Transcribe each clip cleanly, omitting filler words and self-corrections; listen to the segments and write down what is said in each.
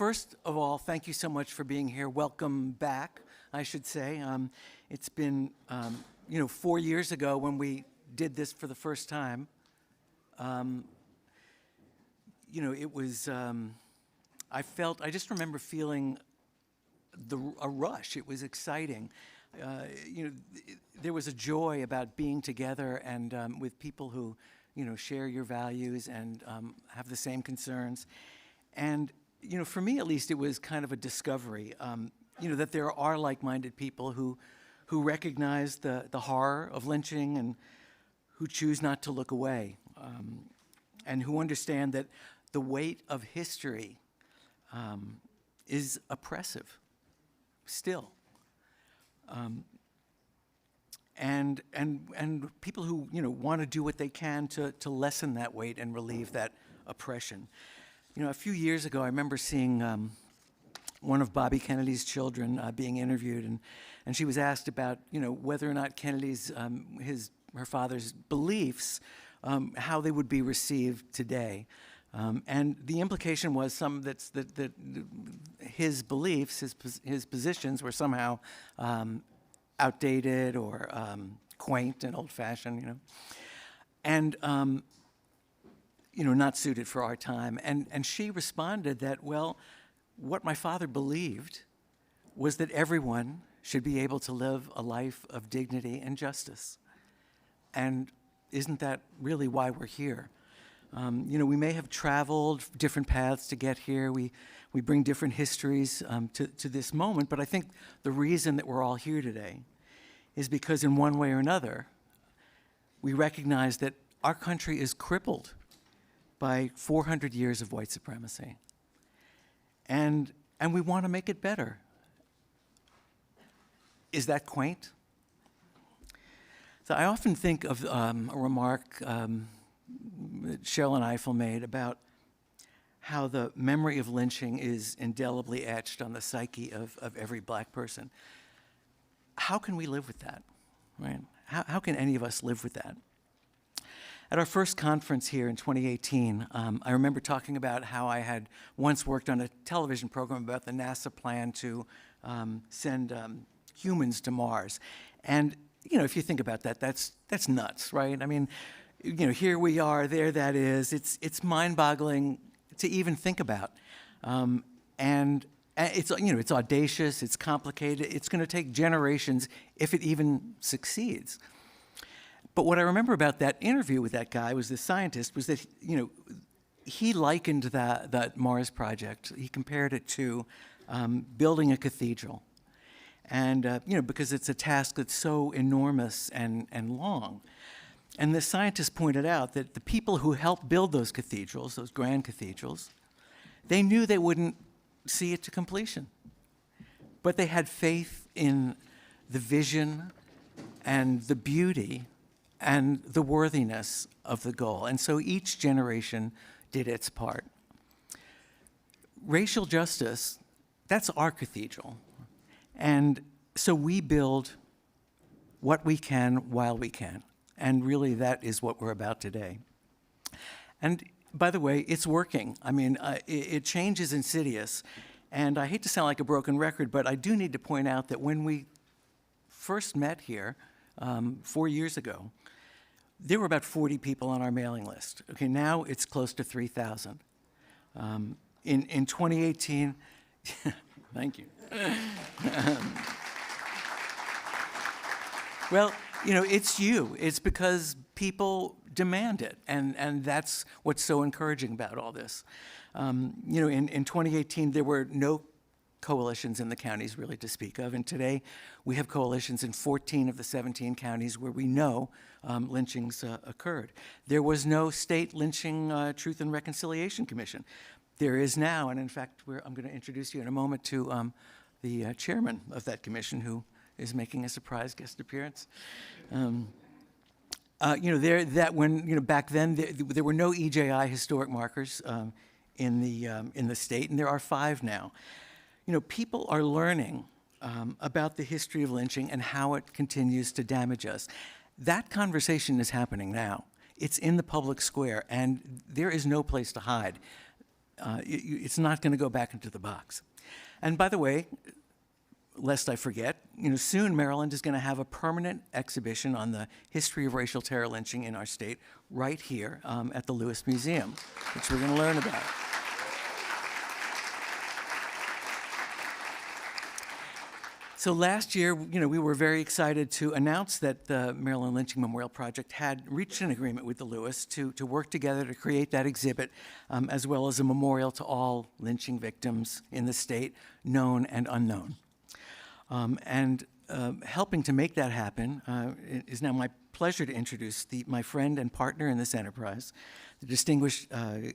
first of all, thank you so much for being here. Welcome back, I should say. It's been, 4 years ago when we did this for the first time. It was, I just remember feeling a rush. It was exciting. There was a joy about being together and with people who, share your values and have the same concerns. And, for me at least, it was kind of a discovery, that there are like-minded people who recognize the horror of lynching and who choose not to look away, and who understand that the weight of history is oppressive, still. And people who, want to do what they can to lessen that weight and relieve that oppression. A few years ago, I remember seeing one of Bobby Kennedy's children being interviewed, and she was asked about, whether or not Kennedy's, her father's beliefs, how they would be received today. And the implication was that his beliefs, his positions were somehow outdated or quaint and old-fashioned, and not suited for our time. And she responded that, well, what my father believed was that everyone should be able to live a life of dignity and justice. And isn't that really why we're here? We may have traveled different paths to get here. We bring different histories to this moment, but I think the reason that we're all here today is because in one way or another, we recognize that our country is crippled by 400 years of white supremacy. And we want to make it better. Is that quaint? So I often think of a remark that Cheryl Eiffel made about how the memory of lynching is indelibly etched on the psyche of every black person. How can we live with that, right? How can any of us live with that? At our first conference here in 2018, I remember talking about how I had once worked on a television program about the NASA plan to send humans to Mars. And, if you think about that, that's nuts, right? I mean, here we are, there that is. It's mind-boggling to even think about. And it's audacious, it's complicated, it's going to take generations if it even succeeds. But what I remember about that interview with that guy, was the scientist, was that, he likened that Mars project, he compared it to building a cathedral. And, because it's a task that's so enormous and long. And the scientist pointed out that the people who helped build those cathedrals, those grand cathedrals, they knew they wouldn't see it to completion. But they had faith in the vision and the beauty and the worthiness of the goal. And so each generation did its part. Racial justice, that's our cathedral. And so we build what we can while we can. And really that is what we're about today. And by the way, it's working. I mean, change is insidious. And I hate to sound like a broken record, but I do need to point out that when we first met here 4 years ago, there were about 40 people on our mailing list. Okay, now it's close to 3,000. In 2018, thank you. Well, it's you. It's because people demand it, and that's what's so encouraging about all this. In 2018, there were no coalitions in the counties really to speak of, and today we have coalitions in 14 of the 17 counties where we know lynchings occurred. There was no state lynching Truth and Reconciliation Commission. There is now, and in fact, I'm going to introduce you in a moment to the chairman of that commission, who is making a surprise guest appearance. Back then there were no EJI historic markers in the state, and there are 5 now. People are learning about the history of lynching and how it continues to damage us. That conversation is happening now. It's in the public square, and there is no place to hide. it's not going to go back into the box. And by the way, lest I forget, soon Maryland is going to have a permanent exhibition on the history of racial terror lynching in our state right here at the Lewis Museum, which we're going to learn about. So last year, we were very excited to announce that the Maryland Lynching Memorial Project had reached an agreement with the Lewis to work together to create that exhibit, as well as a memorial to all lynching victims in the state, known and unknown. Helping to make that happen, it is now my pleasure to introduce my friend and partner in this enterprise, the distinguished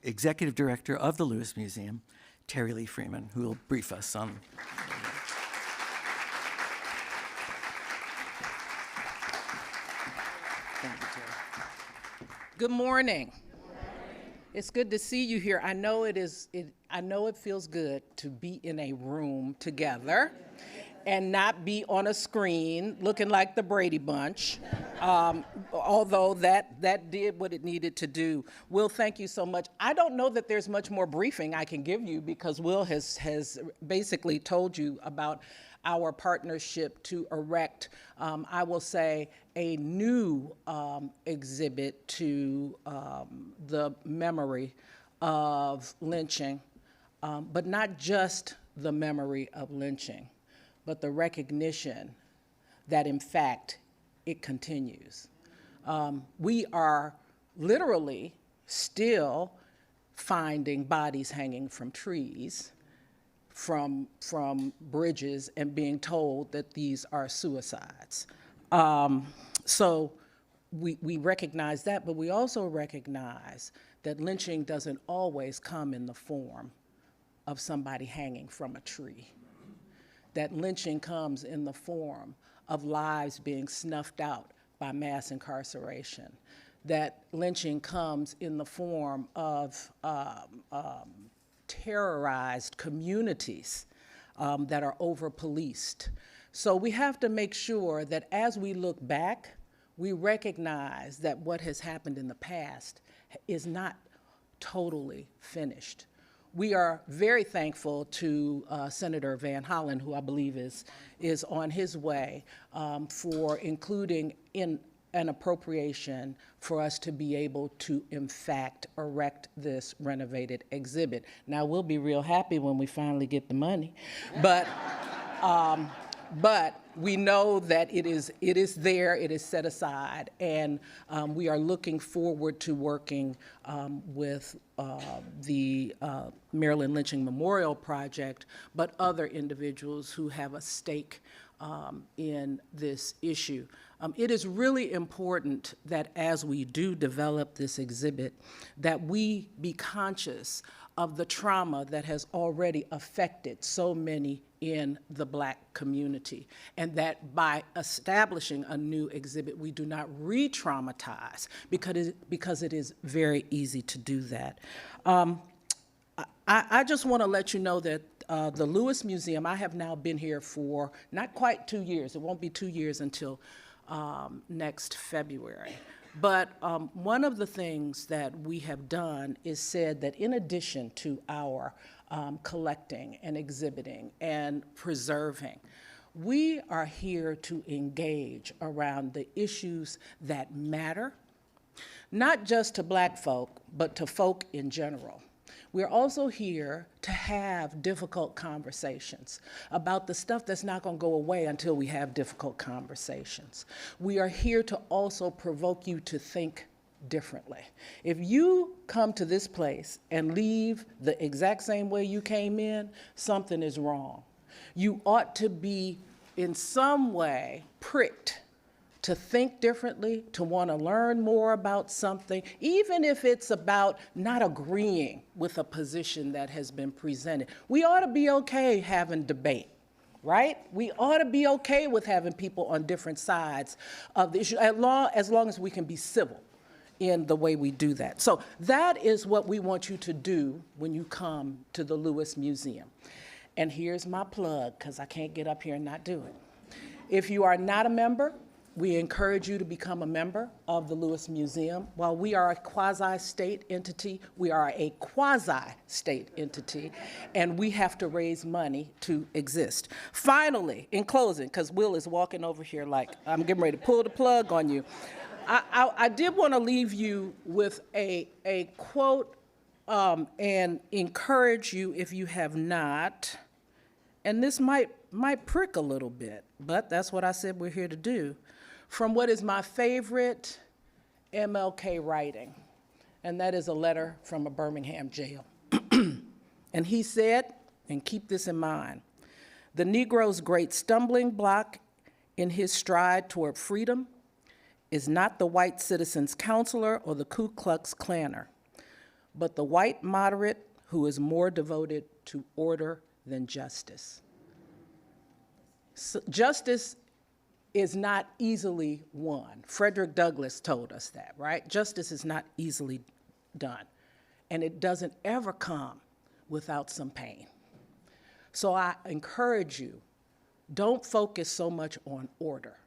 Executive Director of the Lewis Museum, Terry Lee Freeman, who will brief us on. Thank you, Terry. Good morning. It's good to see you here. I know it feels good to be in a room together and not be on a screen looking like the Brady Bunch, although that did what it needed to do. Will, thank you so much. I don't know that there's much more briefing I can give you because Will has basically told you about our partnership to erect, I will say, a new exhibit to the memory of lynching, but not just the memory of lynching, but the recognition that, in fact, it continues. We are literally still finding bodies hanging from trees, from bridges, and being told that these are suicides. So we recognize that, but we also recognize that lynching doesn't always come in the form of somebody hanging from a tree. That lynching comes in the form of lives being snuffed out by mass incarceration. That lynching comes in the form of terrorized communities that are over-policed. So we have to make sure that as we look back, we recognize that what has happened in the past is not totally finished. We are very thankful to Senator Van Hollen, who I believe is on his way, for including in an appropriation for us to be able to, in fact, erect this renovated exhibit. Now, we'll be real happy when we finally get the money, but we know that it is there, it is set aside, and we are looking forward to working with the Maryland Lynching Memorial Project, but other individuals who have a stake in this issue. It is really important that as we do develop this exhibit, that we be conscious of the trauma that has already affected so many in the Black community, and that by establishing a new exhibit, we do not re-traumatize, because it is very easy to do that. I just want to let you know that the Lewis Museum, I have now been here for not quite 2 years. It won't be 2 years until next February. But one of the things that we have done is said that in addition to our collecting and exhibiting and preserving, we are here to engage around the issues that matter, not just to Black folk, but to folk in general. We're also here to have difficult conversations about the stuff that's not going to go away until we have difficult conversations. We are here to also provoke you to think differently. If you come to this place and leave the exact same way you came in, something is wrong. You ought to be in some way pricked to think differently, to want to learn more about something, even if it's about not agreeing with a position that has been presented. We ought to be okay having debate, right? We ought to be okay with having people on different sides of the issue, as long as we can be civil in the way we do that. So that is what we want you to do when you come to the Lewis Museum. And here's my plug, because I can't get up here and not do it. If you are not a member, We encourage you to become a member of the Lewis Museum. While we are a quasi-state entity, we are a quasi-state entity, and we have to raise money to exist. Finally, in closing, because Will is walking over here like I'm getting ready to pull the plug on you, I did want to leave you with a quote and encourage you, if you have not, and this might prick a little bit, but that's what I said we're here to do, from what is my favorite MLK writing, and that is a letter from a Birmingham jail. And he said, and keep this in mind, the Negro's great stumbling block in his stride toward freedom is not the white citizen's counselor or the Ku Klux Klanner, but the white moderate who is more devoted to order than justice. So justice is not easily won. Frederick Douglass told us that, right? Justice is not easily done. And it doesn't ever come without some pain. So I encourage you, don't focus so much on order,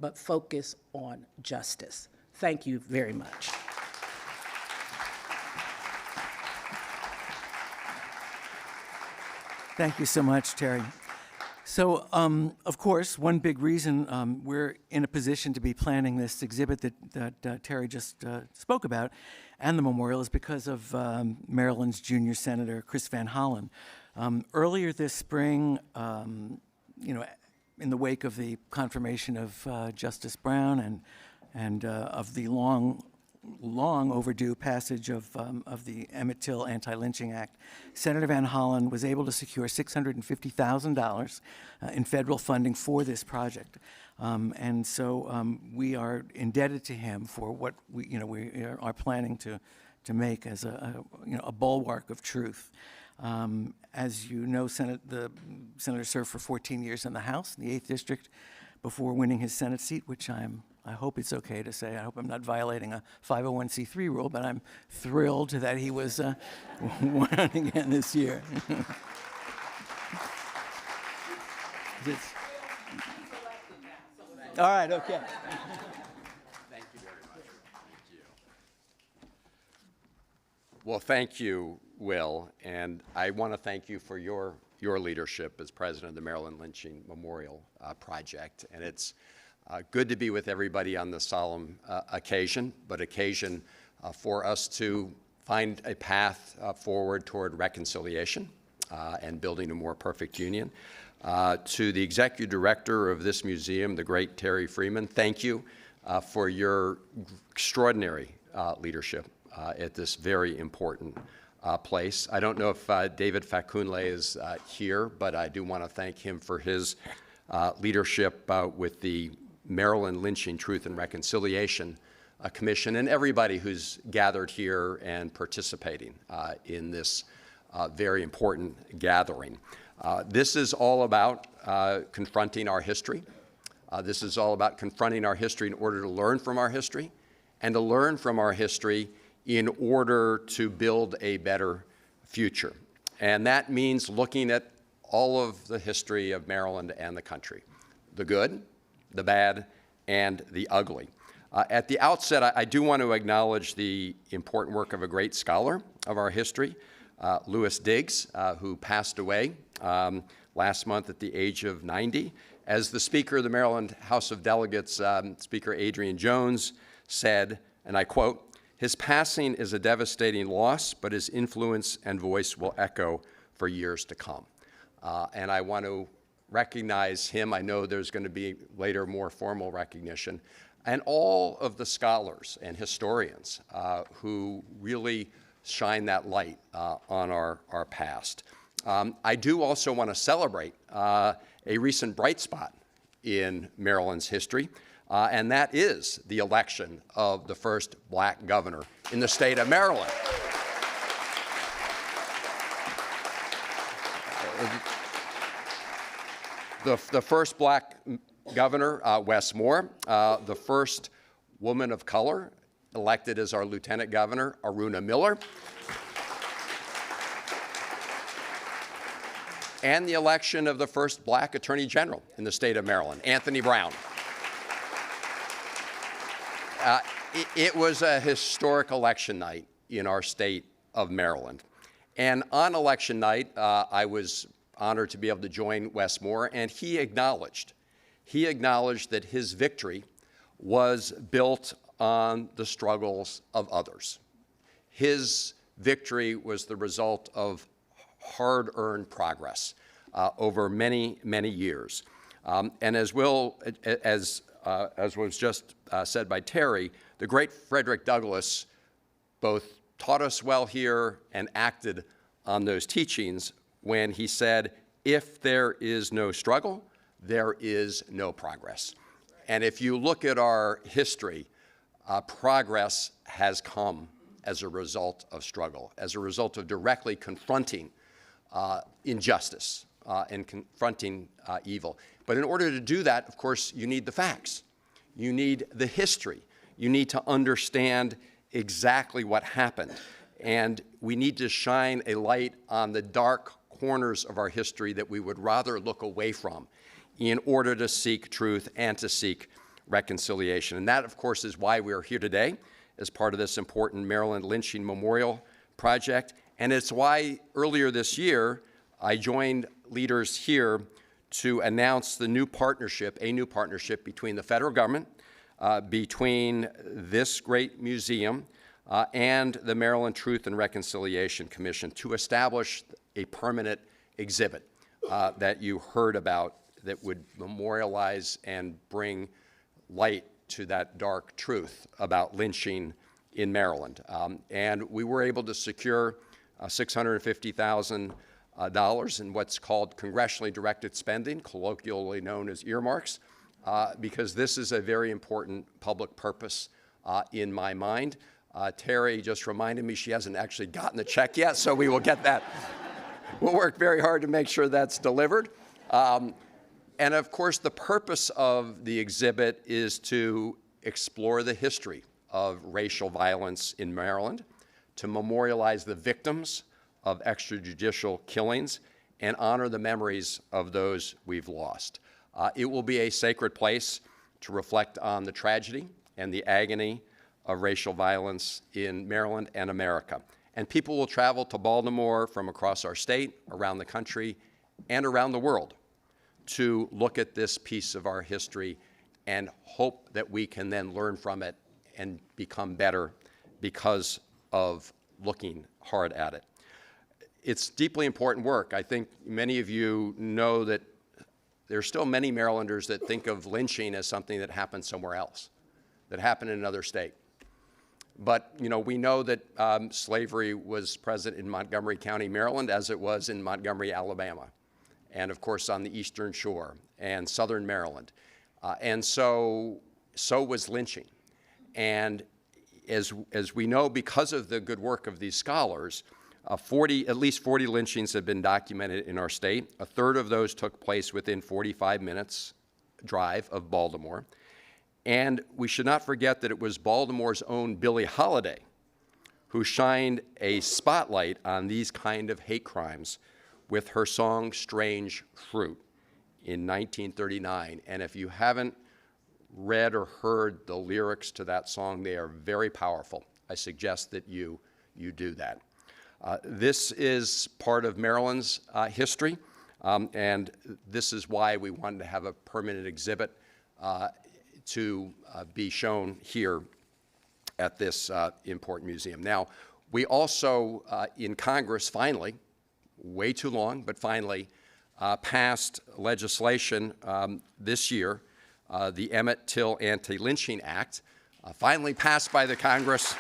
but focus on justice. Thank you very much. Thank you so much, Terry. So, of course, one big reason we're in a position to be planning this exhibit that Terry just spoke about, and the memorial, is because of Maryland's junior senator, Chris Van Hollen. Earlier this spring, in the wake of the confirmation of Justice Brown and of the long overdue passage of the Emmett Till Anti-Lynching Act, Senator Van Hollen was able to secure $650,000 in federal funding for this project. And so we are indebted to him for what we are planning to make as a bulwark of truth. As you know, the senator served for 14 years in the House, in the 8th District, before winning his Senate seat, which I hope it's okay to say. I hope I'm not violating a 501c3 rule, but I'm thrilled that he was running again this year. All right, okay. Thank you very much. Thank you. Well, thank you, Will, and I want to thank you for your leadership as president of the Maryland Lynching Memorial Project, and it's good to be with everybody on this solemn occasion, but occasion for us to find a path forward toward reconciliation and building a more perfect union. To the executive director of this museum, the great Terry Freeman, thank you for your extraordinary leadership at this very important place. I don't know if David Fakunle is here, but I do want to thank him for his leadership with the Maryland Lynching Truth and Reconciliation Commission, and everybody who's gathered here and participating in this very important gathering. This is all about confronting our history. This is all about confronting our history in order to learn from our history, and to learn from our history in order to build a better future. And that means looking at all of the history of Maryland and the country, the good, the bad, and the ugly. At the outset, I do want to acknowledge the important work of a great scholar of our history, Louis Diggs, who passed away last month at the age of 90. As the Speaker of the Maryland House of Delegates, Speaker Adrian Jones, said, and I quote, "His passing is a devastating loss, but his influence and voice will echo for years to come." And I want to recognize him. I know there's going to be later more formal recognition. And all of the scholars and historians who really shine that light on our past. I do also want to celebrate a recent bright spot in Maryland's history, and that is the election of the first black governor in the state of Maryland. The first black governor, Wes Moore, the first woman of color elected as our lieutenant governor, Aruna Miller, and the election of the first black attorney general in the state of Maryland, Anthony Brown. It was a historic election night in our state of Maryland. And on election night, I was honored to be able to join Wes Moore, and he acknowledged that his victory was built on the struggles of others. His victory was the result of hard-earned progress over many, many years. And as was just said by Terry, the great Frederick Douglass both taught us well here and acted on those teachings when he said, if there is no struggle, there is no progress. And if you look at our history, progress has come as a result of struggle, as a result of directly confronting injustice and confronting evil. But in order to do that, of course, you need the facts. You need the history. You need to understand exactly what happened. And we need to shine a light on the dark corners of our history that we would rather look away from in order to seek truth and to seek reconciliation. And that, of course, is why we are here today as part of this important Maryland Lynching Memorial Project. And it's why earlier this year, I joined leaders here to announce a new partnership between the federal government, between this great museum, and the Maryland Truth and Reconciliation Commission to establish a permanent exhibit that you heard about that would memorialize and bring light to that dark truth about lynching in Maryland. And we were able to secure $650,000 in what's called congressionally directed spending, colloquially known as earmarks, because this is a very important public purpose in my mind. Terry just reminded me she hasn't actually gotten the check yet, so we will get that. We'll work very hard to make sure that's delivered. And of course, the purpose of the exhibit is to explore the history of racial violence in Maryland, to memorialize the victims of extrajudicial killings, and honor the memories of those we've lost. It will be a sacred place to reflect on the tragedy and the agony of racial violence in Maryland and America. And people will travel to Baltimore from across our state, around the country, and around the world to look at this piece of our history and hope that we can then learn from it and become better because of looking hard at it. It's deeply important work. I think many of you know that there are still many Marylanders that think of lynching as something that happened somewhere else, that happened in another state. But we know that slavery was present in Montgomery County, Maryland, as it was in Montgomery, Alabama, and of course on the Eastern Shore and Southern Maryland. And so was lynching. And as we know, because of the good work of these scholars, at least 40 lynchings have been documented in our state. A third of those took place within 45 minutes drive of Baltimore. And we should not forget that it was Baltimore's own Billie Holiday who shined a spotlight on these kind of hate crimes with her song Strange Fruit in 1939. And if you haven't read or heard the lyrics to that song, they are very powerful. I suggest that you do that. This is part of Maryland's history, and this is why we wanted to have a permanent exhibit to be shown here at this important museum. Now, we also, in Congress, finally, way too long, but finally, passed legislation this year, the Emmett Till Anti-Lynching Act, finally passed by the Congress.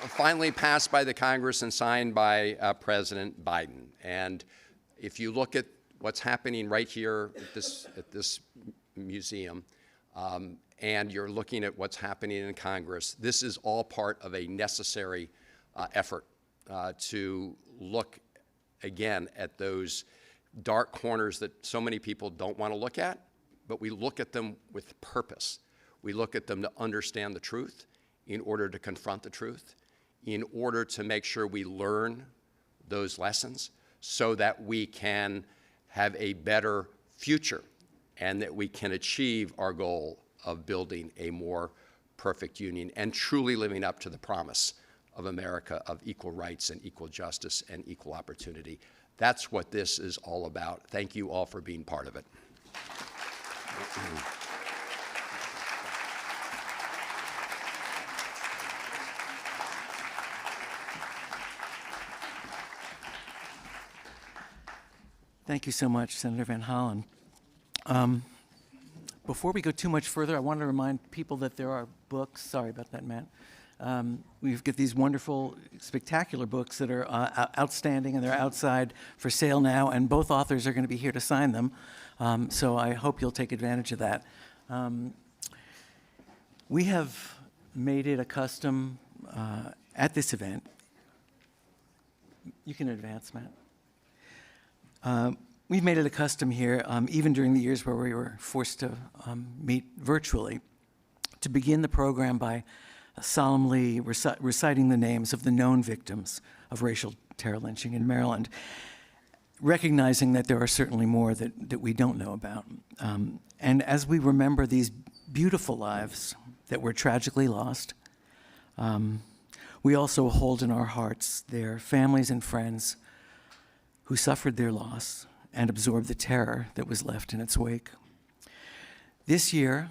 Finally passed by the Congress and signed by President Biden. And if you look at what's happening right here at this museum, and you're looking at what's happening in Congress, this is all part of a necessary effort to look again at those dark corners that so many people don't want to look at, but we look at them with purpose. We look at them to understand the truth in order to confront the truth, in order to make sure we learn those lessons so that we can have a better future and that we can achieve our goal of building a more perfect union and truly living up to the promise of America of equal rights and equal justice and equal opportunity. That's what this is all about. Thank you all for being part of it. Thank you so much, Senator Van Hollen. Before we go too much further, I want to remind people that there are books. Sorry about that, Matt. We've got these wonderful, spectacular books that are outstanding, and they're outside for sale now, and both authors are going to be here to sign them. So I hope you'll take advantage of that. We have made it a custom at this event. You can advance, Matt. We've made it a custom here, even during the years where we were forced to meet virtually, to begin the program by solemnly reciting the names of the known victims of racial terror lynching in Maryland, recognizing that there are certainly more that we don't know about. And as we remember these beautiful lives that were tragically lost, we also hold in our hearts their families and friends who suffered their loss and absorbed the terror that was left in its wake. This year,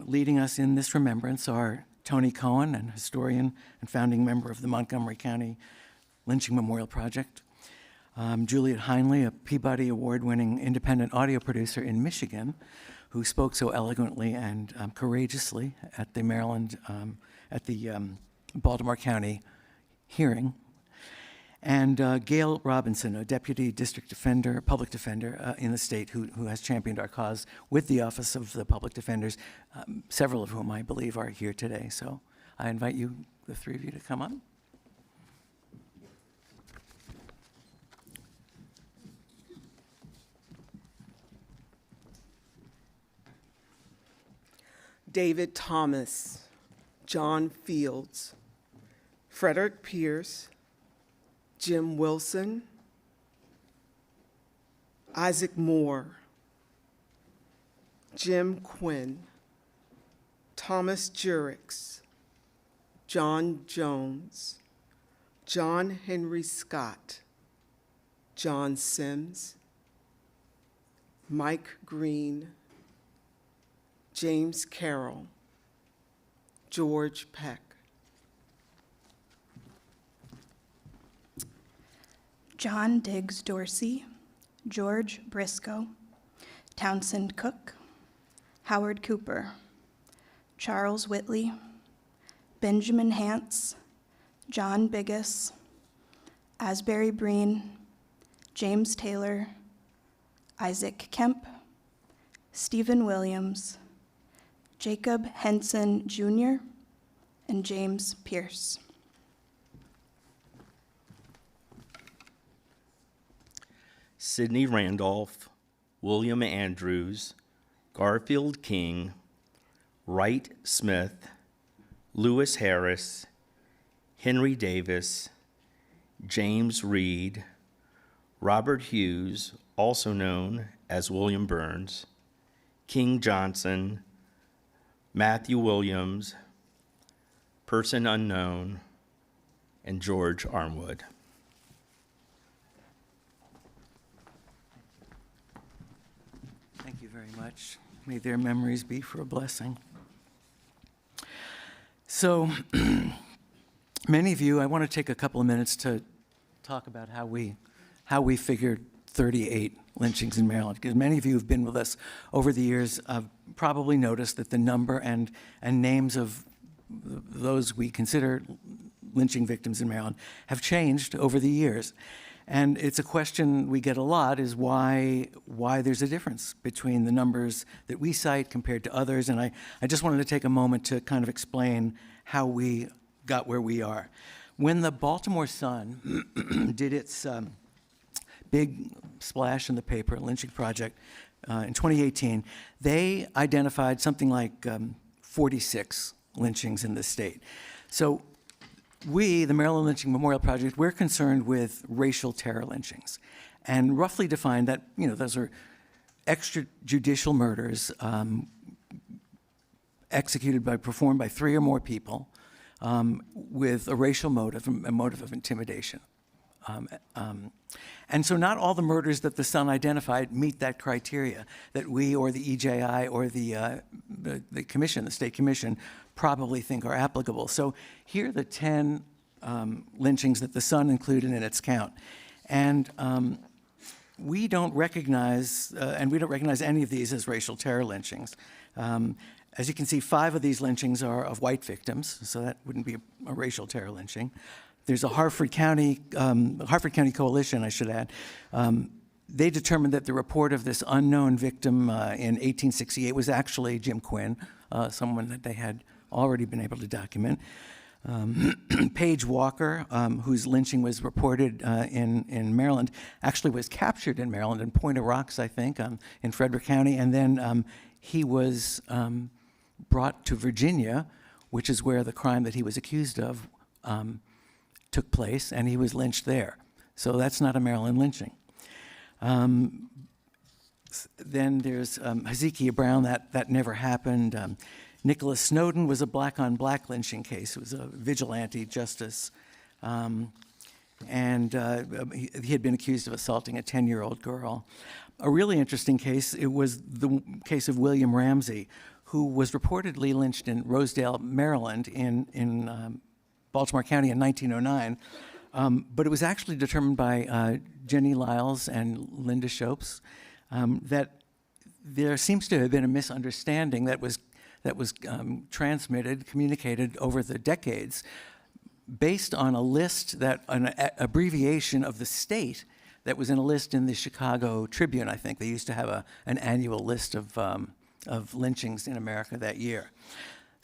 leading us in this remembrance are Tony Cohen, an historian and founding member of the Montgomery County Lynching Memorial Project, Juliet Heinley, a Peabody Award-winning independent audio producer in Michigan, who spoke so eloquently and courageously at the Baltimore County hearing, and Gail Robinson, a deputy district defender, public defender in the state who has championed our cause with the Office of the Public Defenders, several of whom I believe are here today. So I invite you, the three of you, to come on. David Thomas, John Fields, Frederick Pierce, Jim Wilson, Isaac Moore, Jim Quinn, Thomas Jurix, John Jones, John Henry Scott, John Sims, Mike Green, James Carroll, George Peck. John Diggs Dorsey, George Briscoe, Townsend Cook, Howard Cooper, Charles Whitley, Benjamin Hance, John Biggis, Asbury Breen, James Taylor, Isaac Kemp, Stephen Williams, Jacob Henson Jr., and James Pierce. Sidney Randolph, William Andrews, Garfield King, Wright Smith, Lewis Harris, Henry Davis, James Reed, Robert Hughes, also known as William Burns, King Johnson, Matthew Williams, Person Unknown, and George Armwood. Thank you very much. May their memories be for a blessing. So, many of you, I want to take a couple of minutes to talk about how we figured 38 lynchings in Maryland, because many of you who've been with us over the years have probably noticed that the number and names of those we consider lynching victims in Maryland have changed over the years. And it's a question we get a lot, is why there's a difference between the numbers that we cite compared to others. And I just wanted to take a moment to kind of explain how we got where we are. When the Baltimore Sun did its big splash in the paper, Lynching Project, in 2018, they identified something like 46 lynchings in the state. So we, the Maryland Lynching Memorial Project, we're concerned with racial terror lynchings, and roughly defined that, those are extrajudicial murders performed by 3 or more people with a racial motive, a motive of intimidation. And so not all the murders that the Sun identified meet that criteria that we or the EJI or the commission, the state commission, probably think are applicable. So here are the 10 lynchings that the Sun included in its count. And we don't recognize any of these as racial terror lynchings. As you can see, 5 of these lynchings are of white victims, so that wouldn't be a racial terror lynching. There's a Harford County Coalition, I should add. They determined that the report of this unknown victim in 1868 was actually Jim Quinn, someone that they had already been able to document. Paige Walker, whose lynching was reported in Maryland, actually was captured in Maryland in Point of Rocks, I think, in Frederick County, and then he was brought to Virginia, which is where the crime that he was accused of took place, and he was lynched there. So that's not a Maryland lynching. Then there's Hezekiah Brown, that never happened. Nicholas Snowden was a black-on-black lynching case. It was a vigilante justice. And he had been accused of assaulting a 10-year-old girl. A really interesting case, it was the case of William Ramsey, who was reportedly lynched in Rosedale, Maryland, in Baltimore County in 1909. But it was actually determined by Jenny Lyles and Linda Shopes that there seems to have been a misunderstanding that was communicated over the decades, based on a list an abbreviation of the state that was in a list in the Chicago Tribune. I think they used to have an annual list of lynchings in America that year.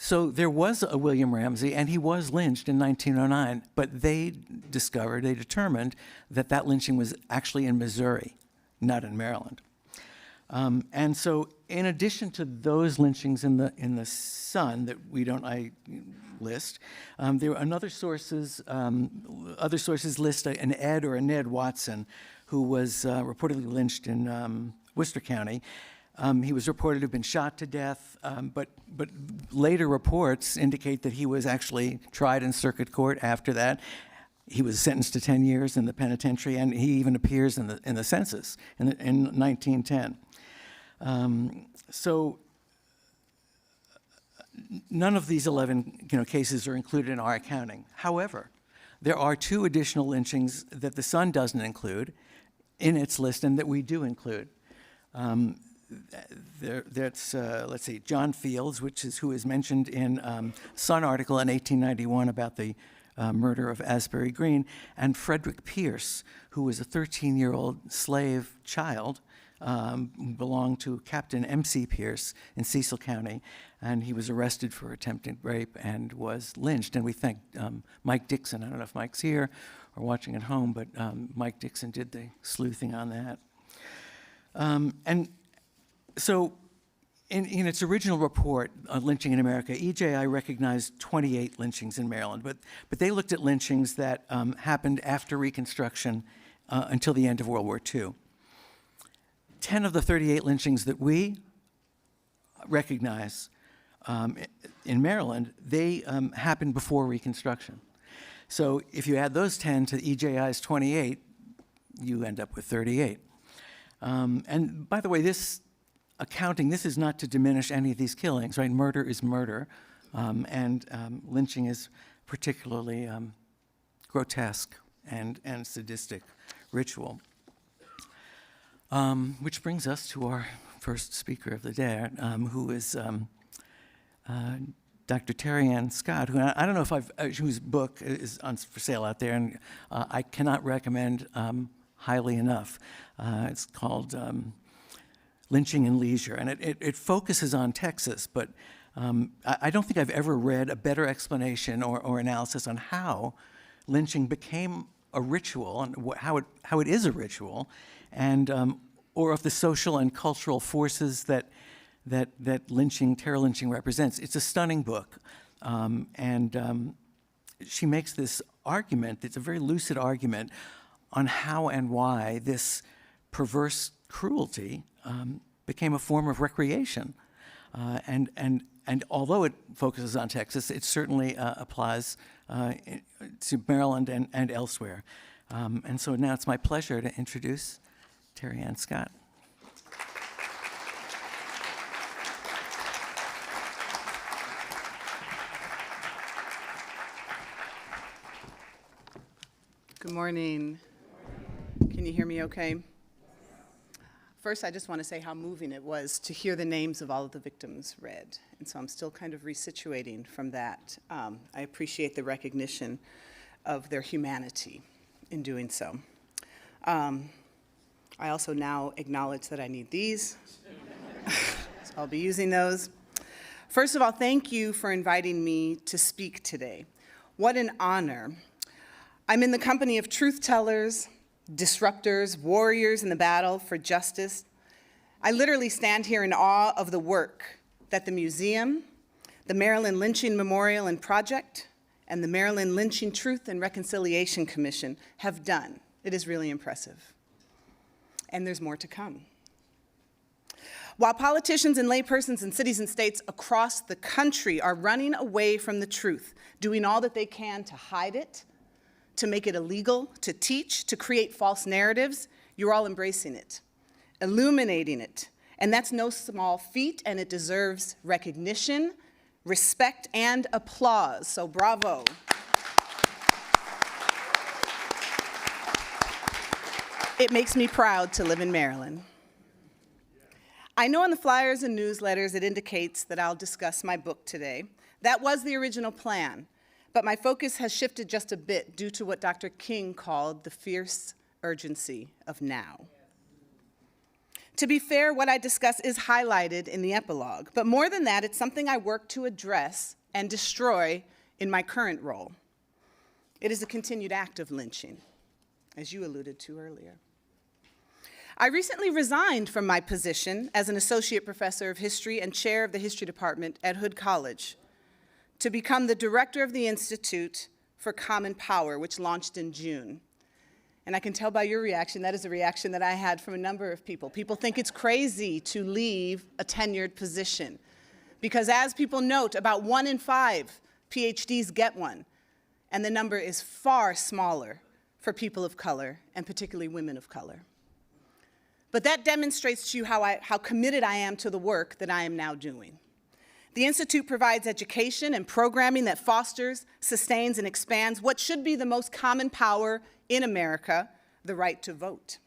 So there was a William Ramsey, and he was lynched in 1909, but they determined that lynching was actually in Missouri, not in Maryland. And so in addition to those lynchings in the Sun that I list, there are other sources list an Ed or a Ned Watson, who was reportedly lynched in Worcester County. He was reported to have been shot to death, but later reports indicate that he was actually tried in circuit court after that. He was sentenced to 10 years in the penitentiary, and he even appears in the census in 1910. So none of these 11 cases are included in our accounting. However, there are 2 additional lynchings that the Sun doesn't include in its list and that we do include. That's let's see, John Fields, who is mentioned in Sun article in 1891 about the murder of Asbury Green, and Frederick Pierce, who was a 13-year-old slave child, belonged to Captain M.C. Pierce in Cecil County, and he was arrested for attempted rape and was lynched. And we thank Mike Dixon. I don't know if Mike's here or watching at home, but Mike Dixon did the sleuthing on that. And so in its original report on lynching in America, EJI recognized 28 lynchings in Maryland, but they looked at lynchings that happened after Reconstruction until the end of World War II. 10 of the 38 lynchings that we recognize in Maryland, they happened before Reconstruction. So if you add those 10 to EJI's 28, you end up with 38. And by the way, this is not to diminish any of these killings, right? Murder is murder, and lynching is particularly grotesque and sadistic ritual. Which brings us to our first speaker of the day, who is Dr. Terry Ann Scott, who I don't know if whose book is for sale out there, and I cannot recommend highly enough. It's called Lynching and Leisure, and it focuses on Texas, but I don't think I've ever read a better explanation or analysis on how lynching became a ritual and how it is a ritual, and or of the social and cultural forces that terror lynching represents. It's a stunning book, and she makes this argument. It's a very lucid argument on how and why this perverse cruelty became a form of recreation, and And although it focuses on Texas, it certainly applies to Maryland and elsewhere. And so now it's my pleasure to introduce Terry Ann Scott. Good morning. Can you hear me okay? First, I just want to say how moving it was to hear the names of all of the victims read. And so I'm still kind of resituating from that. I appreciate the recognition of their humanity in doing so. I also now acknowledge that I need these, so I'll be using those. First of all, thank you for inviting me to speak today. What an honor. I'm in the company of truth tellers, disruptors, warriors in the battle for justice. I literally stand here in awe of the work that the museum, the Maryland Lynching Memorial and Project, and the Maryland Lynching Truth and Reconciliation Commission have done. It is really impressive. And there's more to come. While politicians and laypersons in cities and states across the country are running away from the truth, doing all that they can to hide it, to make it illegal, to teach, to create false narratives, you're all embracing it, illuminating it. And that's no small feat, and it deserves recognition, respect, and applause. So bravo. It makes me proud to live in Maryland. I know in the flyers and newsletters it indicates that I'll discuss my book today. That was the original plan. But my focus has shifted just a bit due to what Dr. King called the fierce urgency of now. To be fair, what I discuss is highlighted in the epilogue, but more than that, it's something I work to address and destroy in my current role. It is a continued act of lynching, as you alluded to earlier. I recently resigned from my position as an associate professor of history and chair of the history department at Hood College, to become the director of the Institute for Common Power, which launched in June. And I can tell by your reaction, that is a reaction that I had from a number of people. People think it's crazy to leave a tenured position, because as people note, about 1 in 5 PhDs get one, and the number is far smaller for people of color, and particularly women of color. But that demonstrates to you how committed I am to the work that I am now doing. The Institute provides education and programming that fosters, sustains, and expands what should be the most common power in America, the right to vote.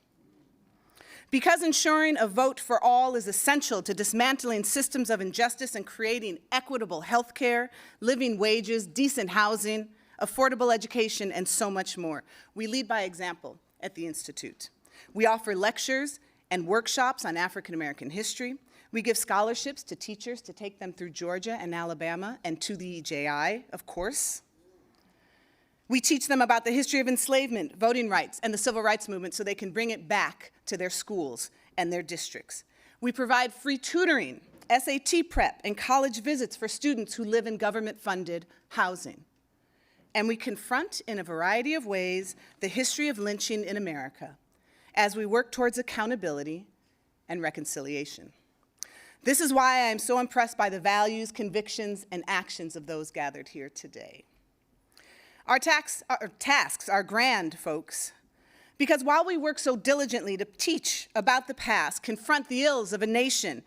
Because ensuring a vote for all is essential to dismantling systems of injustice and creating equitable health care, living wages, decent housing, affordable education, and so much more. We lead by example at the Institute. We offer lectures and workshops on African American history. We give scholarships to teachers to take them through Georgia and Alabama, and to the EJI, of course. We teach them about the history of enslavement, voting rights, and the civil rights movement so they can bring it back to their schools and their districts. We provide free tutoring, SAT prep, and college visits for students who live in government-funded housing. And we confront, in a variety of ways, the history of lynching in America as we work towards accountability and reconciliation. This is why I am so impressed by the values, convictions, and actions of those gathered here today. Our tasks are grand, folks, because while we work so diligently to teach about the past, confront the ills of a nation,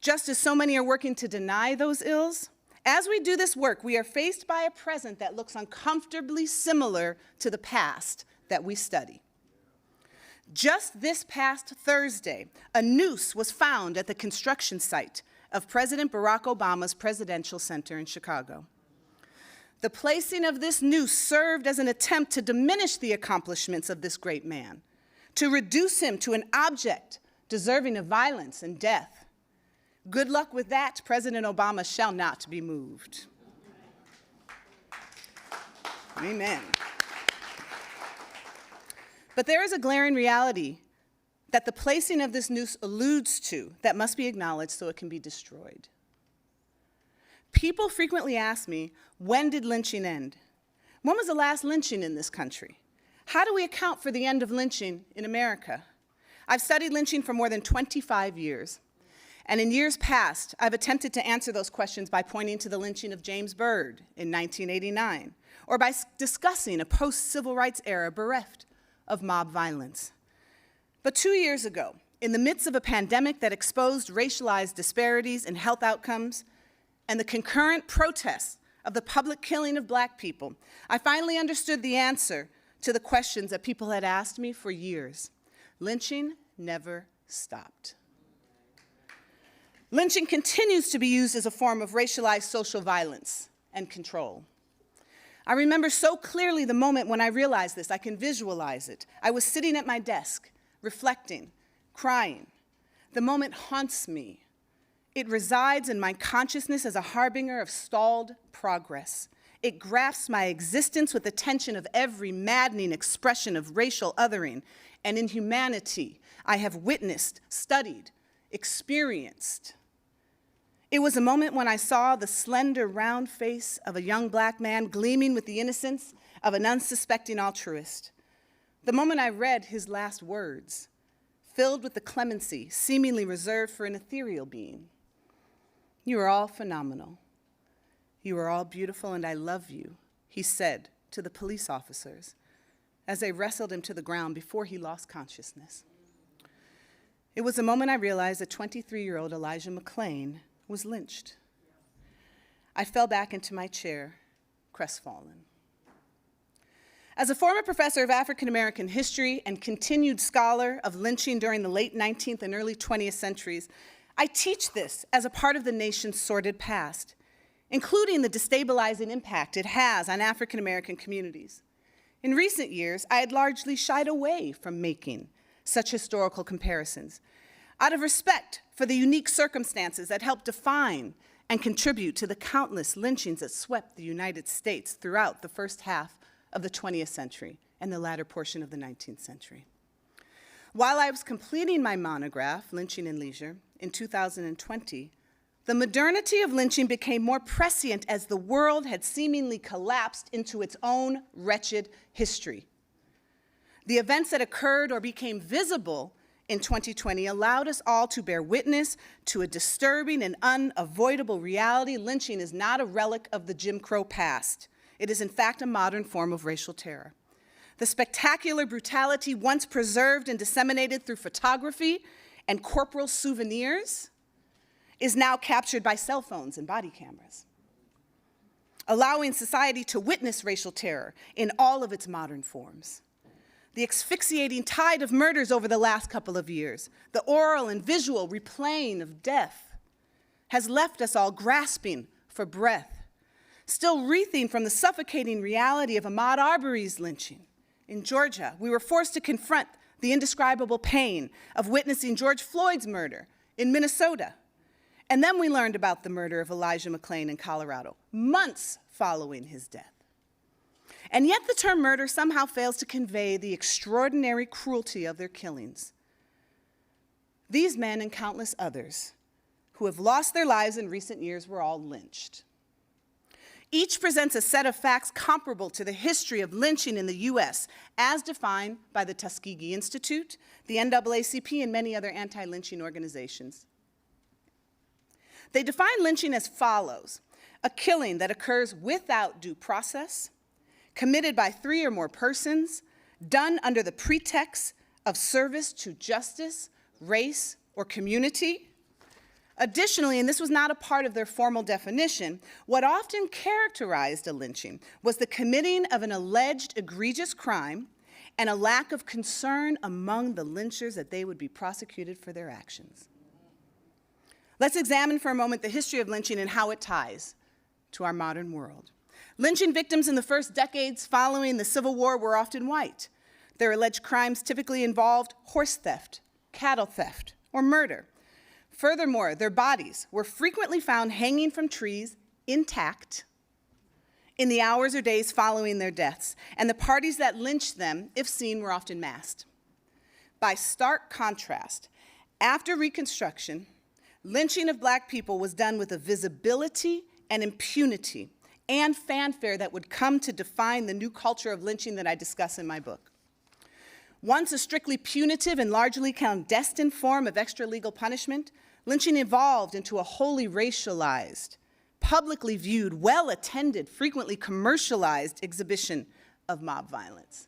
just as so many are working to deny those ills, as we do this work, we are faced by a present that looks uncomfortably similar to the past that we study. Just this past Thursday, a noose was found at the construction site of President Barack Obama's Presidential Center in Chicago. The placing of this noose served as an attempt to diminish the accomplishments of this great man, to reduce him to an object deserving of violence and death. Good luck with that. President Obama shall not be moved. Amen. But there is a glaring reality that the placing of this noose alludes to that must be acknowledged so it can be destroyed. People frequently ask me, when did lynching end? When was the last lynching in this country? How do we account for the end of lynching in America? I've studied lynching for more than 25 years. And in years past, I've attempted to answer those questions by pointing to the lynching of James Byrd in 1989, or by discussing a post-civil rights era bereft of mob violence. But 2 years ago, in the midst of a pandemic that exposed racialized disparities in health outcomes and the concurrent protests of the public killing of Black people, I finally understood the answer to the questions that people had asked me for years. Lynching never stopped. Lynching continues to be used as a form of racialized social violence and control. I remember so clearly the moment when I realized this. I can visualize it. I was sitting at my desk, reflecting, crying. The moment haunts me. It resides in my consciousness as a harbinger of stalled progress. It grasps my existence with the tension of every maddening expression of racial othering and inhumanity I have witnessed, studied, experienced. It was a moment when I saw the slender, round face of a young Black man gleaming with the innocence of an unsuspecting altruist. The moment I read his last words, filled with the clemency seemingly reserved for an ethereal being. "You are all phenomenal. You are all beautiful, and I love you," he said to the police officers as they wrestled him to the ground before he lost consciousness. It was the moment I realized that 23-year-old Elijah McClain was lynched. I fell back into my chair, crestfallen. As a former professor of African American history and continued scholar of lynching during the late 19th and early 20th centuries, I teach this as a part of the nation's sordid past, including the destabilizing impact it has on African American communities. In recent years, I had largely shied away from making such historical comparisons, out of respect for the unique circumstances that helped define and contribute to the countless lynchings that swept the United States throughout the first half of the 20th century and the latter portion of the 19th century. While I was completing my monograph, Lynching and Leisure, in 2020, the modernity of lynching became more prescient as the world had seemingly collapsed into its own wretched history. The events that occurred or became visible in 2020 allowed us all to bear witness to a disturbing and unavoidable reality. Lynching is not a relic of the Jim Crow past. It is, in fact, a modern form of racial terror. The spectacular brutality once preserved and disseminated through photography and corporal souvenirs is now captured by cell phones and body cameras, allowing society to witness racial terror in all of its modern forms. The asphyxiating tide of murders over the last couple of years, the oral and visual replaying of death, has left us all grasping for breath, still wreathing from the suffocating reality of Ahmaud Arbery's lynching. In Georgia, we were forced to confront the indescribable pain of witnessing George Floyd's murder in Minnesota. And then we learned about the murder of Elijah McClain in Colorado, months following his death. And yet the term murder somehow fails to convey the extraordinary cruelty of their killings. These men and countless others who have lost their lives in recent years were all lynched. Each presents a set of facts comparable to the history of lynching in the US as defined by the Tuskegee Institute, the NAACP, and many other anti-lynching organizations. They define lynching as follows: a killing that occurs without due process, committed by 3 or more persons, done under the pretext of service to justice, race, or community. Additionally, and this was not a part of their formal definition, what often characterized a lynching was the committing of an alleged egregious crime and a lack of concern among the lynchers that they would be prosecuted for their actions. Let's examine for a moment the history of lynching and how it ties to our modern world. Lynching victims in the first decades following the Civil War were often white. Their alleged crimes typically involved horse theft, cattle theft, or murder. Furthermore, their bodies were frequently found hanging from trees intact in the hours or days following their deaths, and the parties that lynched them, if seen, were often masked. By stark contrast, after Reconstruction, lynching of Black people was done with a visibility and impunity and fanfare that would come to define the new culture of lynching that I discuss in my book. Once a strictly punitive and largely clandestine form of extralegal punishment, lynching evolved into a wholly racialized, publicly viewed, well-attended, frequently commercialized exhibition of mob violence.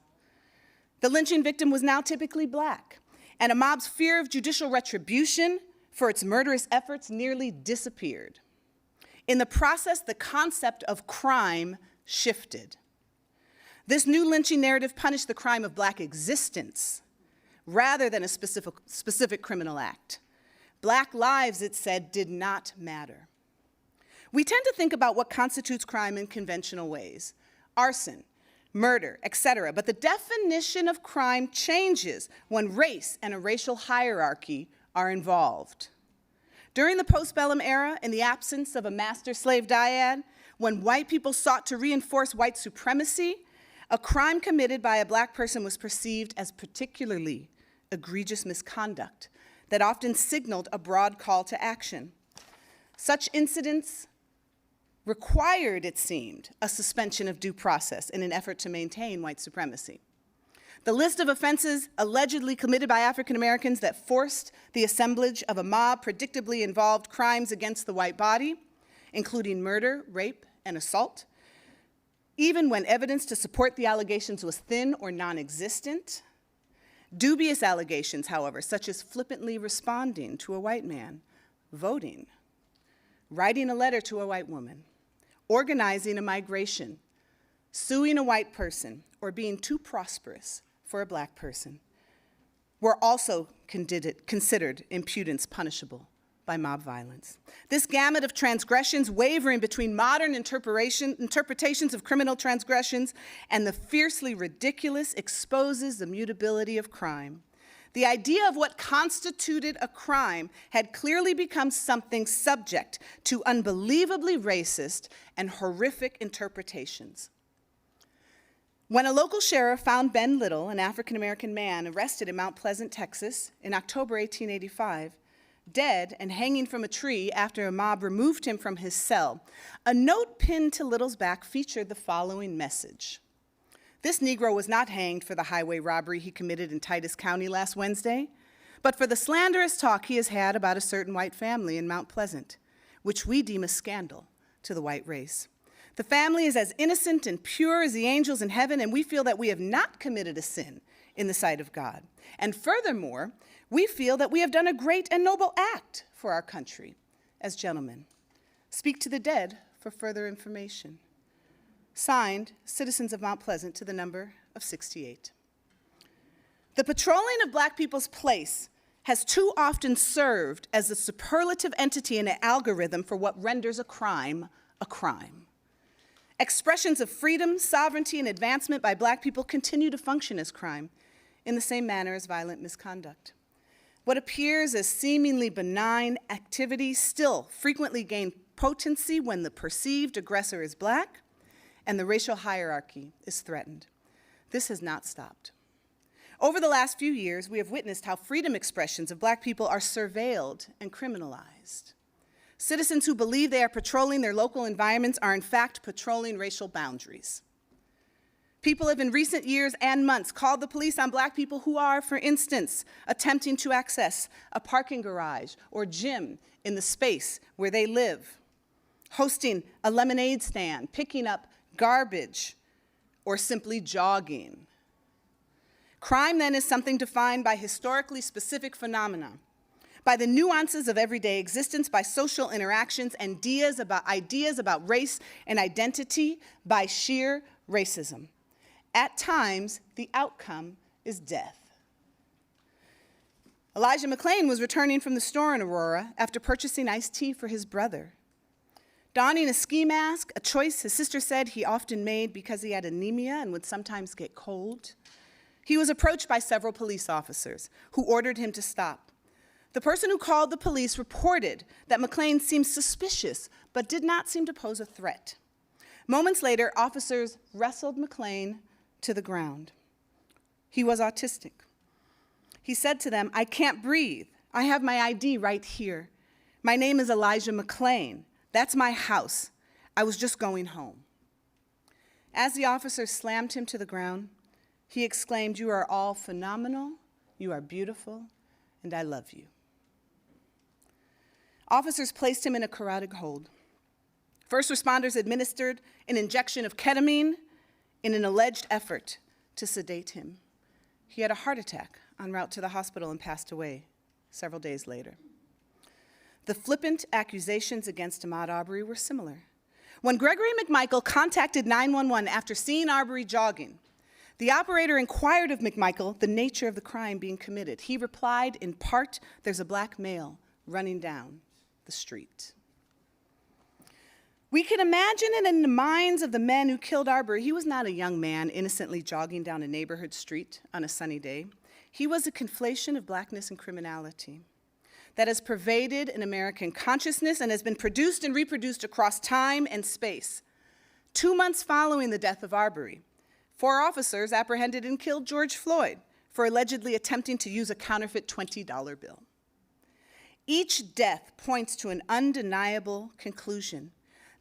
The lynching victim was now typically Black, and a mob's fear of judicial retribution for its murderous efforts nearly disappeared. In the process, the concept of crime shifted. This new lynching narrative punished the crime of Black existence rather than a specific criminal act. Black lives, it said, did not matter. We tend to think about what constitutes crime in conventional ways: arson, murder, etc. But the definition of crime changes when race and a racial hierarchy are involved. During the postbellum era, in the absence of a master-slave dyad, when white people sought to reinforce white supremacy, a crime committed by a Black person was perceived as particularly egregious misconduct that often signaled a broad call to action. Such incidents required, it seemed, a suspension of due process in an effort to maintain white supremacy. The list of offenses allegedly committed by African Americans that forced the assemblage of a mob predictably involved crimes against the white body, including murder, rape, and assault. Even when evidence to support the allegations was thin or non-existent. Dubious allegations, however, such as flippantly responding to a white man, voting, writing a letter to a white woman, organizing a migration, suing a white person, or being too prosperous for a Black person, were also considered impudence punishable by mob violence. This gamut of transgressions, wavering between modern interpretations of criminal transgressions and the fiercely ridiculous, exposes the mutability of crime. The idea of what constituted a crime had clearly become something subject to unbelievably racist and horrific interpretations. When a local sheriff found Ben Little, an African-American man arrested in Mount Pleasant, Texas, in October 1885, dead and hanging from a tree after a mob removed him from his cell, a note pinned to Little's back featured the following message: "This Negro was not hanged for the highway robbery he committed in Titus County last Wednesday, but for the slanderous talk he has had about a certain white family in Mount Pleasant, which we deem a scandal to the white race. The family is as innocent and pure as the angels in heaven, and we feel that we have not committed a sin in the sight of God. And furthermore, we feel that we have done a great and noble act for our country. As gentlemen, speak to the dead for further information." Signed, Citizens of Mount Pleasant, to the number of 68. The patrolling of Black people's place has too often served as a superlative entity in an algorithm for what renders a crime a crime. Expressions of freedom, sovereignty, and advancement by Black people continue to function as crime in the same manner as violent misconduct. What appears as seemingly benign activities still frequently gain potency when the perceived aggressor is Black and the racial hierarchy is threatened. This has not stopped. Over the last few years, we have witnessed how freedom expressions of Black people are surveilled and criminalized. Citizens who believe they are patrolling their local environments are in fact patrolling racial boundaries. People have in recent years and months called the police on Black people who are, for instance, attempting to access a parking garage or gym in the space where they live, hosting a lemonade stand, picking up garbage, or simply jogging. Crime, then, is something defined by historically specific phenomena, by the nuances of everyday existence, by social interactions, and ideas about race and identity, by sheer racism. At times, the outcome is death. Elijah McClain was returning from the store in Aurora after purchasing iced tea for his brother. Donning a ski mask, a choice his sister said he often made because he had anemia and would sometimes get cold, he was approached by several police officers who ordered him to stop. The person who called the police reported that McClain seemed suspicious but did not seem to pose a threat. Moments later, officers wrestled McClain to the ground. He was autistic. He said to them, "I can't breathe. I have my ID right here. My name is Elijah McClain. That's my house. I was just going home." As the officers slammed him to the ground, he exclaimed, "You are all phenomenal, you are beautiful, and I love you." Officers placed him in a carotid hold. First responders administered an injection of ketamine in an alleged effort to sedate him. He had a heart attack en route to the hospital and passed away several days later. The flippant accusations against Ahmaud Arbery were similar. When Gregory McMichael contacted 911 after seeing Arbery jogging, the operator inquired of McMichael the nature of the crime being committed. He replied, in part, "There's a black male running down the street." We can imagine it in the minds of the men who killed Arbery. He was not a young man innocently jogging down a neighborhood street on a sunny day. He was a conflation of blackness and criminality that has pervaded in American consciousness and has been produced and reproduced across time and space. 2 months following the death of Arbery, 4 officers apprehended and killed George Floyd for allegedly attempting to use a counterfeit $20 bill. Each death points to an undeniable conclusion.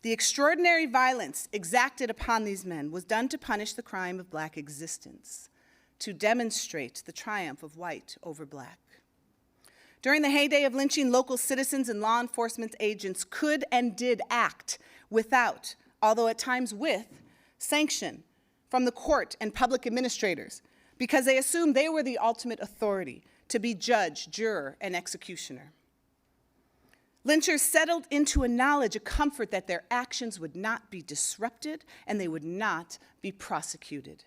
The extraordinary violence exacted upon these men was done to punish the crime of black existence, to demonstrate the triumph of white over black. During the heyday of lynching, local citizens and law enforcement agents could and did act without, although at times with, sanction from the court and public administrators, because they assumed they were the ultimate authority to be judge, juror, and executioner. Lynchers settled into a knowledge, a comfort that their actions would not be disrupted and they would not be prosecuted.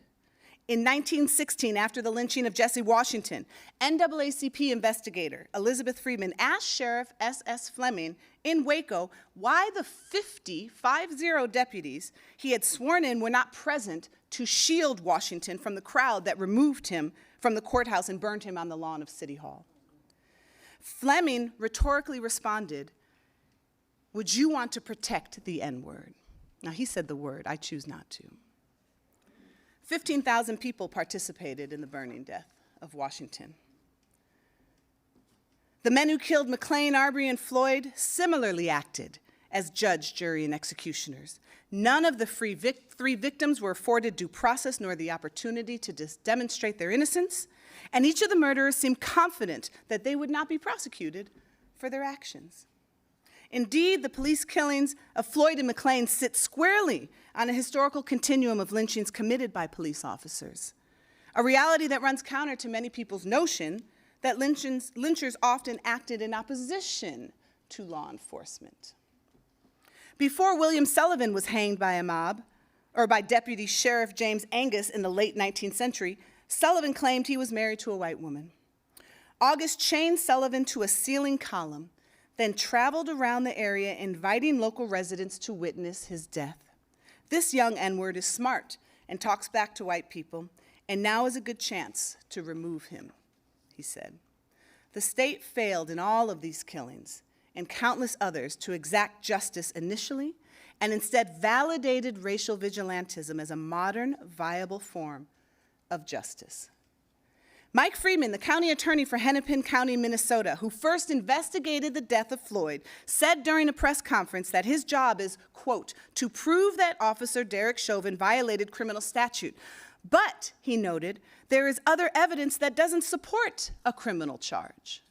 In 1916, after the lynching of Jesse Washington, NAACP investigator Elizabeth Friedman asked Sheriff S.S. Fleming in Waco why the 50 deputies he had sworn in were not present to shield Washington from the crowd that removed him from the courthouse and burned him on the lawn of City Hall. Fleming rhetorically responded, "Would you want to protect the N-word?" Now, he said the word, I choose not to. 15,000 people participated in the burning death of Washington. The men who killed McLean, Arbery, and Floyd similarly acted as judge, jury, and executioners. None of the three victims were afforded due process nor the opportunity to demonstrate their innocence, and each of the murderers seemed confident that they would not be prosecuted for their actions. Indeed, the police killings of Floyd and McLean sit squarely on a historical continuum of lynchings committed by police officers, a reality that runs counter to many people's notion that lynchers often acted in opposition to law enforcement. Before William Sullivan was hanged by a mob, or by Deputy Sheriff James Angus in the late 19th century, Sullivan claimed he was married to a white woman. August chained Sullivan to a ceiling column, then traveled around the area inviting local residents to witness his death. This young N-word is smart and talks back to white people, and now is a good chance to remove him, he said. The state failed in all of these killings and countless others to exact justice initially, and instead validated racial vigilantism as a modern, viable form of justice. Mike Freeman, the county attorney for Hennepin County, Minnesota, who first investigated the death of Floyd, said during a press conference that his job is, quote, to prove that Officer Derek Chauvin violated criminal statute. But, he noted, there is other evidence that doesn't support a criminal charge.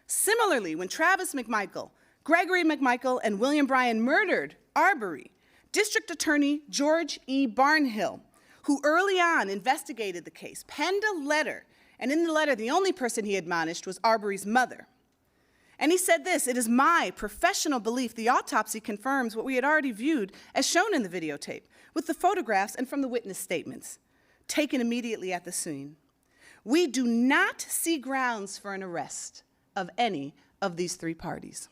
Similarly, when Travis McMichael, Gregory McMichael, and William Bryan murdered Arbery, District Attorney George E. Barnhill, who early on investigated the case, penned a letter, and in the letter, the only person he admonished was Arbery's mother. And he said this, "It is my professional belief the autopsy confirms what we had already viewed as shown in the videotape, with the photographs and from the witness statements, taken immediately at the scene. We do not see grounds for an arrest of any of these 3 parties."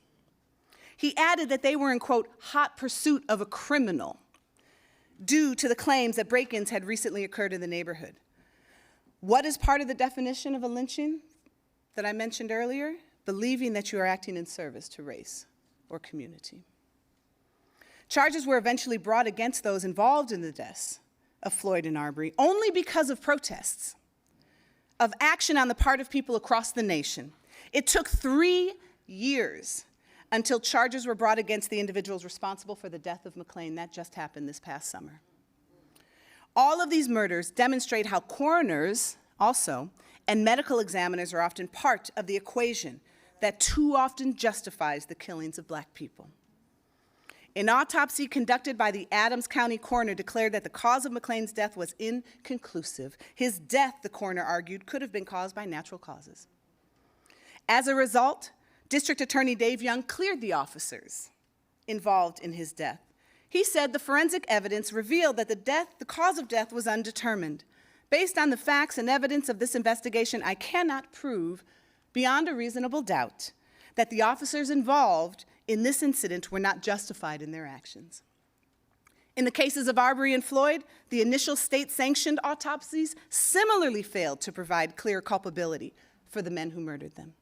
He added that they were in, quote, hot pursuit of a criminal, due to the claims that break-ins had recently occurred in the neighborhood. What is part of the definition of a lynching that I mentioned earlier? Believing that you are acting in service to race or community. Charges were eventually brought against those involved in the deaths of Floyd and Arbery only because of protests, of action on the part of people across the nation. It took 3 years until charges were brought against the individuals responsible for the death of McLean. That just happened this past summer. All of these murders demonstrate how coroners also and medical examiners are often part of the equation that too often justifies the killings of Black people. An autopsy conducted by the Adams County coroner declared that the cause of McLean's death was inconclusive. His death, the coroner argued, could have been caused by natural causes. As a result, District Attorney Dave Young cleared the officers involved in his death. He said the forensic evidence revealed that the cause of death was undetermined. Based on the facts and evidence of this investigation, I cannot prove beyond a reasonable doubt that the officers involved in this incident were not justified in their actions. In the cases of Arbery and Floyd, the initial state-sanctioned autopsies similarly failed to provide clear culpability for the men who murdered them.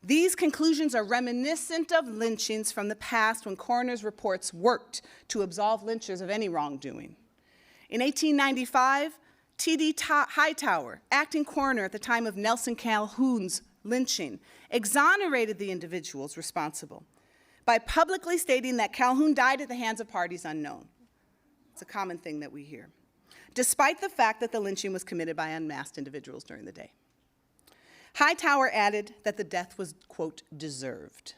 These conclusions are reminiscent of lynchings from the past when coroner's reports worked to absolve lynchers of any wrongdoing. In 1895, T.D. Hightower, acting coroner at the time of Nelson Calhoun's lynching, exonerated the individuals responsible by publicly stating that Calhoun died at the hands of parties unknown. It's a common thing that we hear, despite the fact that the lynching was committed by unmasked individuals during the day. Hightower added that the death was, quote, deserved.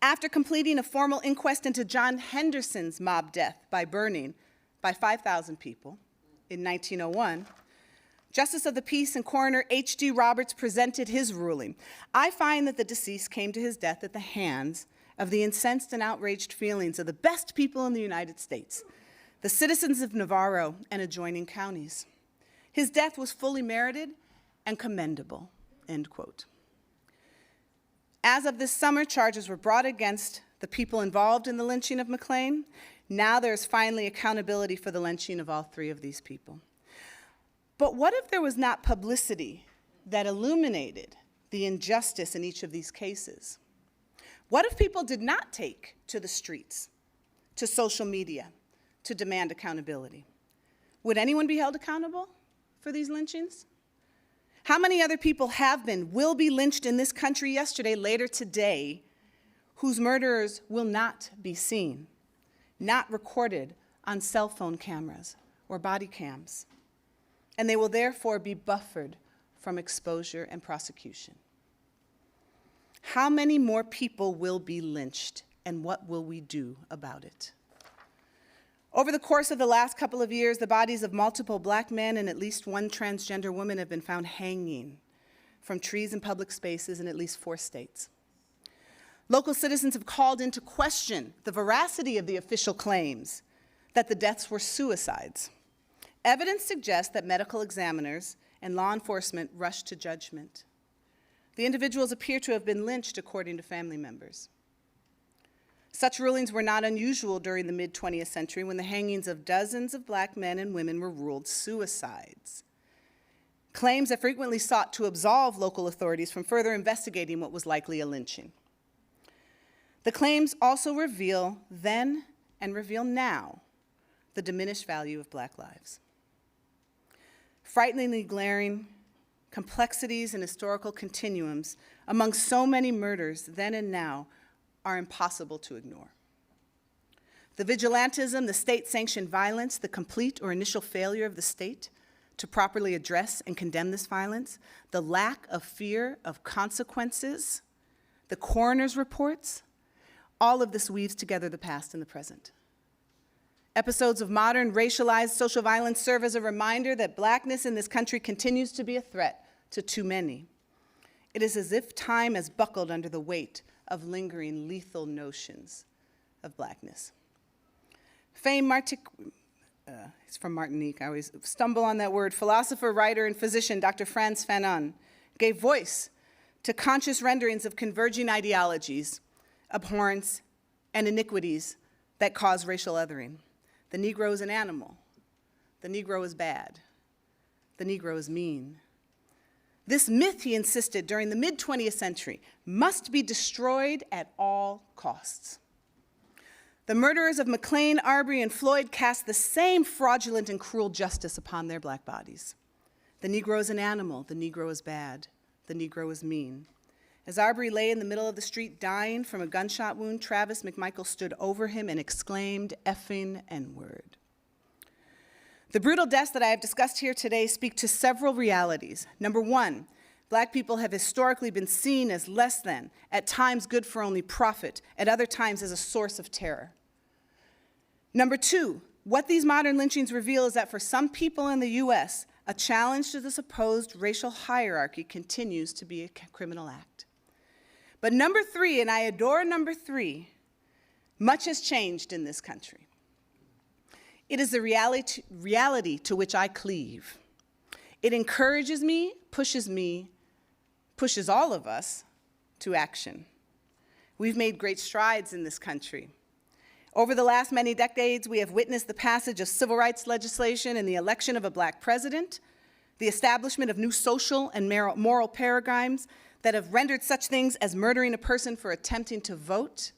After completing a formal inquest into John Henderson's mob death by burning by 5,000 people in 1901, Justice of the Peace and Coroner H.G. Roberts presented his ruling. I find that the deceased came to his death at the hands of the incensed and outraged feelings of the best people in the United States, the citizens of Navarro and adjoining counties. His death was fully merited and commendable, end quote. As of this summer, charges were brought against the people involved in the lynching of McLean. Now there is finally accountability for the lynching of all three of these people. But what if there was not publicity that illuminated the injustice in each of these cases? What if people did not take to the streets, to social media, to demand accountability? Would anyone be held accountable for these lynchings? How many other people have been, will be lynched in this country yesterday, later today, whose murderers will not be seen, not recorded on cell phone cameras or body cams, and they will therefore be buffered from exposure and prosecution? How many more people will be lynched, and what will we do about it? Over the course of the last couple of years, the bodies of multiple Black men and at least one transgender woman have been found hanging from trees in public spaces in at least 4 states. Local citizens have called into question the veracity of the official claims that the deaths were suicides. Evidence suggests that medical examiners and law enforcement rushed to judgment. The individuals appear to have been lynched, according to family members. Such rulings were not unusual during the mid-20th century when the hangings of dozens of Black men and women were ruled suicides. Claims that frequently sought to absolve local authorities from further investigating what was likely a lynching. The claims also reveal then and reveal now the diminished value of Black lives. Frighteningly glaring complexities and historical continuums among so many murders then and now are impossible to ignore. The vigilantism, the state-sanctioned violence, the complete or initial failure of the state to properly address and condemn this violence, the lack of fear of consequences, the coroner's reports, all of this weaves together the past and the present. Episodes of modern racialized social violence serve as a reminder that Blackness in this country continues to be a threat to too many. It is as if time has buckled under the weight of lingering lethal notions of Blackness. It's from Martinique, I always stumble on that word. Philosopher, writer, and physician Dr. Frantz Fanon gave voice to conscious renderings of converging ideologies, abhorrence, and iniquities that cause racial othering. The Negro is an animal. The Negro is bad. The Negro is mean. This myth, he insisted, during the mid-20th century, must be destroyed at all costs. The murderers of McLean, Arbery, and Floyd cast the same fraudulent and cruel justice upon their Black bodies. The Negro is an animal. The Negro is bad. The Negro is mean. As Arbery lay in the middle of the street dying from a gunshot wound, Travis McMichael stood over him and exclaimed, "Effing N-word." The brutal deaths that I have discussed here today speak to several realities. Number one, Black people have historically been seen as less than, at times good for only profit, at other times as a source of terror. Number two, what these modern lynchings reveal is that for some people in the US, a challenge to the supposed racial hierarchy continues to be a criminal act. But number three, and I adore number three, much has changed in this country. It is the reality to which I cleave. It encourages me, pushes all of us to action. We've made great strides in this country. Over the last many decades, we have witnessed the passage of civil rights legislation and the election of a Black president, the establishment of new social and moral paradigms that have rendered such things as murdering a person for attempting to vote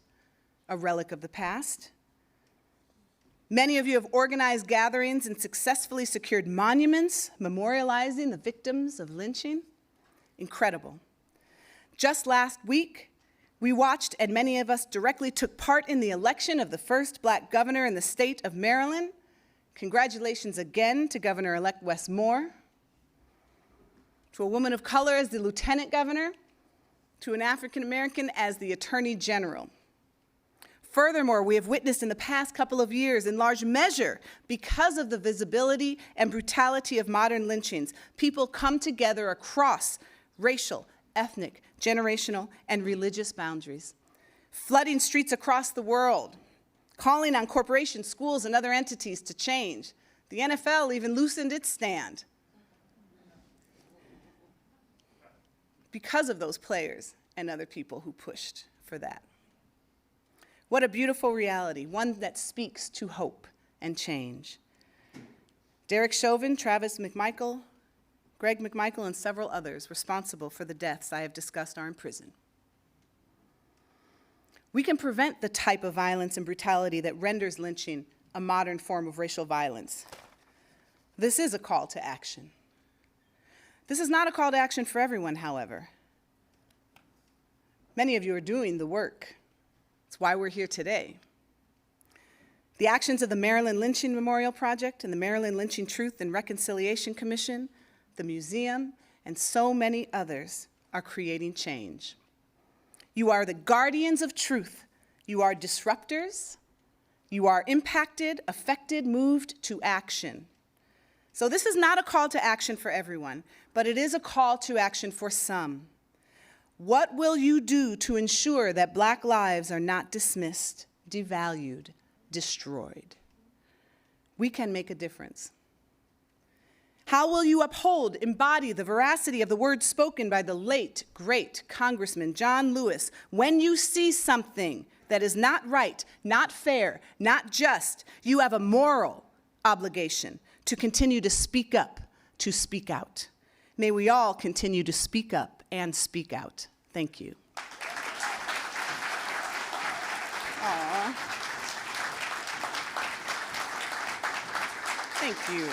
a relic of the past. Many of you have organized gatherings and successfully secured monuments memorializing the victims of lynching. Incredible. Just last week, we watched, and many of us directly took part in the election of the first Black governor in the state of Maryland. Congratulations again to Governor-elect Wes Moore, to a woman of color as the lieutenant governor, to an African American as the attorney general. Furthermore, we have witnessed in the past couple of years, in large measure, because of the visibility and brutality of modern lynchings, people come together across racial, ethnic, generational, and religious boundaries, flooding streets across the world, calling on corporations, schools, and other entities to change. The NFL even loosened its stand because of those players and other people who pushed for that. What a beautiful reality, one that speaks to hope and change. Derek Chauvin, Travis McMichael, Greg McMichael, and several others responsible for the deaths I have discussed are in prison. We can prevent the type of violence and brutality that renders lynching a modern form of racial violence. This is a call to action. This is not a call to action for everyone, however. Many of you are doing the work. That's why we're here today. The actions of the Maryland Lynching Memorial Project and the Maryland Lynching Truth and Reconciliation Commission, the museum, and so many others are creating change. You are the guardians of truth. You are disruptors. You are impacted, affected, moved to action. So this is not a call to action for everyone, but it is a call to action for some. What will you do to ensure that Black lives are not dismissed, devalued, destroyed? We can make a difference. How will you uphold, embody the veracity of the words spoken by the late, great Congressman John Lewis when you see something that is not right, not fair, not just? You have a moral obligation to continue to speak up, to speak out. May we all continue to speak up and speak out. Thank you. Aww. Thank you.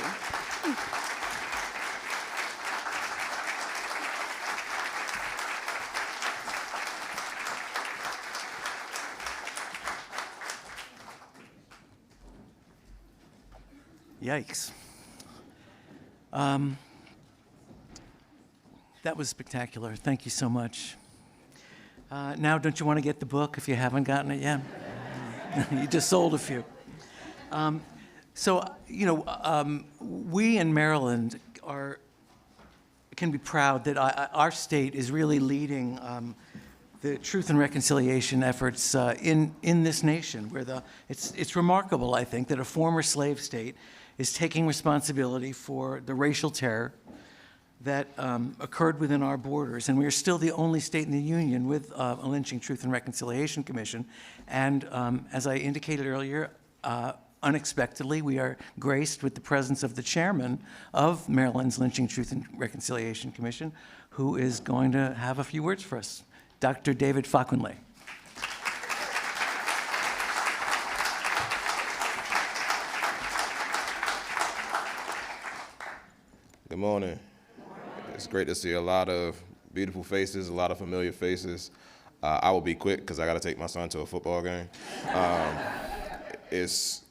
Yikes. That was spectacular. Thank you so much. Now, don't you want to get the book if you haven't gotten it yet? You just sold a few. We in Maryland can be proud that our state is really leading the truth and reconciliation efforts in this nation, where it's remarkable, I think, that a former slave state is taking responsibility for the racial terror that occurred within our borders. And we are still the only state in the union with a Lynching Truth and Reconciliation Commission. And as I indicated earlier, unexpectedly, we are graced with the presence of the chairman of Maryland's Lynching Truth and Reconciliation Commission, who is going to have a few words for us. Dr. David Fakunle. Good morning. It's great to see a lot of beautiful faces, a lot of familiar faces. I will be quick because I got to take my son to a football game. It's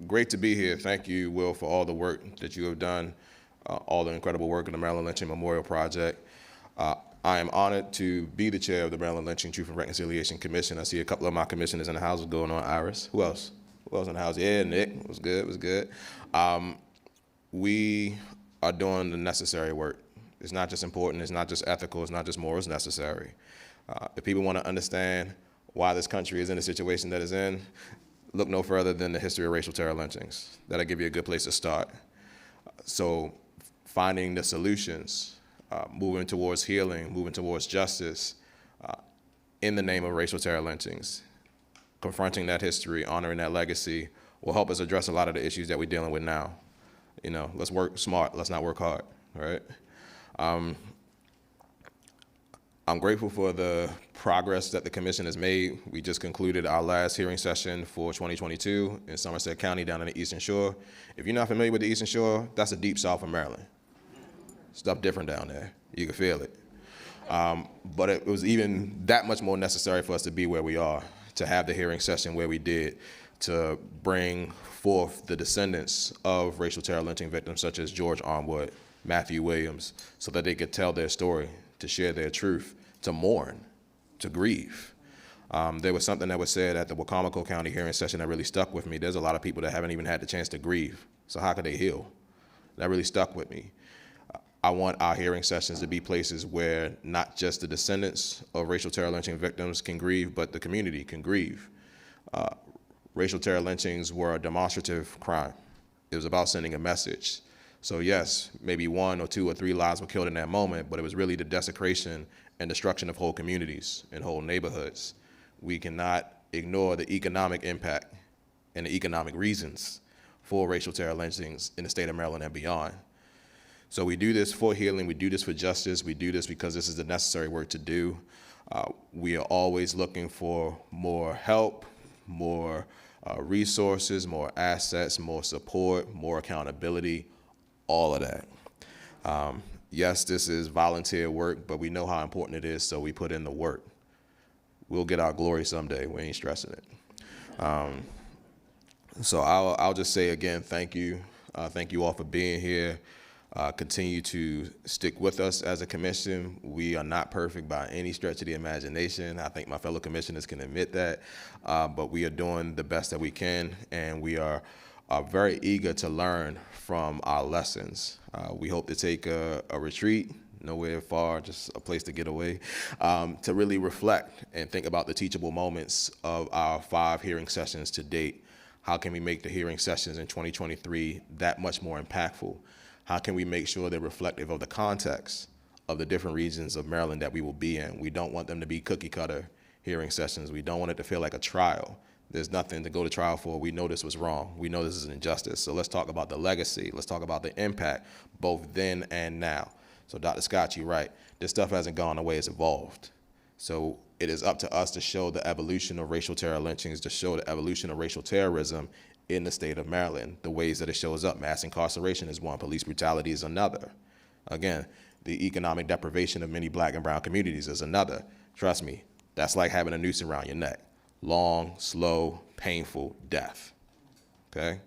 great to be here. Thank you, Will, for all the work that you have done all the incredible work of the Maryland Lynching Memorial Project. I am honored to be the chair of the Maryland Lynching Truth and Reconciliation Commission. I see a couple of my commissioners in the house going on. Iris, who else? Who else in the house? Yeah, Nick, was good, was good. We are doing the necessary work. It's not just important, it's not just ethical, it's not just moral, it's necessary. If people want to understand why this country is in the situation that it's in, look no further than the history of racial terror lynchings. That'll give you a good place to start. So finding the solutions, moving towards healing, moving towards justice in the name of racial terror lynchings, confronting that history, honoring that legacy will help us address a lot of the issues that we're dealing with now. You know, let's work smart, let's not work hard, right? I'm grateful for the progress that the commission has made. We just concluded our last hearing session for 2022 in Somerset County down in the Eastern Shore. If you're not familiar with the Eastern Shore, that's the deep south of Maryland. Stuff different down there. You can feel it. But it was even that much more necessary for us to be where we are, to have the hearing session where we did, to bring forth the descendants of racial terror lynching victims such as George Armwood, Matthew Williams, so that they could tell their story, to share their truth, to mourn, to grieve. There was something that was said at the Wacomico County hearing session that really stuck with me. There's a lot of people that haven't even had the chance to grieve, so how could they heal? That really stuck with me. I want our hearing sessions to be places where not just the descendants of racial terror lynching victims can grieve, but the community can grieve. Racial terror lynchings were a demonstrative crime. It was about sending a message. So yes, maybe 1 or 2 or 3 lives were killed in that moment, but it was really the desecration and destruction of whole communities and whole neighborhoods. We cannot ignore the economic impact and the economic reasons for racial terror lynchings in the state of Maryland and beyond. So we do this for healing, we do this for justice, we do this because this is the necessary work to do. We are always looking for more help, more resources, more assets, more support, more accountability, all of that. Yes, this is volunteer work, but we know how important it is, so we put in the work. We'll get our glory someday, we ain't stressing it. So I'll just say again, thank you. Thank you all for being here. Continue to stick with us as a commission. We are not perfect by any stretch of the imagination. I think my fellow commissioners can admit that, but we are doing the best that we can, and we are very eager to learn from our lessons. We hope to take a retreat, nowhere far, just a place to get away, to really reflect and think about the teachable moments of our 5 hearing sessions to date. How can we make the hearing sessions in 2023 that much more impactful? How can we make sure they're reflective of the context of the different regions of Maryland that we will be in? We don't want them to be cookie cutter hearing sessions. We don't want it to feel like a trial. There's nothing to go to trial for. We know this was wrong. We know this is an injustice. So let's talk about the legacy. Let's talk about the impact, both then and now. So Dr. Scott, you're right. This stuff hasn't gone away, it's evolved. So it is up to us to show the evolution of racial terror lynchings, to show the evolution of racial terrorism in the state of Maryland, the ways that it shows up. Mass incarceration is one, police brutality is another. Again, the economic deprivation of many Black and brown communities is another. Trust me, that's like having a noose around your neck. Long, slow, painful death, okay?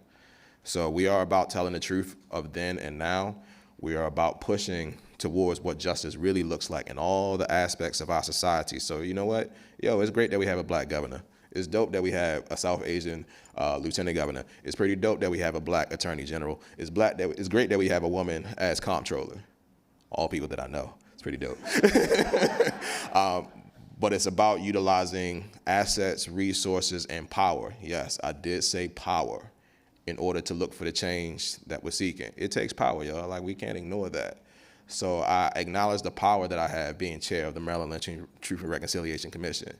So we are about telling the truth of then and now. We are about pushing towards what justice really looks like in all the aspects of our society. So you know what? Yo, it's great that we have a Black governor. It's dope that we have a South Asian lieutenant governor. It's pretty dope that we have a Black attorney general. It's great that we have a woman as comptroller. All people that I know. It's pretty dope. But it's about utilizing assets, resources, and power. Yes, I did say power in order to look for the change that we're seeking. It takes power, y'all. Like, we can't ignore that. So I acknowledge the power that I have being chair of the Maryland Lynching Truth and Reconciliation Commission.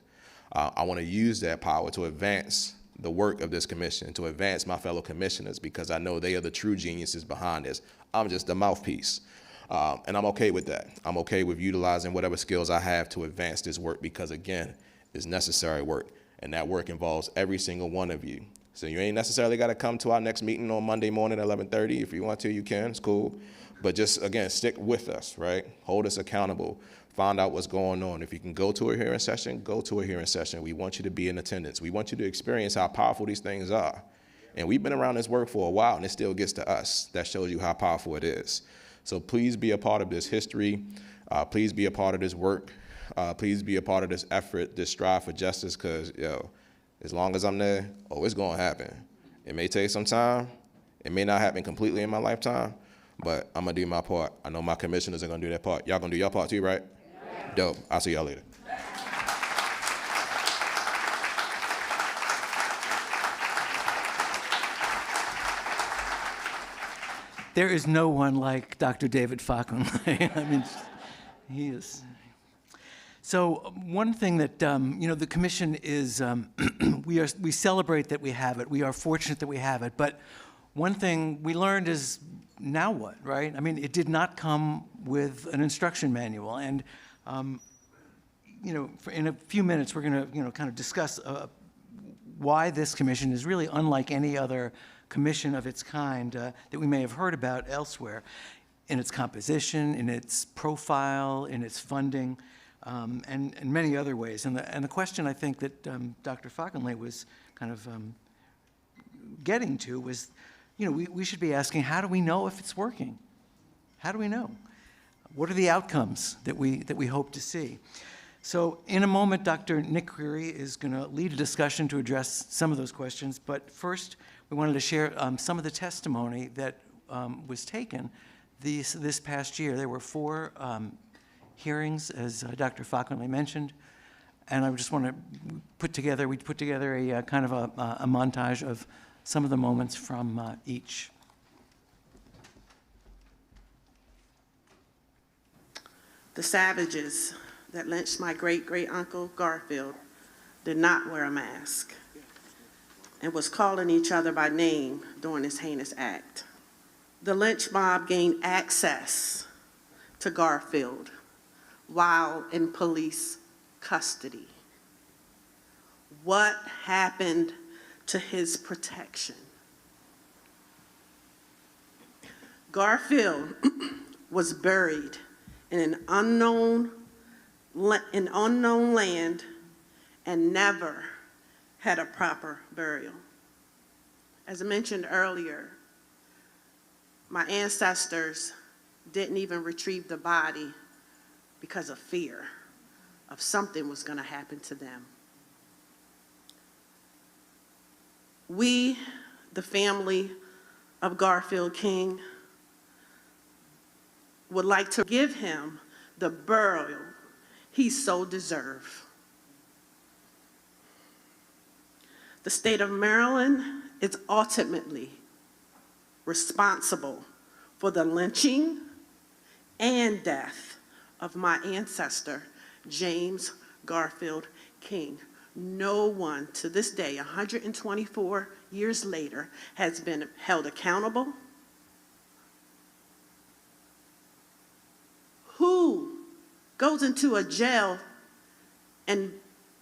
I want to use that power to advance the work of this commission, to advance my fellow commissioners, because I know they are the true geniuses behind this. I'm just the mouthpiece. And I'm okay with that. I'm okay with utilizing whatever skills I have to advance this work because, again, it's necessary work. And that work involves every single one of you. So you ain't necessarily got to come to our next meeting on Monday morning at 11:30. If you want to, you can. It's cool. But just, again, stick with us, right? Hold us accountable. Find out what's going on. If you can go to a hearing session, go to a hearing session. We want you to be in attendance. We want you to experience how powerful these things are. And we've been around this work for a while, and it still gets to us. That shows you how powerful it is. So please be a part of this history. Please be a part of this work. Please be a part of this effort, this strive for justice, because, as long as I'm there, it's going to happen. It may take some time. It may not happen completely in my lifetime, but I'm going to do my part. I know my commissioners are going to do their part. Y'all going to do your part too, right? Yeah. Dope. I'll see y'all later. There is no one like Dr. David Falconley. I mean, he is. So one thing that the commission is, we celebrate that we have it. We are fortunate that we have it. But one thing we learned is, now what, right? I mean, it did not come with an instruction manual, and in a few minutes we're going to kind of discuss why this commission is really unlike any other commission of its kind that we may have heard about elsewhere, in its composition, in its profile, in its funding, and many other ways. And the question I think that Dr. Falconley was kind of getting to was, we should be asking, how do we know if it's working? How do we know? What are the outcomes that we hope to see? So in a moment, Dr. Nick Creary is going to lead a discussion to address some of those questions. But first, we wanted to share some of the testimony that was taken this past year. There were 4 hearings, as Dr. Falconley mentioned, and I just want to put together a kind of a montage of some of the moments from each. The savages that lynched my great-great-uncle Garfield did not wear a mask and was calling each other by name during this heinous act. The lynch mob gained access to Garfield while in police custody. What happened to his protection? Garfield was buried in an unknown land and never had a proper burial. As I mentioned earlier, my ancestors didn't even retrieve the body because of fear of something was going to happen to them. We, the family of Garfield King, would like to give him the burial he so deserved. The state of Maryland is ultimately responsible for the lynching and death of my ancestor, James Garfield King. No one to this day, 124 years later, has been held accountable. Who goes into a jail and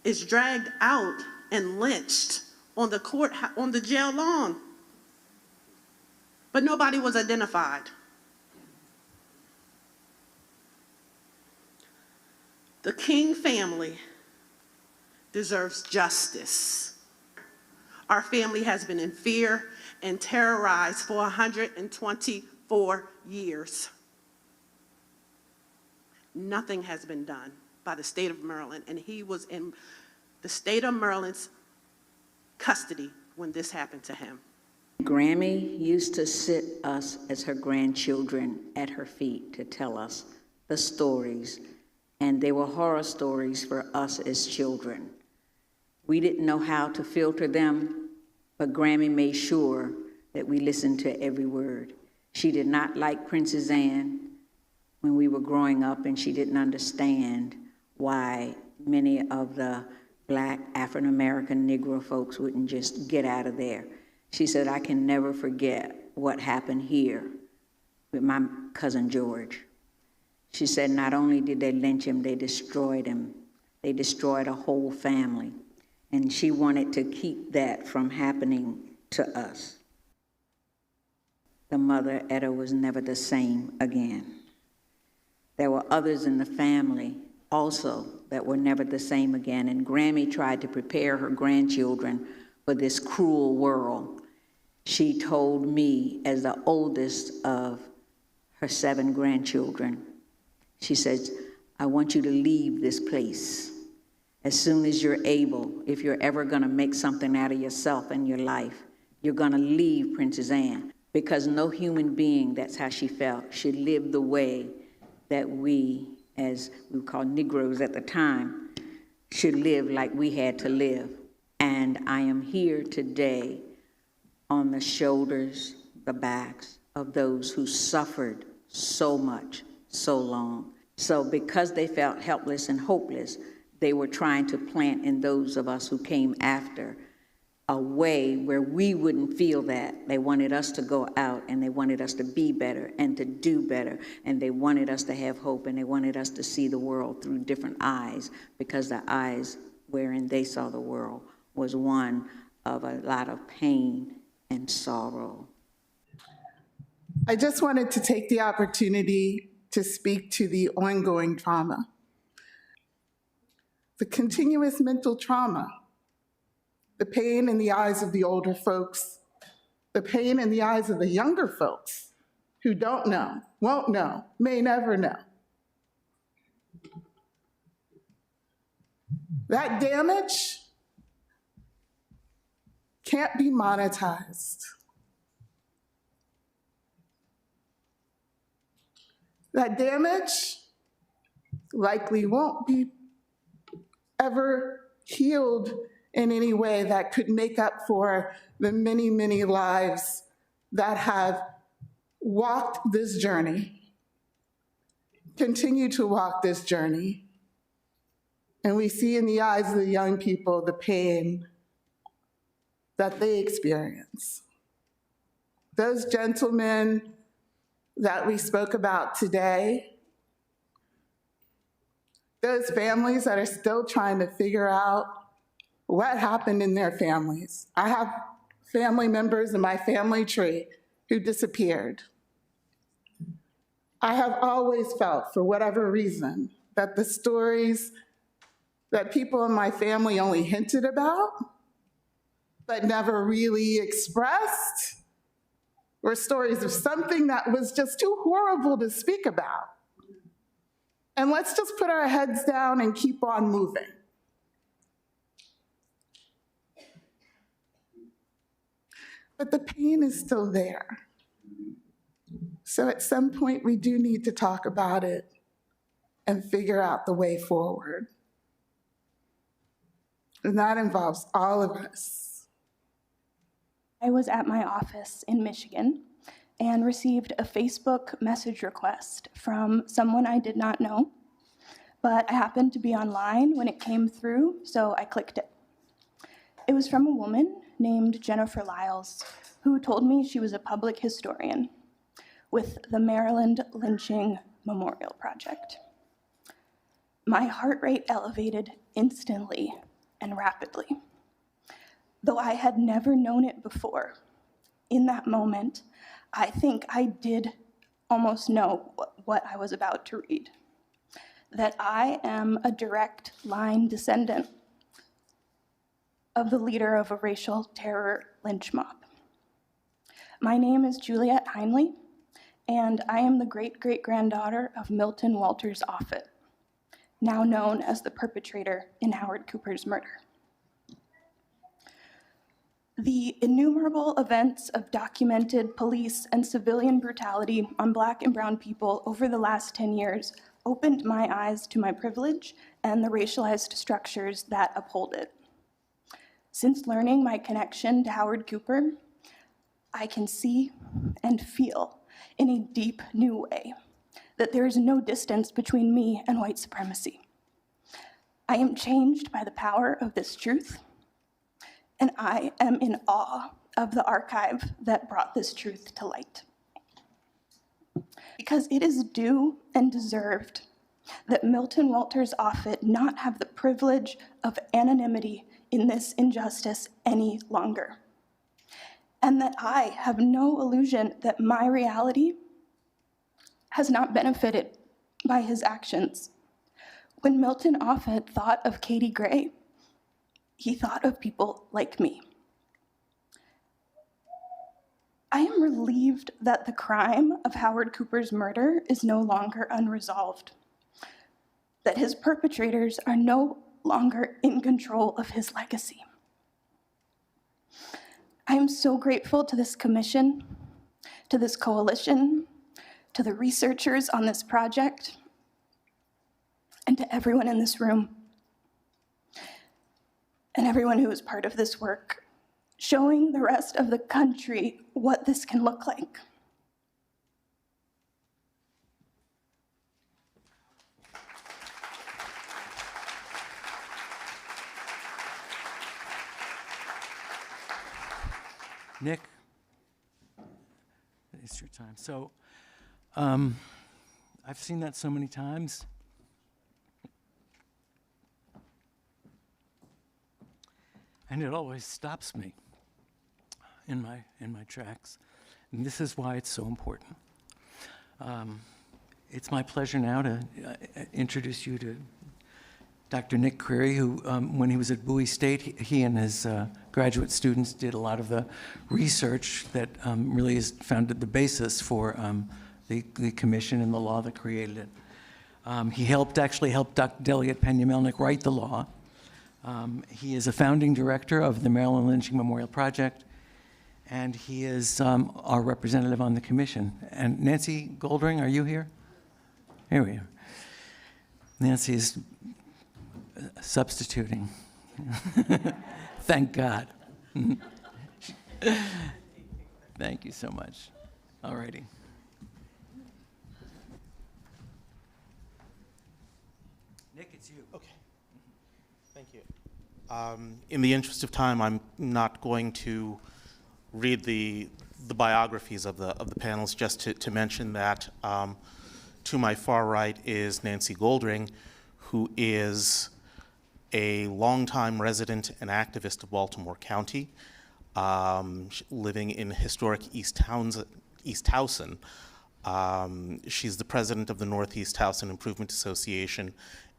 is dragged out and lynched on the jail lawn? But nobody was identified. The King family deserves justice. Our family has been in fear and terrorized for 124 years. Nothing has been done by the state of Maryland, and he was in the state of Maryland's custody when this happened to him. Grammy used to sit us as her grandchildren at her feet to tell us the stories, and they were horror stories for us as children. We didn't know how to filter them, but Grammy made sure that we listened to every word. She did not like Princess Anne when we were growing up, and she didn't understand why many of the Black African-American Negro folks wouldn't just get out of there. She said, I can never forget what happened here with my cousin George. She said, not only did they lynch him, they destroyed him. They destroyed a whole family. And she wanted to keep that from happening to us. The mother, Etta, was never the same again. There were others in the family also that were never the same again, and Grammy tried to prepare her grandchildren for this cruel world. She told me, as the oldest of her 7 grandchildren. She says, I want you to leave this place as soon as you're able. If you're ever going to make something out of yourself in your life, you're going to leave Princess Anne, because no human being, that's how she felt, should live the way that we, as we call Negroes at the time, should live like we had to live. And I am here today on the shoulders, the backs of those who suffered so much, so long. So because they felt helpless and hopeless, they were trying to plant in those of us who came after a way where we wouldn't feel that. They wanted us to go out, and they wanted us to be better and to do better, and they wanted us to have hope, and they wanted us to see the world through different eyes, because the eyes wherein they saw the world was one of a lot of pain and sorrow. I just wanted to take the opportunity to speak to the ongoing trauma, the continuous mental trauma, the pain in the eyes of the older folks, the pain in the eyes of the younger folks who don't know, won't know, may never know. That damage can't be monetized. That damage likely won't be ever healed in any way that could make up for the many, many lives that have walked this journey, continue to walk this journey. And we see in the eyes of the young people the pain that they experience. Those gentlemen that we spoke about today, those families that are still trying to figure out what happened in their families. I have family members in my family tree who disappeared. I have always felt, for whatever reason, that the stories that people in my family only hinted about, but never really expressed, were stories of something that was just too horrible to speak about. And let's just put our heads down and keep on moving. But the pain is still there. So at some point, we do need to talk about it and figure out the way forward. And that involves all of us. I was at my office in Michigan and received a Facebook message request from someone I did not know, but I happened to be online when it came through, so I clicked it. It was from a woman named Jennifer Lyles, who told me she was a public historian with the Maryland Lynching Memorial Project. My heart rate elevated instantly and rapidly. Though I had never known it before, in that moment, I think I did almost know what I was about to read. That I am a direct line descendant of the leader of a racial terror lynch mob. My name is Juliette Heinley, and I am the great-great-granddaughter of Milton Walters Offutt, now known as the perpetrator in Howard Cooper's murder. The innumerable events of documented police and civilian brutality on Black and brown people over the last 10 years opened my eyes to my privilege and the racialized structures that uphold it. Since learning my connection to Howard Cooper, I can see and feel in a deep new way that there is no distance between me and white supremacy. I am changed by the power of this truth, and I am in awe of the archive that brought this truth to light. Because it is due and deserved that Milton Walters Offutt not have the privilege of anonymity in this injustice any longer. And that I have no illusion that my reality has not benefited by his actions. When Milton Offutt thought of Katie Gray, he thought of people like me. I am relieved that the crime of Howard Cooper's murder is no longer unresolved, that his perpetrators are no longer in control of his legacy. I am so grateful to this commission, to this coalition, to the researchers on this project, and to everyone in this room, and everyone who is part of this work, showing the rest of the country what this can look like. Nick, it's your time. So, I've seen that so many times. And it always stops me in my tracks. And this is why it's so important. It's my pleasure now to introduce you to Dr. Nick Creary, who, when he was at Bowie State, he and his graduate students did a lot of the research that really has founded the basis for the commission and the law that created it. He actually helped Dr. Delegate Pena-Melnick write the law. He is a founding director of the Maryland Lynching Memorial Project, and he is our representative on the commission. And Nancy Goldring, are you here? Here we are. Nancy is substituting. Thank God. Thank you so much. All righty. Nick, it's you. Okay. Thank you. In the interest of time, I'm not going to read the biographies of the panels, just to mention that to my far right is Nancy Goldring, who is a longtime resident and activist of Baltimore County, living in historic East Towson. She's the president of the Northeast Towson Improvement Association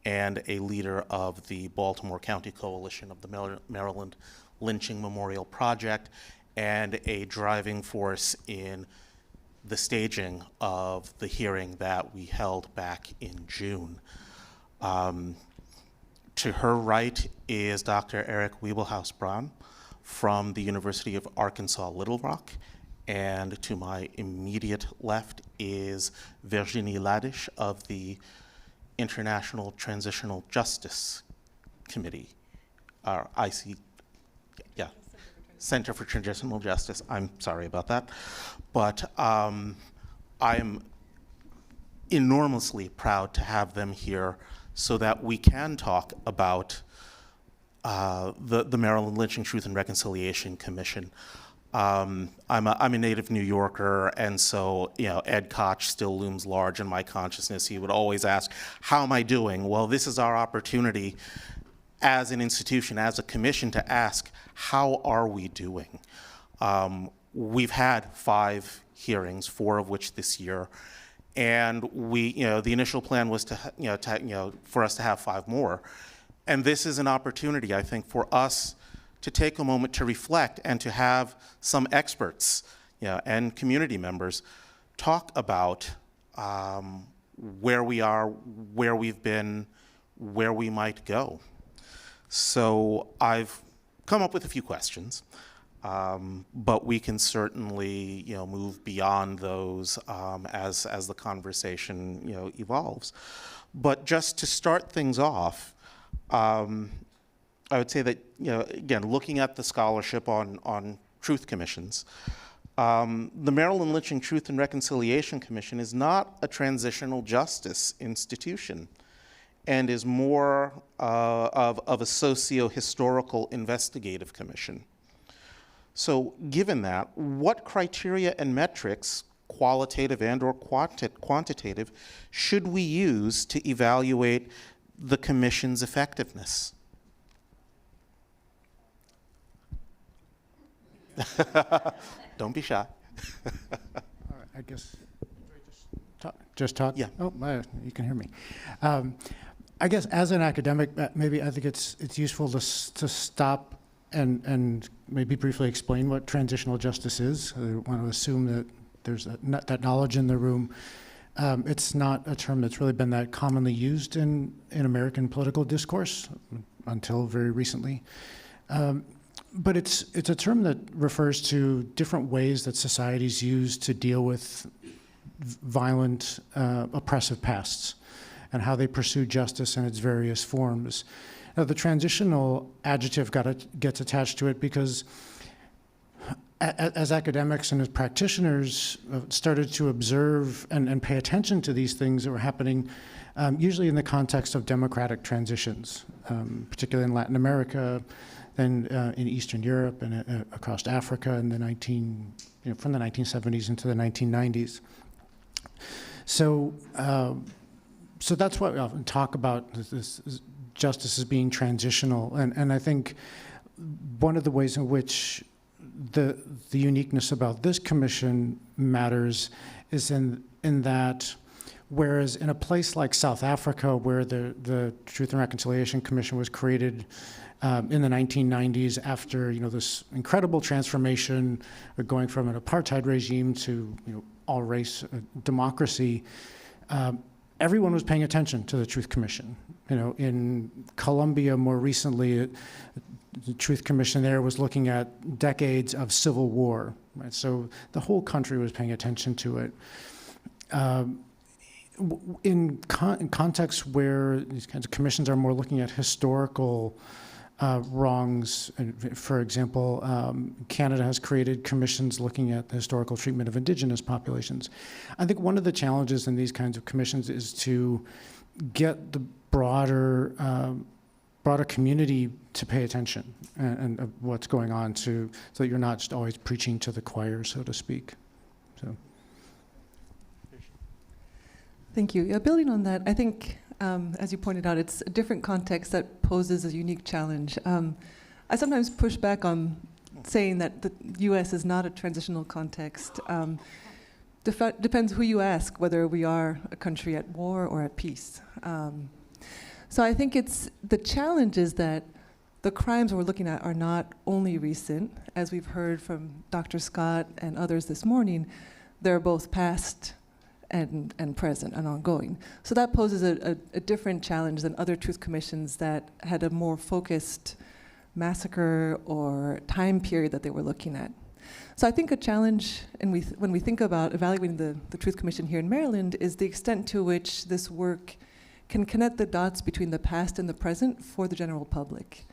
and a leader of the Baltimore County Coalition of the Maryland Lynching Memorial Project, and a driving force in the staging of the hearing that we held back in June. To her right is Dr. Eric Wiebelhaus-Braun from the University of Arkansas Little Rock, and to my immediate left is Virginie Ladish of the International Transitional Justice Committee, or Center for Transitional Justice. I'm sorry about that. But I am enormously proud to have them here so that we can talk about the Maryland Lynching Truth and Reconciliation Commission. I'm a native New Yorker, and so Ed Koch still looms large in my consciousness. He would always ask, "How am I doing?" Well, this is our opportunity as an institution, as a commission, to ask, how are we doing? We've had 5 hearings, 4 of which this year, and the initial plan was for us to have 5 more. And this is an opportunity, I think, for us to take a moment to reflect and to have some experts, and community members talk about where we are, where we've been, where we might go. So I've come up with a few questions, but we can certainly, move beyond those as the conversation, evolves. But just to start things off, I would say that, again, looking at the scholarship on truth commissions, the Maryland Lynching Truth and Reconciliation Commission is not a transitional justice institution, and is more of a socio-historical investigative commission. So given that, what criteria and metrics, qualitative and or quantitative, should we use to evaluate the commission's effectiveness? Don't be shy. All right, I guess, just talk? Yeah. Oh, you can hear me. I guess as an academic, maybe I think it's useful to stop and maybe briefly explain what transitional justice is. I want to assume that there's that knowledge in the room. It's not a term that's really been that commonly used in American political discourse until very recently. But it's a term that refers to different ways that societies use to deal with violent, oppressive pasts and how they pursue justice in its various forms. Now, the transitional adjective gets attached to it because as academics and as practitioners started to observe and pay attention to these things that were happening, usually in the context of democratic transitions, particularly in Latin America, then in Eastern Europe and across Africa in the from the 1970s into the 1990s. So that's why we often talk about this justice as being transitional, and I think one of the ways in which the uniqueness about this commission matters is in that whereas in a place like South Africa, where the Truth and Reconciliation Commission was created in the 1990s after this incredible transformation, going from an apartheid regime to all race democracy, everyone was paying attention to the Truth Commission. In Colombia more recently, the Truth Commission there was looking at decades of civil war, right? So the whole country was paying attention to it. In contexts where these kinds of commissions are more looking at historical wrongs, for example, Canada has created commissions looking at the historical treatment of Indigenous populations. I think one of the challenges in these kinds of commissions is to get the broader community to pay attention and what's going on, so that you're not just always preaching to the choir, so to speak. So. Thank you. Yeah, building on that, I think, as you pointed out, it's a different context that poses a unique challenge. I sometimes push back on saying that the U.S. is not a transitional context. Depends who you ask, whether we are a country at war or at peace. So I think the challenge is that the crimes we're looking at are not only recent. As we've heard from Dr. Scott and others this morning, they're both past and present and ongoing. So that poses a different challenge than other truth commissions that had a more focused massacre or time period that they were looking at. So I think a challenge, and when we think about evaluating the Truth Commission here in Maryland, is the extent to which this work can connect the dots between the past and the present for the general public.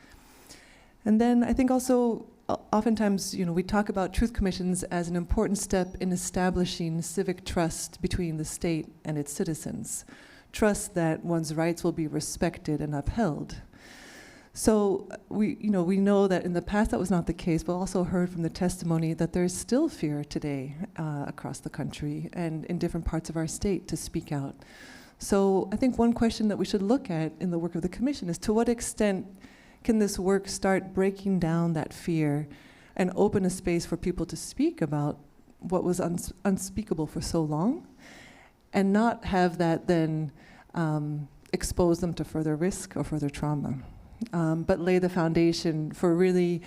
And then I think also, oftentimes, we talk about truth commissions as an important step in establishing civic trust between the state and its citizens, trust that one's rights will be respected and upheld. So we know that in the past that was not the case, but also heard from the testimony that there is still fear today across the country and in different parts of our state to speak out. So I think one question that we should look at in the work of the commission is, to what extent can this work start breaking down that fear and open a space for people to speak about what was unspeakable for so long, and not have that then expose them to further risk or further trauma, but lay the foundation for really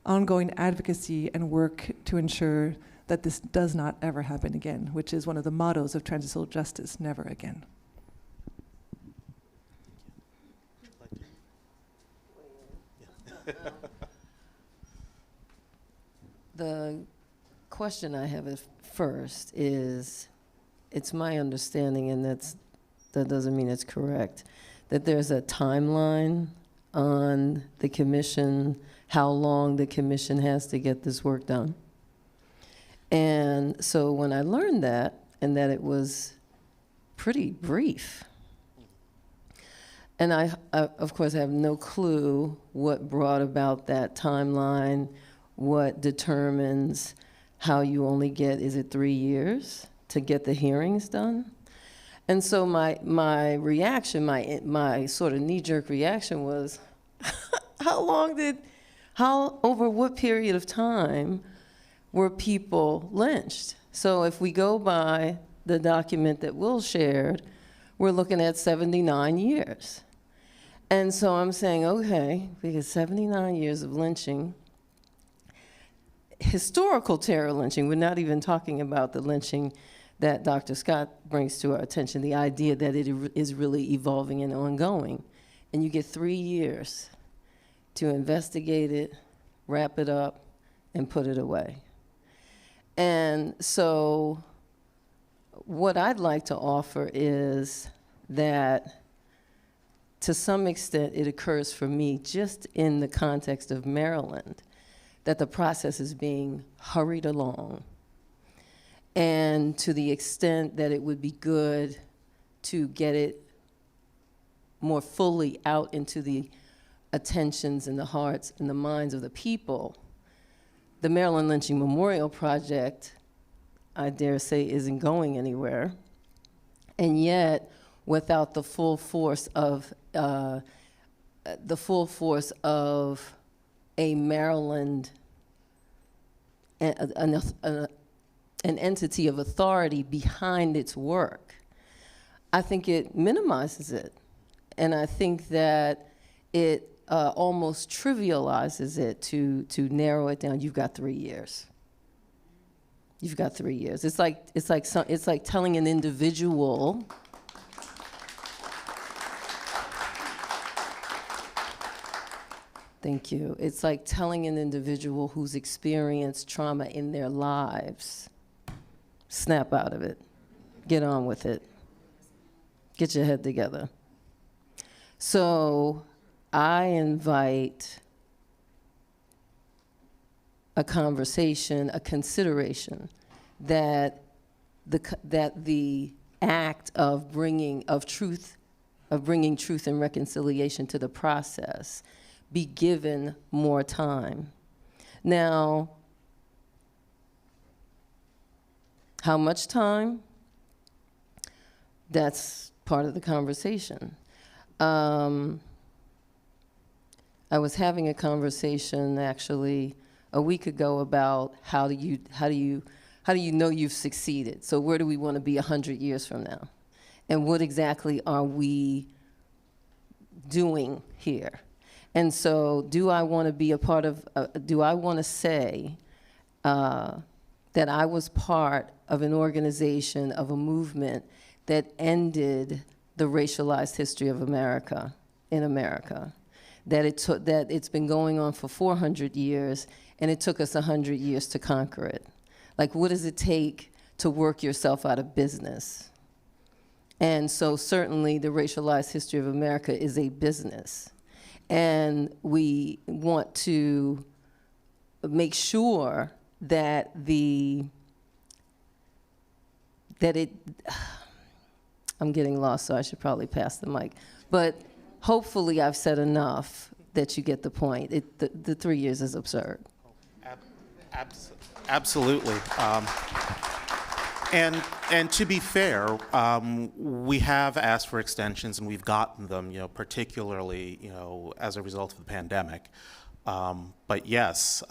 ongoing advocacy and work to ensure that this does not ever happen again, which is one of the mottos of transitional justice: never again. The question I have first is, it's my understanding, and that doesn't mean it's correct, that there's a timeline on the commission, how long the commission has to get this work done. And so when I learned that, and that it was pretty brief, and I of course, have no clue what brought about that timeline, what determines how you only get, is it 3 years to get the hearings done? And so my reaction, my sort of knee-jerk reaction was, over what period of time were people lynched? So if we go by the document that Will shared, we're looking at 79 years. And so I'm saying, okay, because 79 years of lynching, historical terror lynching, we're not even talking about the lynching that Dr. Scott brings to our attention, the idea that it is really evolving and ongoing. And you get 3 years to investigate it, wrap it up, and put it away. And so what I'd like to offer is that to some extent it occurs for me just in the context of Maryland, that the process is being hurried along. And to the extent that it would be good to get it more fully out into the attentions and the hearts and the minds of the people, the Maryland Lynching Memorial Project, I dare say, isn't going anywhere. And yet, without the full force of a Maryland, an entity of authority behind its work, I think it minimizes it. And I think that it almost trivializes it to narrow it down. You've got 3 years. You've got 3 years. It's like telling an individual. Thank you. It's like telling an individual who's experienced trauma in their lives, snap out of it, get on with it, get your head together. So I invite a conversation, a consideration that the act of bringing truth and reconciliation to the process be given more time. Now, how much time? That's part of the conversation. I was having a conversation actually a week ago about how do you know you've succeeded? So where do we want to be 100 years from now? And what exactly are we doing here? And so do I want to be a part of, do I want to say that I was part of an organization, of a movement that ended the racialized history of America, in America? That it's been going on for 400 years, and it took us 100 years to conquer it. Like, what does it take to work yourself out of business? And so certainly the racialized history of America is a business. And we want to make sure that I'm getting lost, so I should probably pass the mic. But hopefully I've said enough that you get the point. The 3 years is absurd. Absolutely. And to be fair, we have asked for extensions and we've gotten them, particularly, as a result of the pandemic. But yes,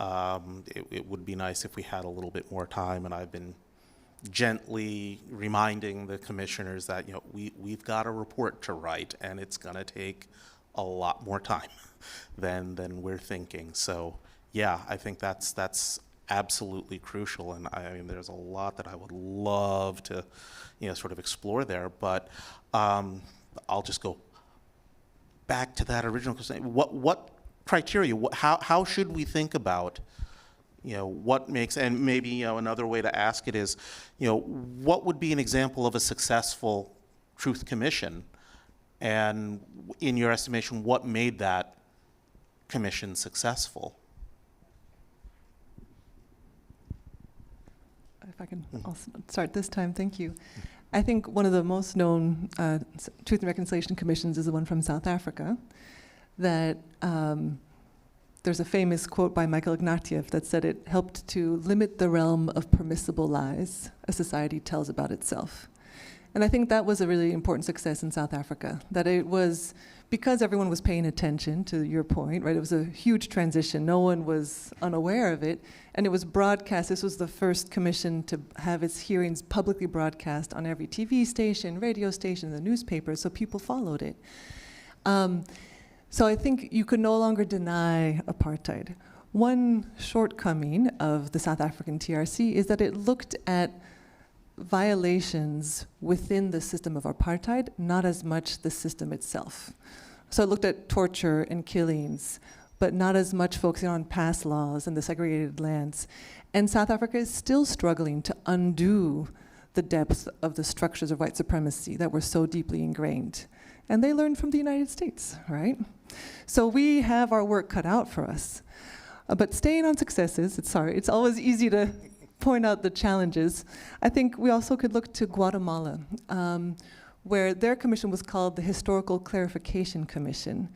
it would be nice if we had a little bit more time, and I've been gently reminding the commissioners that, we've got a report to write and it's gonna take a lot more time than we're thinking. So yeah, I think that's absolutely crucial, and I mean, there's a lot that I would love to, sort of explore there, but I'll just go back to that original question. What criteria, how should we think about, what makes, and maybe, another way to ask it is, what would be an example of a successful Truth Commission? And in your estimation, what made that commission successful? If I can also start this time, thank you. I think one of the most known Truth and Reconciliation Commissions is the one from South Africa. That there's a famous quote by Michael Ignatieff that said it helped to limit the realm of permissible lies a society tells about itself. And I think that was a really important success in South Africa, that it was, because everyone was paying attention, to your point, right? It was a huge transition. No one was unaware of it, and it was broadcast. This was the first commission to have its hearings publicly broadcast on every TV station, radio station, the newspaper, so people followed it. So I think you could no longer deny apartheid. One shortcoming of the South African TRC is that it looked at violations within the system of apartheid, not as much the system itself. So it looked at torture and killings, but not as much focusing on past laws and the segregated lands. And South Africa is still struggling to undo the depth of the structures of white supremacy that were so deeply ingrained. And they learned from the United States, right? So we have our work cut out for us. But staying on successes, it's always easy to point out the challenges. I think we also could look to Guatemala, where their commission was called the Historical Clarification Commission.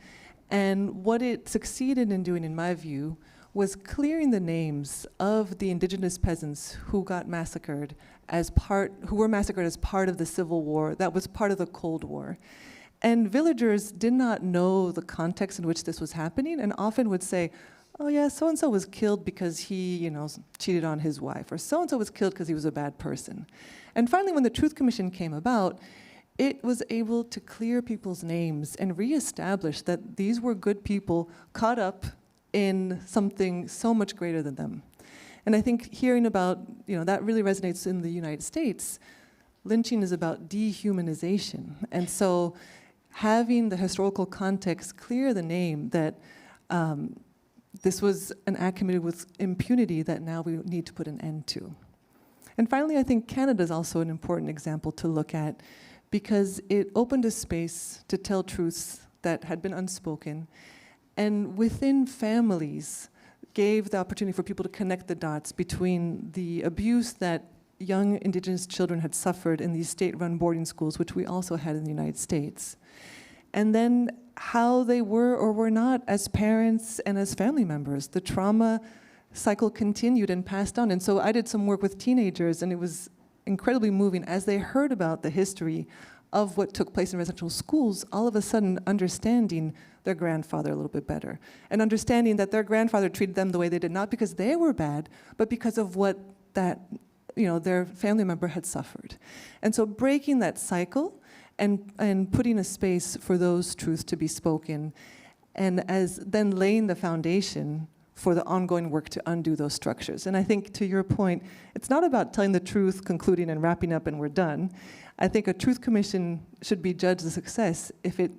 And what it succeeded in doing, in my view, was clearing the names of the indigenous peasants who got massacred who were massacred as part of the Civil War, that was part of the Cold War. And villagers did not know the context in which this was happening, and often would say, oh yeah, so-and-so was killed because he, cheated on his wife, or so-and-so was killed because he was a bad person. And finally, when the Truth Commission came about, it was able to clear people's names and reestablish that these were good people caught up in something so much greater than them. And I think hearing about, that really resonates in the United States. Lynching is about dehumanization. And so having the historical context clear the name that this was an act committed with impunity that now we need to put an end to. And finally, I think Canada is also an important example to look at because it opened a space to tell truths that had been unspoken, and within families gave the opportunity for people to connect the dots between the abuse that young Indigenous children had suffered in these state-run boarding schools, which we also had in the United States, and then how they were or were not as parents and as family members. The trauma cycle continued and passed on. And so I did some work with teenagers, and it was incredibly moving as they heard about the history of what took place in residential schools, all of a sudden understanding their grandfather a little bit better, and understanding that their grandfather treated them the way they did, not because they were bad, but because of what their family member had suffered. And so breaking that cycle and putting a space for those truths to be spoken, and as then laying the foundation for the ongoing work to undo those structures. And I think, to your point, it's not about telling the truth, concluding and wrapping up and we're done. I think a truth commission should be judged a success if it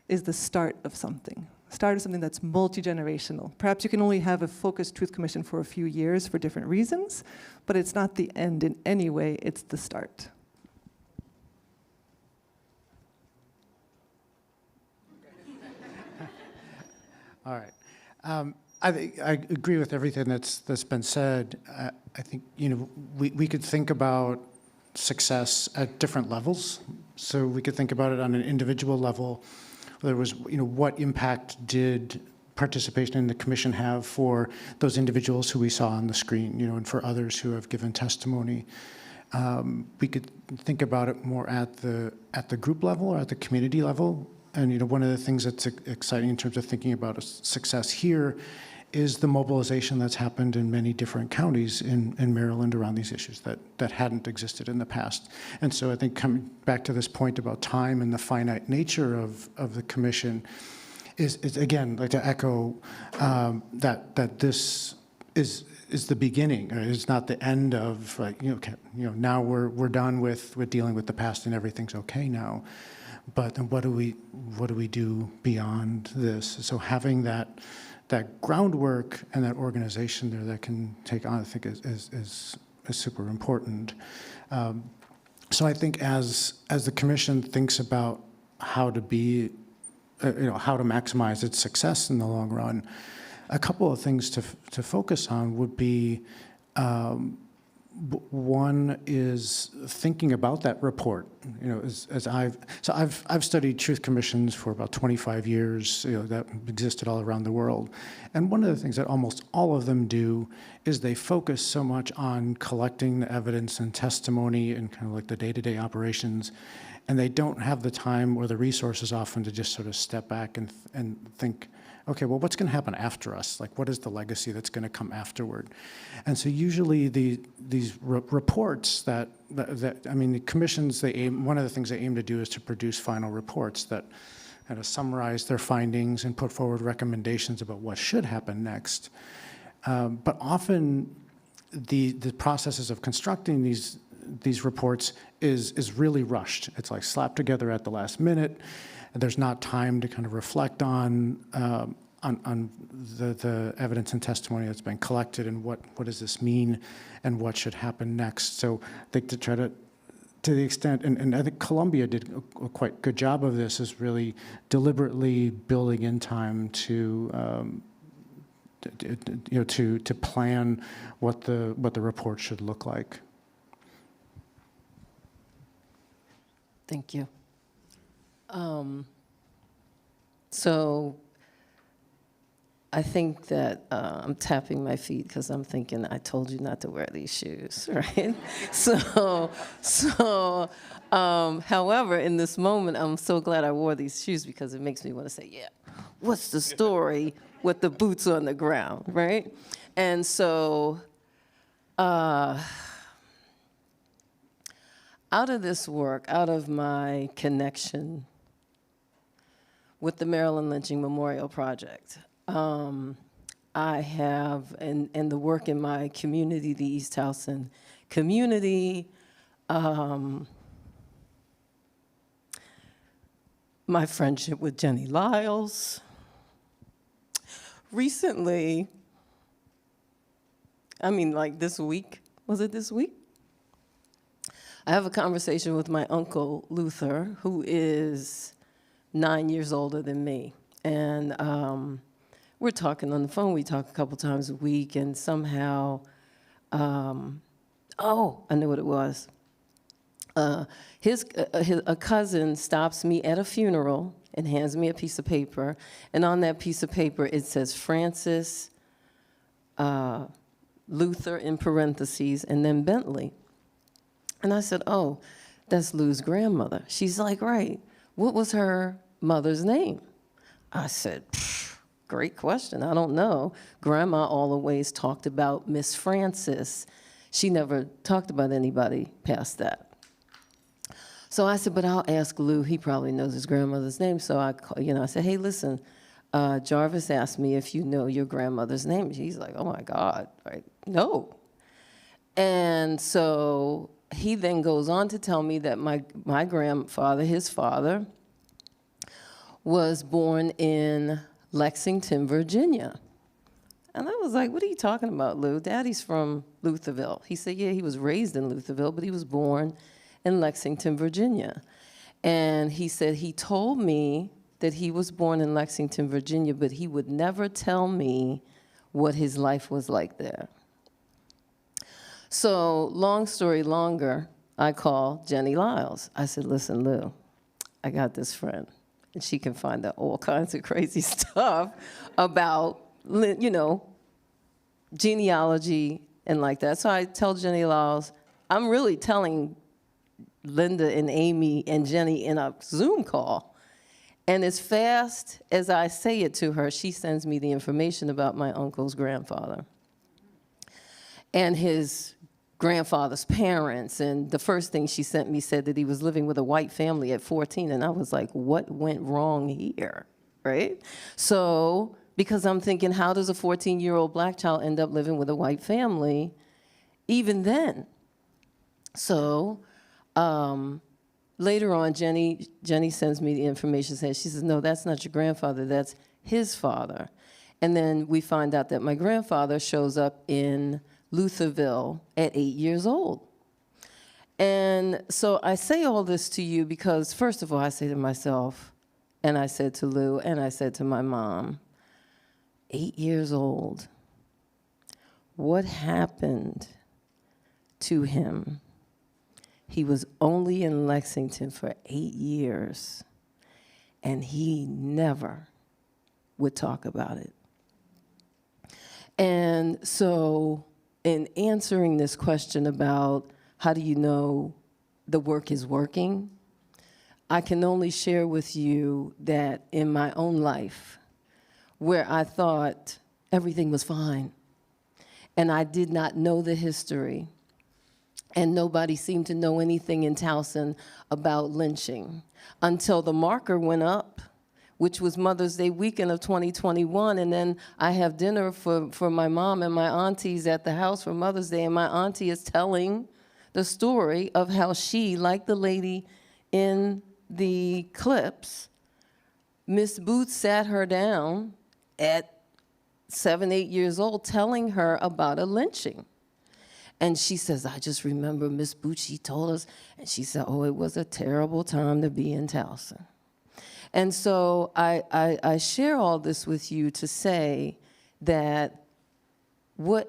is the start of something that's multi-generational. Perhaps you can only have a focused truth commission for a few years for different reasons, but it's not the end in any way, it's the start. All right. I agree with everything that's been said. I think we could think about success at different levels. So we could think about it on an individual level. There was, what impact did participation in the commission have for those individuals who we saw on the screen, and for others who have given testimony. We could think about it more at the group level or at the community level. And one of the things that's exciting in terms of thinking about a success here is the mobilization that's happened in many different counties in Maryland around these issues that hadn't existed in the past. And so I think coming back to this point about time and the finite nature of the commission is again, like to echo that this is the beginning. It's not the end of now we're done with dealing with the past and everything's okay now. But then what do we do beyond this? So having that groundwork and that organization there that can take on, I think, is super important. So I think as the commission thinks about how to be, how to maximize its success in the long run, a couple of things to focus on would be. One is thinking about that report. I've studied truth commissions for about 25 years. That existed all around the world, and one of the things that almost all of them do is they focus so much on collecting the evidence and testimony and kind of like the day-to-day operations, and they don't have the time or the resources often to just sort of step back and think. Okay, well, what's going to happen after us? Like, what is the legacy that's going to come afterward? And so usually these reports the commissions, one of the things they aim to do is to produce final reports that kind of summarize their findings and put forward recommendations about what should happen next. But often the processes of constructing these reports is really rushed. It's like slapped together at the last minute. There's not time to kind of reflect on the evidence and testimony that's been collected and what does this mean and what should happen next. So I think to try to the extent, and I think Columbia did a quite good job of this, is really deliberately building in time to to plan what the report should look like. Thank you. So I think that I'm tapping my feet because I'm thinking, I told you not to wear these shoes, right? However, in this moment, I'm so glad I wore these shoes because it makes me want to say, yeah, what's the story with the boots on the ground, right? And so out of this work, out of my connection with the Maryland Lynching Memorial Project, I have, and the work in my community, the East Towson community, my friendship with Jenny Lyles. Recently, I mean, like this week, was it this week? I have a conversation with my uncle, Luther, who is 9 years older than me. And we're talking on the phone. We talk a couple times a week, and somehow, oh, I knew what it was. A cousin stops me at a funeral and hands me a piece of paper, and on that piece of paper it says Francis Luther in parentheses, and then Bentley. And I said, oh, that's Lou's grandmother. She's like, right. What was her mother's name? I said, great question. I don't know. Grandma always talked about Miss Francis. She never talked about anybody past that. So I said, but I'll ask Lou. He probably knows his grandmother's name. So I said, hey, listen, Jarvis asked me if you know your grandmother's name. He's like, oh my God, right? No. And so he then goes on to tell me that my grandfather, his father, was born in Lexington, Virginia. And I was like, what are you talking about, Lou? Daddy's from Lutherville. He said, yeah, he was raised in Lutherville, but he was born in Lexington, Virginia. And he said he told me that he was born in Lexington, Virginia, but he would never tell me what his life was like there. So long story longer, I call Jenny Lyles. I said, listen, Lou, I got this friend, and she can find out all kinds of crazy stuff about, genealogy and like that. So I tell Jenny Lyles, I'm really telling Linda and Amy and Jenny in a Zoom call. And as fast as I say it to her, she sends me the information about my uncle's grandfather and his grandfather's parents. And the first thing she sent me said that he was living with a white family at 14. And I was like, what went wrong here, right? So, because I'm thinking, how does a 14-year-old black child end up living with a white family even then? So, later on, Jenny sends me the information, she says, no, that's not your grandfather, that's his father. And then we find out that my grandfather shows up in Lutherville at 8 years old. And so I say all this to you because, first of all, I say to myself, and I said to Lou, and I said to my mom, 8 years old, what happened to him? He was only in Lexington for 8 years, and he never would talk about it. And so in answering this question about how do you know the work is working, I can only share with you that in my own life, where I thought everything was fine, and I did not know the history, and nobody seemed to know anything in Towson about lynching until the marker went up which was Mother's Day weekend of 2021. And then I have dinner for my mom and my aunties at the house for Mother's Day, and my auntie is telling the story of how she, like the lady in the clips, Miss Boots sat her down at 7, 8 years old, telling her about a lynching. And she says, I just remember Miss Boots, she told us, and she said, oh, it was a terrible time to be in Towson. And so I share all this with you to say that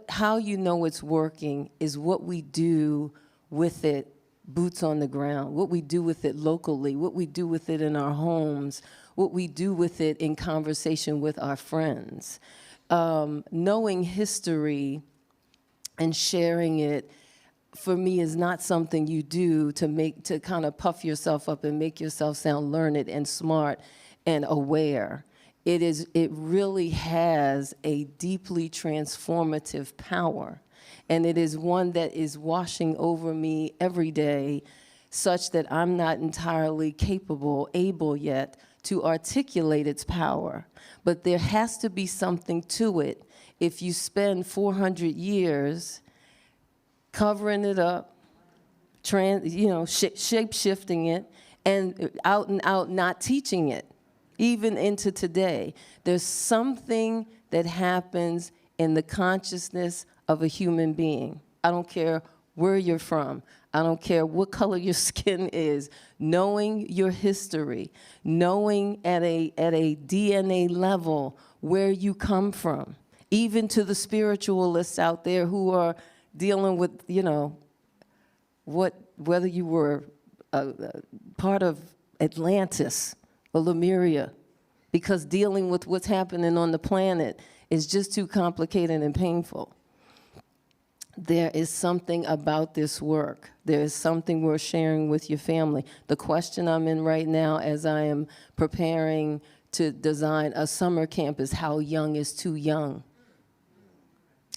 how you know it's working is what we do with it, boots on the ground, what we do with it locally, what we do with it in our homes, what we do with it in conversation with our friends. Knowing history and sharing it, for me, is not something you do to kind of puff yourself up and make yourself sound learned and smart and aware. It really has a deeply transformative power. And it is one that is washing over me every day, such that I'm not entirely able yet to articulate its power. But there has to be something to it. If you spend 400 years covering it up, shape-shifting it, and out not teaching it, even into today, there's something that happens in the consciousness of a human being. I don't care where you're from. I don't care what color your skin is. Knowing your history, knowing at a DNA level where you come from, even to the spiritualists out there who are dealing with, whether you were part of Atlantis or Lemuria, because dealing with what's happening on the planet is just too complicated and painful. There is something about this work. There is something worth sharing with your family. The question I'm in right now as I am preparing to design a summer camp is, how young is too young?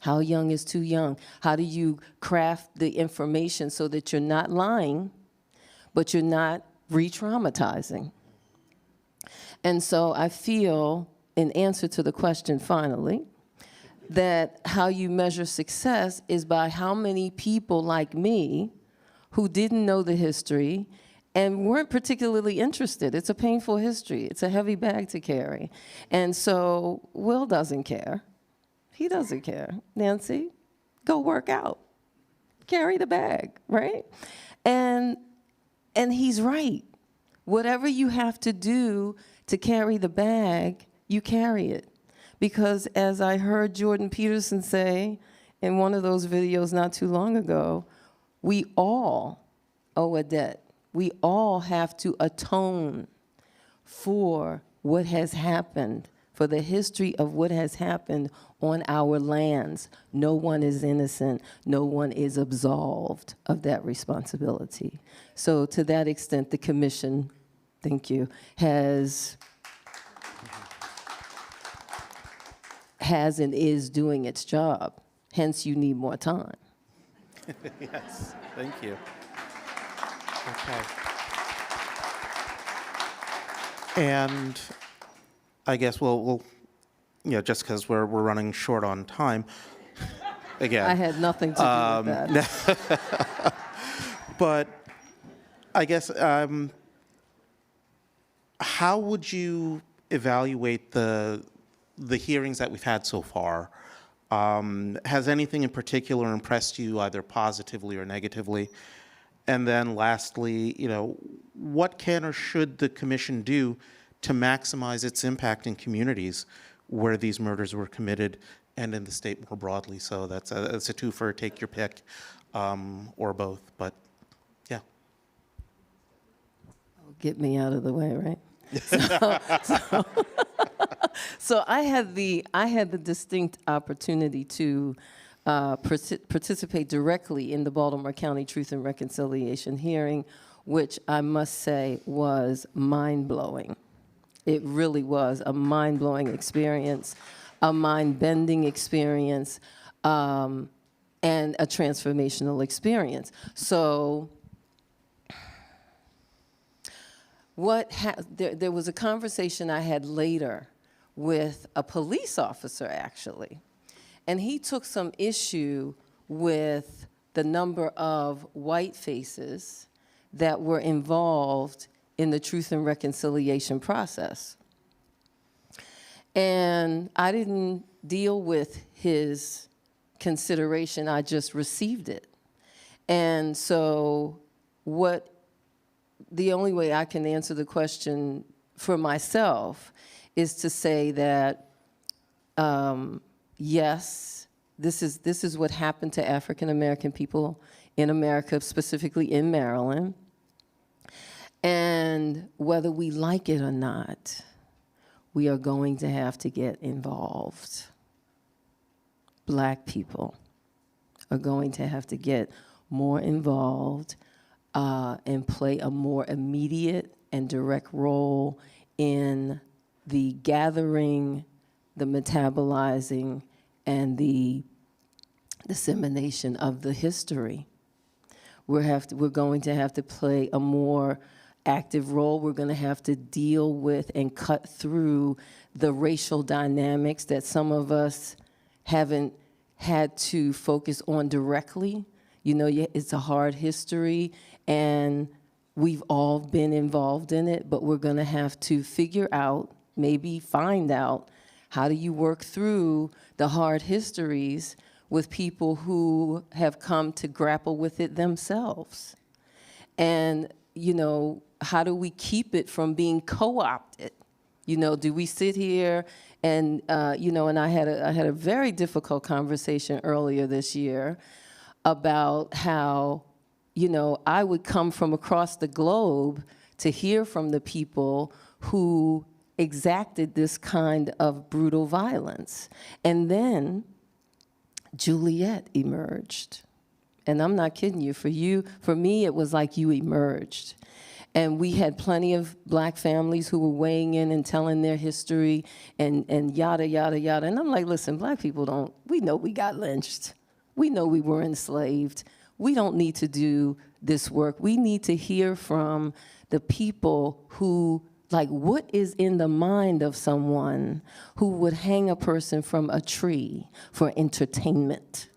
How young is too young? How do you craft the information so that you're not lying, but you're not re-traumatizing? And so I feel, in answer to the question finally, that how you measure success is by how many people like me who didn't know the history and weren't particularly interested. It's a painful history. It's a heavy bag to carry. And so Will doesn't care. He doesn't care. Nancy, go work out. Carry the bag, right? And he's right. Whatever you have to do to carry the bag, you carry it. Because as I heard Jordan Peterson say in one of those videos not too long ago, we all owe a debt. We all have to atone for what has happened, for the history of what has happened on our lands. No one is innocent. No one is absolved of that responsibility. So to that extent, the commission, thank you, has and is doing its job. Hence, you need more time. Yes, thank you. Okay. And I guess we'll just because we're running short on time, again. I had nothing to do with that. But I guess, how would you evaluate the hearings that we've had so far? Has anything in particular impressed you, either positively or negatively? And then lastly, what can or should the commission do to maximize its impact in communities where these murders were committed and in the state more broadly? So that's a twofer, take your pick, or both, but yeah. Get me out of the way, right? So I had the distinct opportunity to participate directly in the Baltimore County Truth and Reconciliation hearing, which I must say was mind-blowing. It really was a mind-blowing experience, a mind-bending experience, and a transformational experience. So there was a conversation I had later with a police officer, actually, and he took some issue with the number of white faces that were involved in the Truth and Reconciliation process. And I didn't deal with his consideration, I just received it. And so the only way I can answer the question for myself is to say that, yes, this is what happened to African American people in America, specifically in Maryland. And whether we like it or not, we are going to have to get involved. Black people are going to have to get more involved and play a more immediate and direct role in the gathering, the metabolizing, and the dissemination of the history. We're going to have to play a more active role. We're going to have to deal with and cut through the racial dynamics that some of us haven't had to focus on directly. You know, it's a hard history, and we've all been involved in it, but we're going to have to figure out, maybe find out, how do you work through the hard histories with people who have come to grapple with it themselves? And, you know, how do we keep it from being co-opted? You know, do we sit here and, you know, and I had a very difficult conversation earlier this year about how, you know, I would come from across the globe to hear from the people who exacted this kind of brutal violence. And then Juliet emerged. And I'm not kidding you. For me, it was like you emerged. And we had plenty of black families who were weighing in and telling their history and yada, yada, yada. And I'm like, listen, black people we know we got lynched. We know we were enslaved. We don't need to do this work. We need to hear from the people who, like, what is in the mind of someone who would hang a person from a tree for entertainment?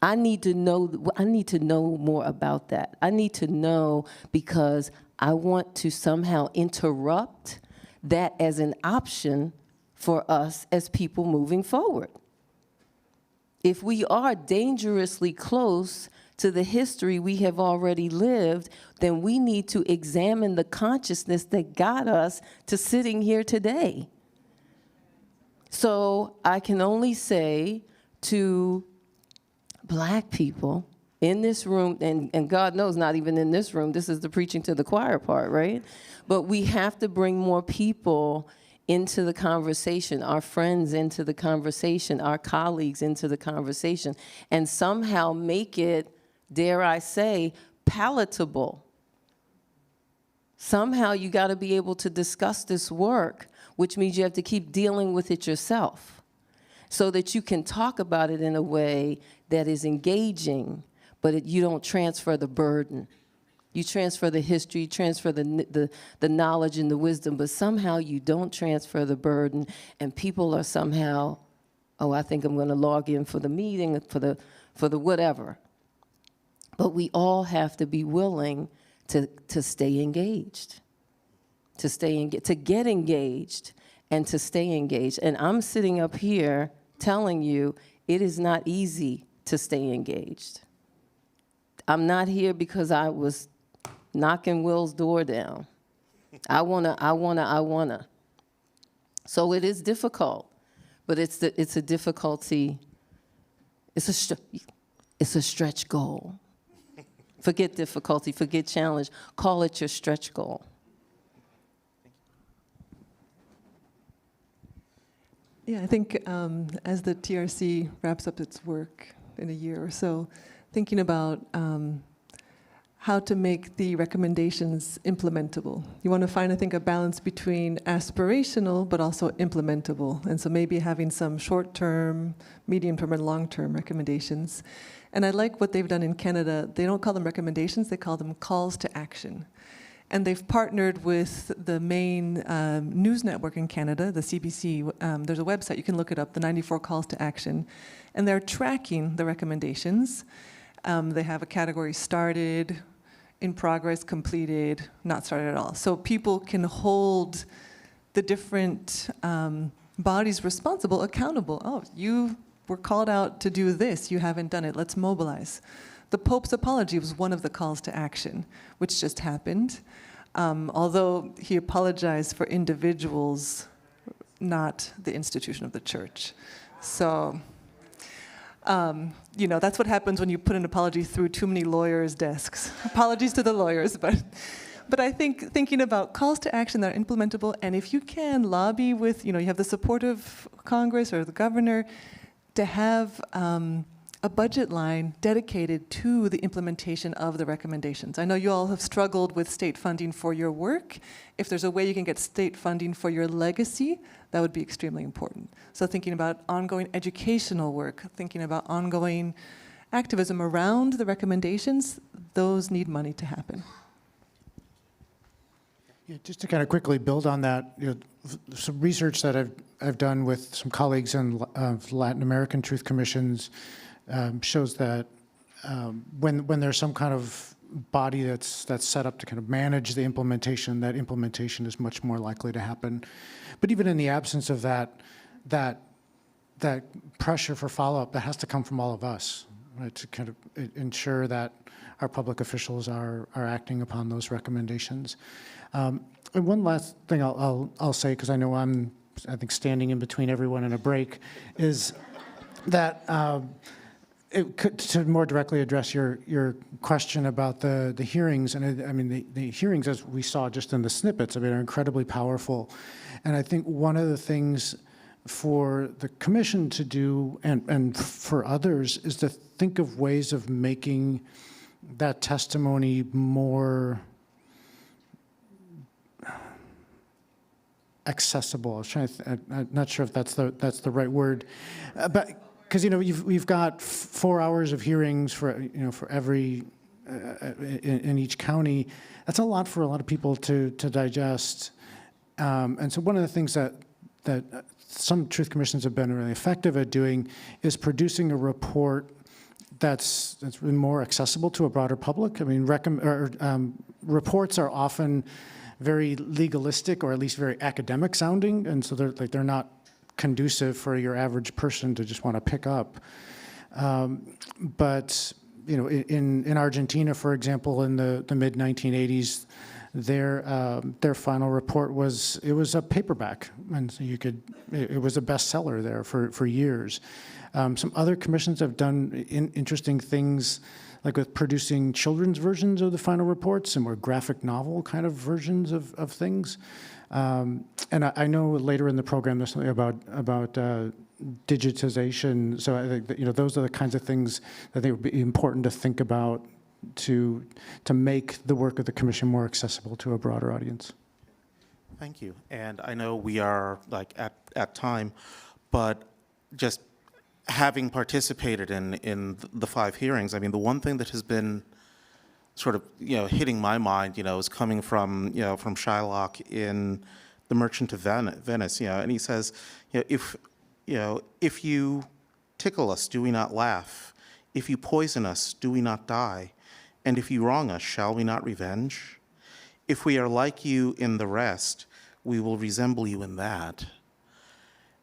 I need to know more about that. I need to know because I want to somehow interrupt that as an option for us as people moving forward. If we are dangerously close to the history we have already lived, then we need to examine the consciousness that got us to sitting here today. So I can only say to black people in this room, and God knows not even in this room, this is the preaching to the choir part, right? But we have to bring more people into the conversation, our friends into the conversation, our colleagues into the conversation, and somehow make it, dare I say, palatable. Somehow you got to be able to discuss this work, which means you have to keep dealing with it yourself so that you can talk about it in a way that is engaging, but you don't transfer the burden. You transfer the history, you transfer the knowledge and the wisdom, but somehow you don't transfer the burden, and people are somehow, oh, I think I'm going to log in for the meeting, for the whatever. But we all have to be willing to stay engaged, to get engaged, and to stay engaged. And I'm sitting up here telling you it is not easy to stay engaged. I'm not here because I was knocking Will's door down. I wanna. So it is difficult, but it's a difficulty. It's a stretch goal. Forget difficulty, forget challenge. Call it your stretch goal. Yeah, I think as the TRC wraps up its work in a year or so, thinking about how to make the recommendations implementable. You want to find, I think, a balance between aspirational but also implementable. And so maybe having some short-term, medium-term, and long-term recommendations. And I like what they've done in Canada. They don't call them recommendations, they call them calls to action. And they've partnered with the main news network in Canada, the CBC. There's a website, you can look it up, the 94 Calls to Action. And they're tracking the recommendations. They have a category started, in progress, completed, not started at all. So people can hold the different bodies responsible accountable. Oh, you were called out to do this, you haven't done it, let's mobilize. The Pope's apology was one of the calls to action, which just happened. Although he apologized for individuals, not the institution of the church. So, you know, that's what happens when you put an apology through too many lawyers' desks. Apologies to the lawyers, but I think thinking about calls to action that are implementable, and if you can lobby with, you know, you have the support of Congress or the governor to have a budget line dedicated to the implementation of the recommendations. I know you all have struggled with state funding for your work. If there's a way you can get state funding for your legacy, that would be extremely important. So thinking about ongoing educational work, thinking about ongoing activism around the recommendations, those need money to happen. Yeah, just to kind of quickly build on that, you know, some research that I've done with some colleagues in Latin American truth commissions shows that when there's some kind of body that's set up to kind of manage the implementation, that implementation is much more likely to happen. But even in the absence of that pressure for follow-up, that has to come from all of us, right, to kind of ensure that our public officials are acting upon those recommendations. And one last thing I'll say, because I know I think standing in between everyone in a break, is that to more directly address your question about the hearings, and I mean the hearings, as we saw just in the snippets, I mean, are incredibly powerful. And I think one of the things for the commission to do, and for others, is to think of ways of making that testimony more accessible. I was trying to I'm not sure if that's the right word, but because, you know, we've got 4 hours of hearings for, you know, for every in each county. That's a lot for a lot of people to digest. And so one of the things that some truth commissions have been really effective at doing is producing a report that's really more accessible to a broader public. I mean, reports are often very legalistic, or at least very academic sounding, and so they're not conducive for your average person to just want to pick up. But you know, in Argentina, for example, in the mid 1980s, their final report was a paperback, and so it was a bestseller there for years. Some other commissions have done interesting things, like with producing children's versions of the final reports and more graphic novel kind of versions of things. And I know later in the program there's something about digitization. So I think that, you know, those are the kinds of things that I think would be important to think about to make the work of the commission more accessible to a broader audience. Thank you. And I know we are like at time, but just having participated in the 5 hearings, I mean, the one thing that has been sort of, you know, hitting my mind, you know, is coming from, you know, from Shylock in The Merchant of Venice, you know, and he says, you know, if you tickle us, do we not laugh? If you poison us, do we not die? And if you wrong us, shall we not revenge? If we are like you in the rest, we will resemble you in that.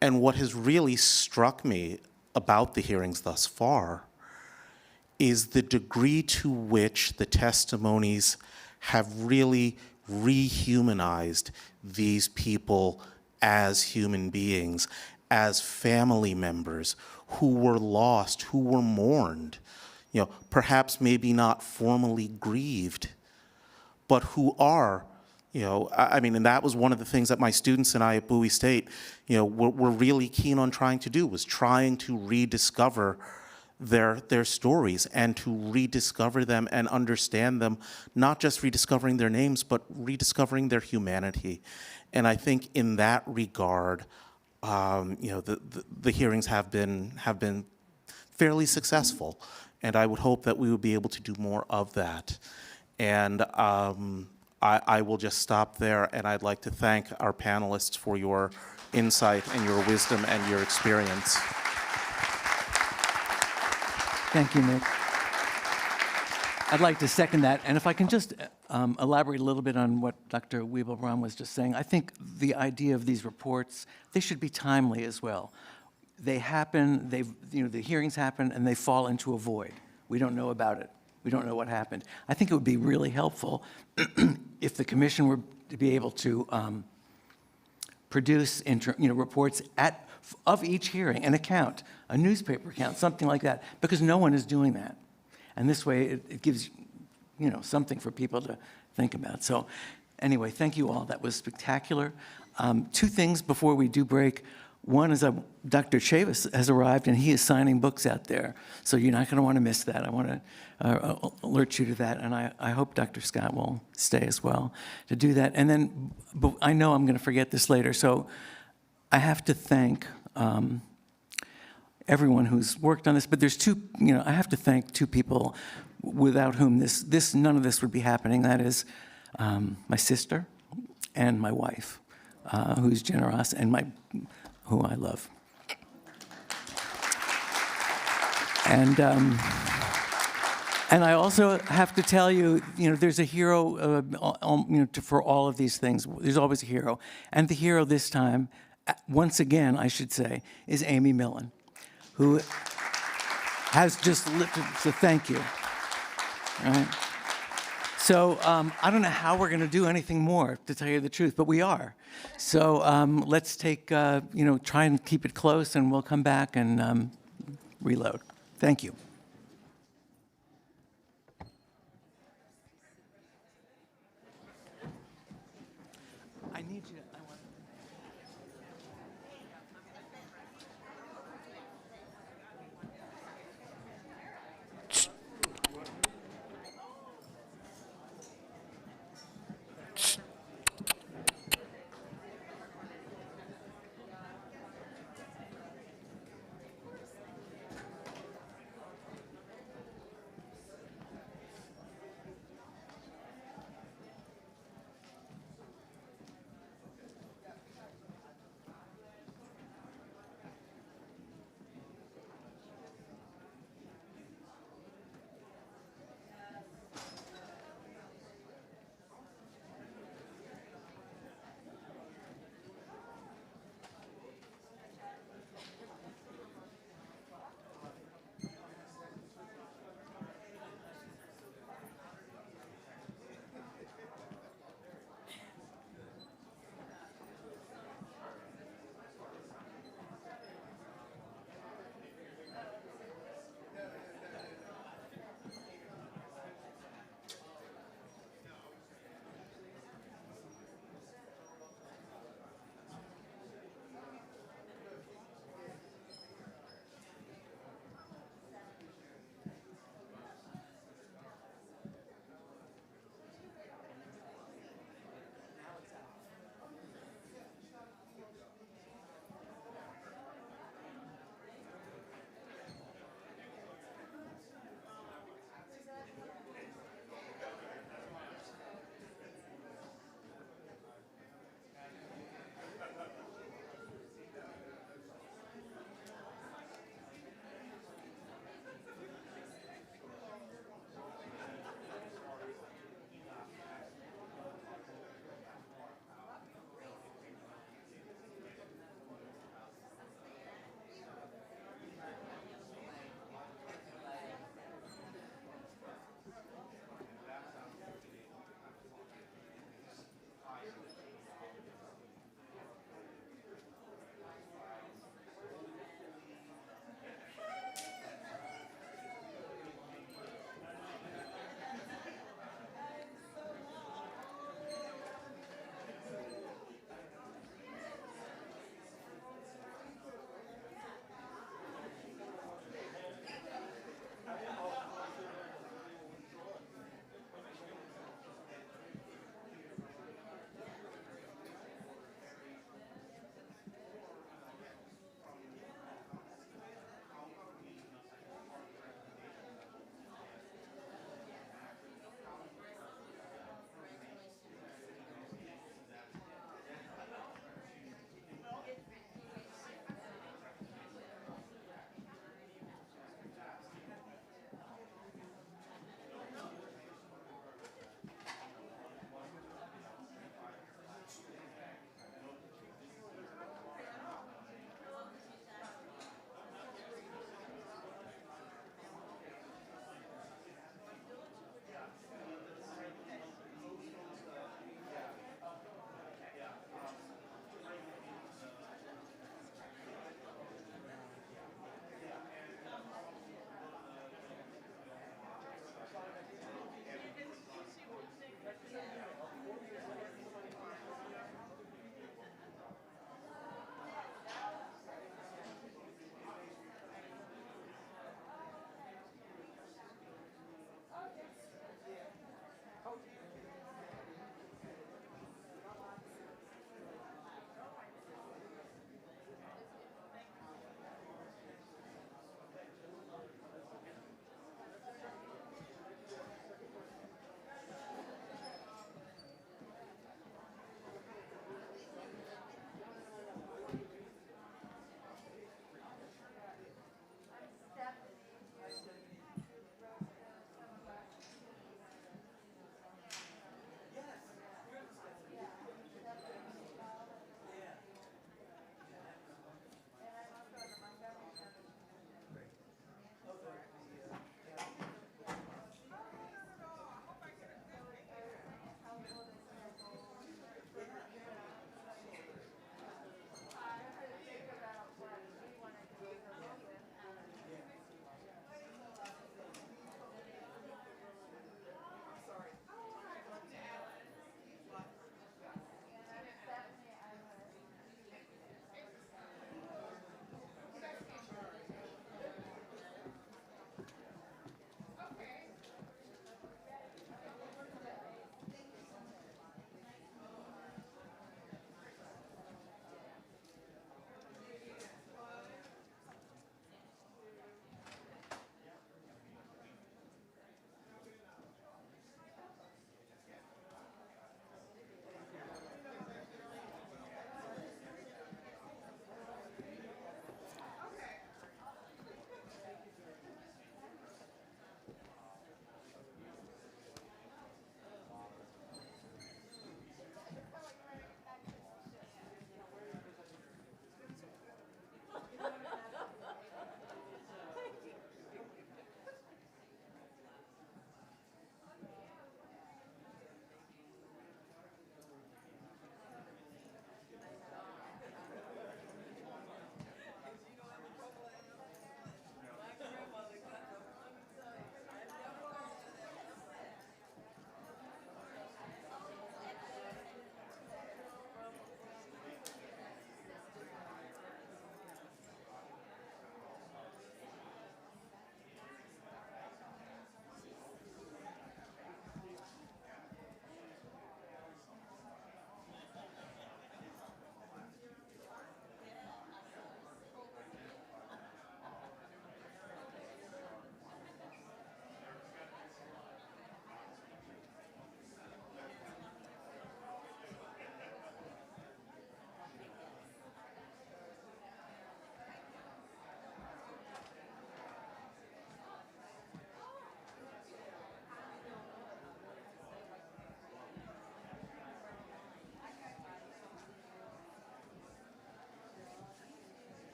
And what has really struck me about the hearings thus far is the degree to which the testimonies have really rehumanized these people as human beings, as family members who were lost, who were mourned, you know, perhaps maybe not formally grieved, but who are, you know, I mean, and that was one of the things that my students and I at Bowie State, you know, were really keen on trying to do, was trying to rediscover their stories and to rediscover them and understand them, not just rediscovering their names, but rediscovering their humanity. And I think in that regard, you know, the hearings have been fairly successful, and I would hope that we would be able to do more of that. And I will just stop there, and I'd like to thank our panelists for your insight and your wisdom and your experience. Thank you, Nick. I'd like to second that. And if I can just elaborate a little bit on what Dr. Wiebelbraun was just saying, I think the idea of these reports, they should be timely as well. They happen, the hearings happen, and they fall into a void. We don't know about it. We don't know what happened. I think it would be really helpful if the commission were to be able to produce reports of each hearing, an account, a newspaper account, something like that, because no one is doing that. And this way, it gives something for people to think about. So anyway, thank you all. That was spectacular. Two things before we do break. One is Dr. Chavis has arrived, and he is signing books out there. So you're not going to want to miss that. I want to alert you to that, and I hope Dr. Scott will stay as well to do that. And then I know I'm going to forget this later, so I have to thank everyone who's worked on this, but there's two, I have to thank two people without whom none of this would be happening. That is my sister and my wife, who's generous, and who I love. And I also have to tell you, there's a hero, for all of these things. There's always a hero, and the hero this time, once again, I should say, is Amy Millen, who has just lifted. So thank you. All right. So I don't know how we're going to do anything more, to tell you the truth, but we are. So let's take, try and keep it close, and we'll come back and reload. Thank you. I need you.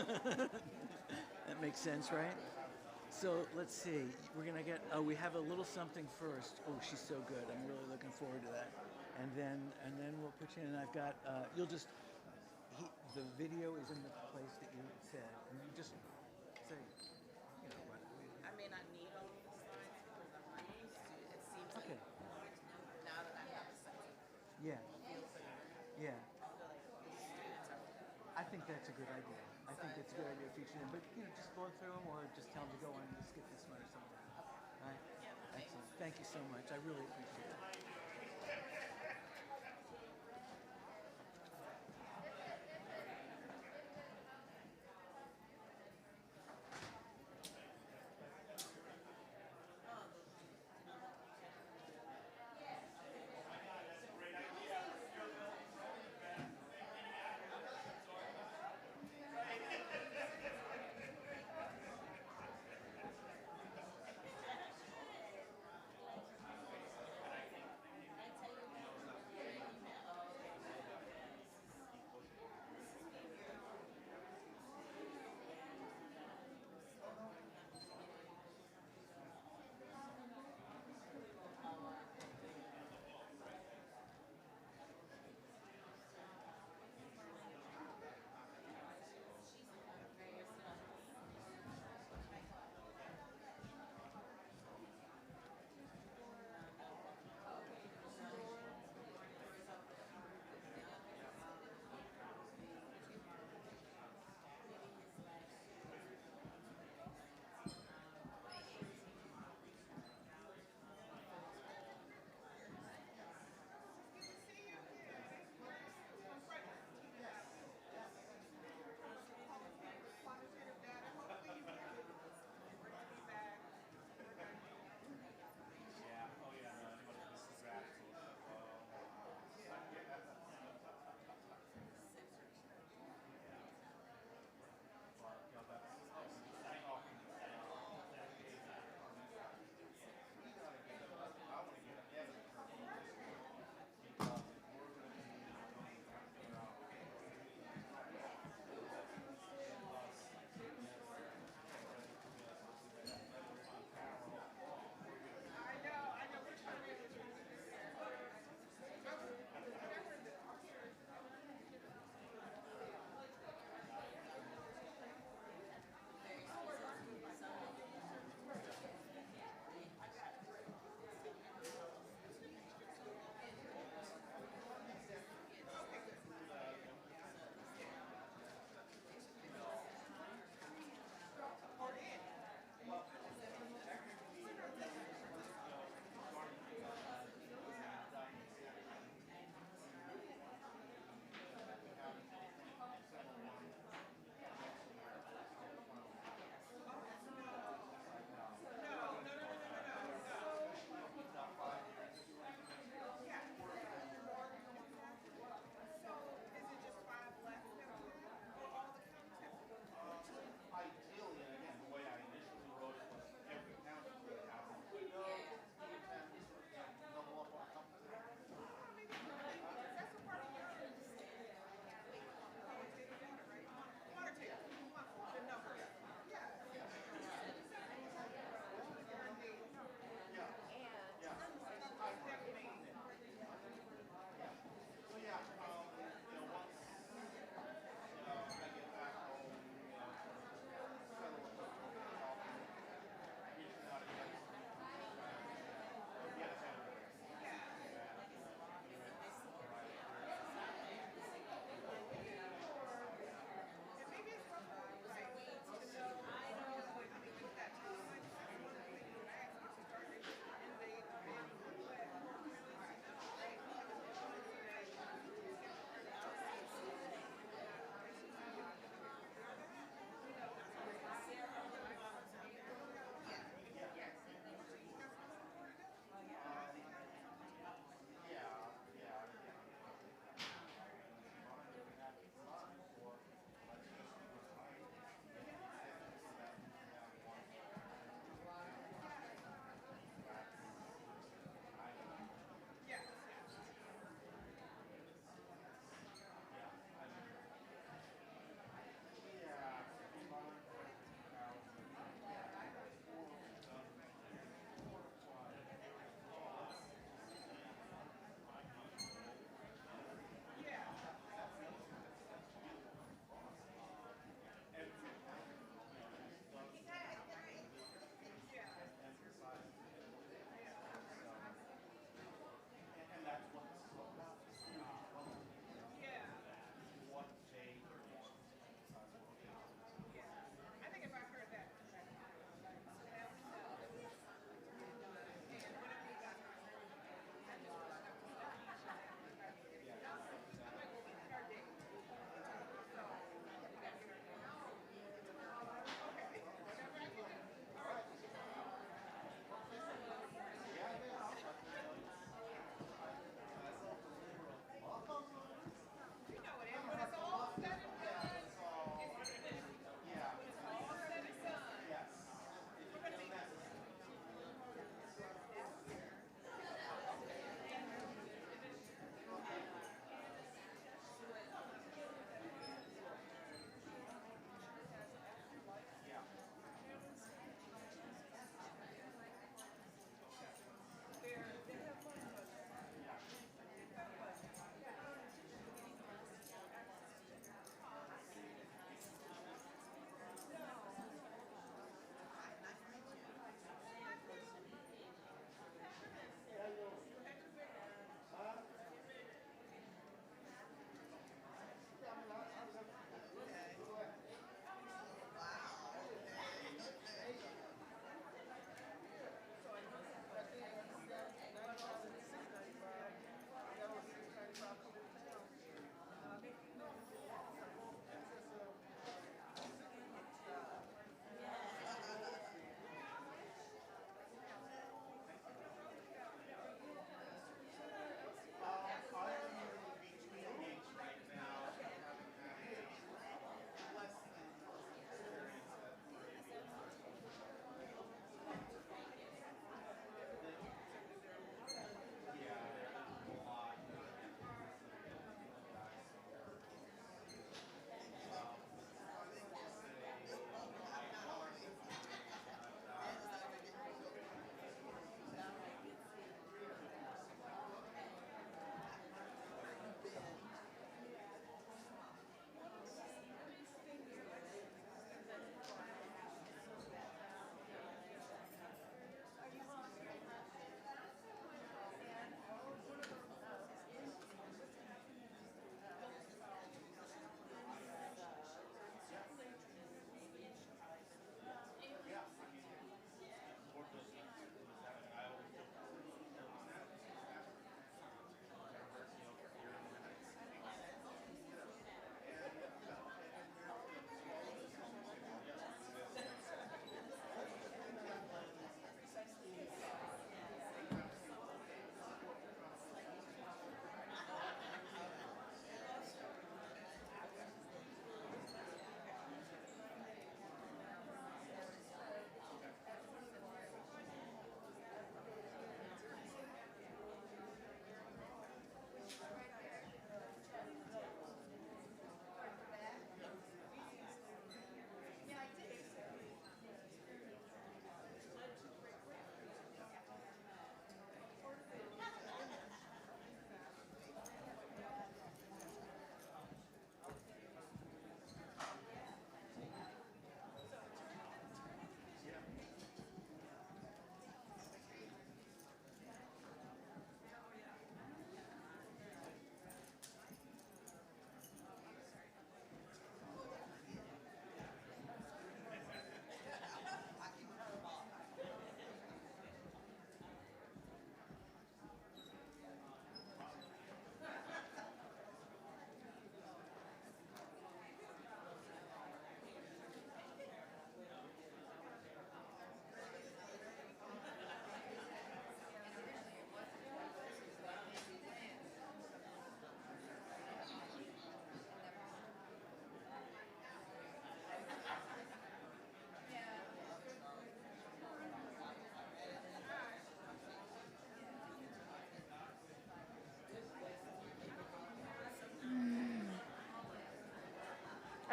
That makes sense, right? So let's see. We're gonna get. Oh, we have a little something first. Oh, she's so good. I'm really looking forward to that. And then we'll put you in. And I've got. You'll just. The video is in the place that you said, and you just say. You know what? I may not need all of the slides because I'm not used to it. It seems Okay. now that I have a sense Yeah. Yeah. I feel like the students are. I think that's a good idea. I think it's a good idea to feature them. But, just go through them or just tell them to go on and skip this one or something. All right? Excellent. Thank you so much. I really appreciate it.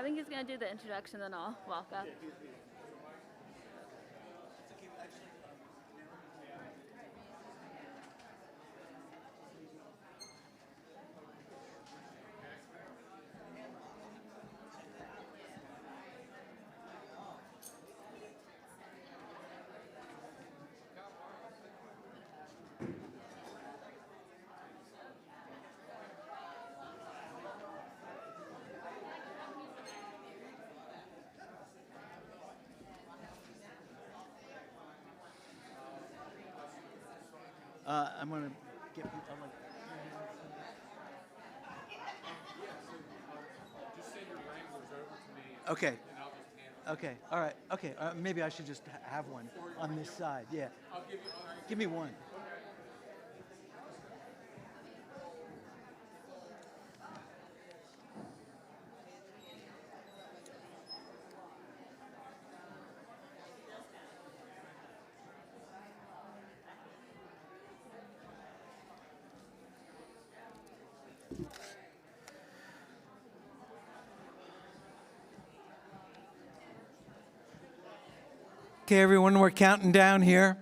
I think he's going to do the introduction, then I'll walk up. I'm going to get people. Just send your wranglers over to me. Okay. And I'll just hand Okay. All right. Okay. Maybe I should just have one on this side. Yeah. I'll give you. Give me one. Okay, everyone, we're counting down here.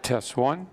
Test one.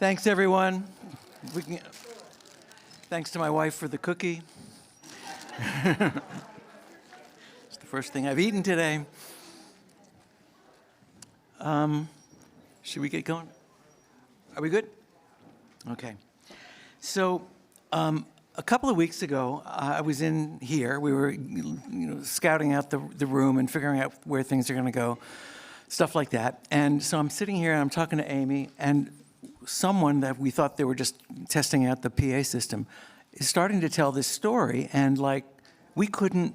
Thanks, everyone. Thanks to my wife for the cookie. It's the first thing I've eaten today. Should we get going? Are we good? Okay. So a couple of weeks ago, I was in here. We were scouting out the room and figuring out where things are going to go, stuff like that. And so I'm sitting here and I'm talking to Amy, and someone that we thought they were just testing out the PA system is starting to tell this story, and like we couldn't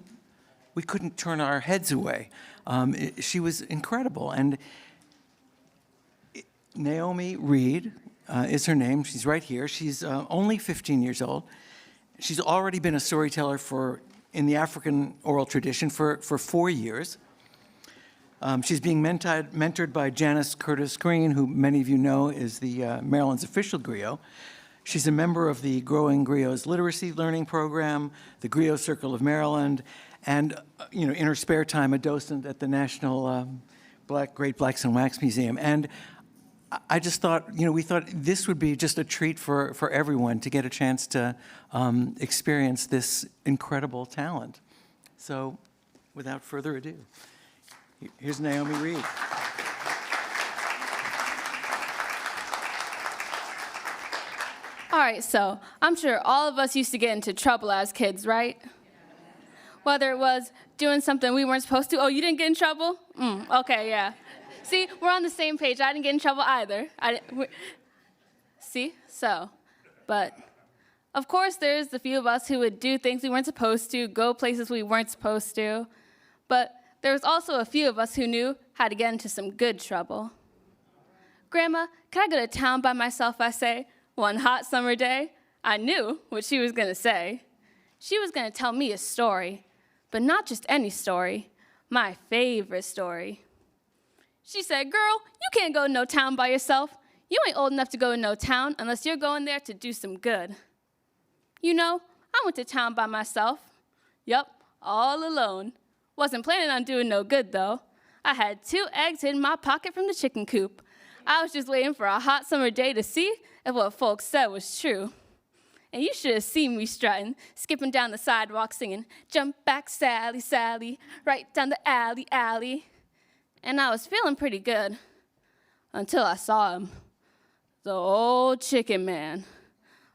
turn our heads away. She was incredible, and Naomi Reed is her name. She's right here. She's only 15 years old. She's already been a storyteller in the African oral tradition for 4 years. She's being mentored by Janice Curtis Green, who many of you know is the Maryland's official griot. She's a member of the Growing Griots Literacy Learning Program, the Griot Circle of Maryland, and in her spare time, a docent at the National Great Blacks in Wax Museum. And I just thought, we thought this would be just a treat for everyone to get a chance to experience this incredible talent. So, without further ado, here's Naomi Reed. All right, so I'm sure all of us used to get into trouble as kids, right? Whether it was doing something we weren't supposed to. Oh, you didn't get in trouble? Okay, yeah. See, we're on the same page. I didn't get in trouble either. See? So, but of course there's the few of us who would do things we weren't supposed to, go places we weren't supposed to. But there was also a few of us who knew how to get into some good trouble. Grandma, can I go to town by myself, I say? One hot summer day. I knew what she was going to say. She was going to tell me a story, but not just any story, my favorite story. She said, girl, you can't go to no town by yourself. You ain't old enough to go to no town unless you're going there to do some good. I went to town by myself. Yup, all alone. Wasn't planning on doing no good, though. I had 2 eggs in my pocket from the chicken coop. I was just waiting for a hot summer day to see if what folks said was true. And you should have seen me strutting, skipping down the sidewalk singing, jump back, Sally, Sally, right down the alley, alley. And I was feeling pretty good until I saw him, the old chicken man.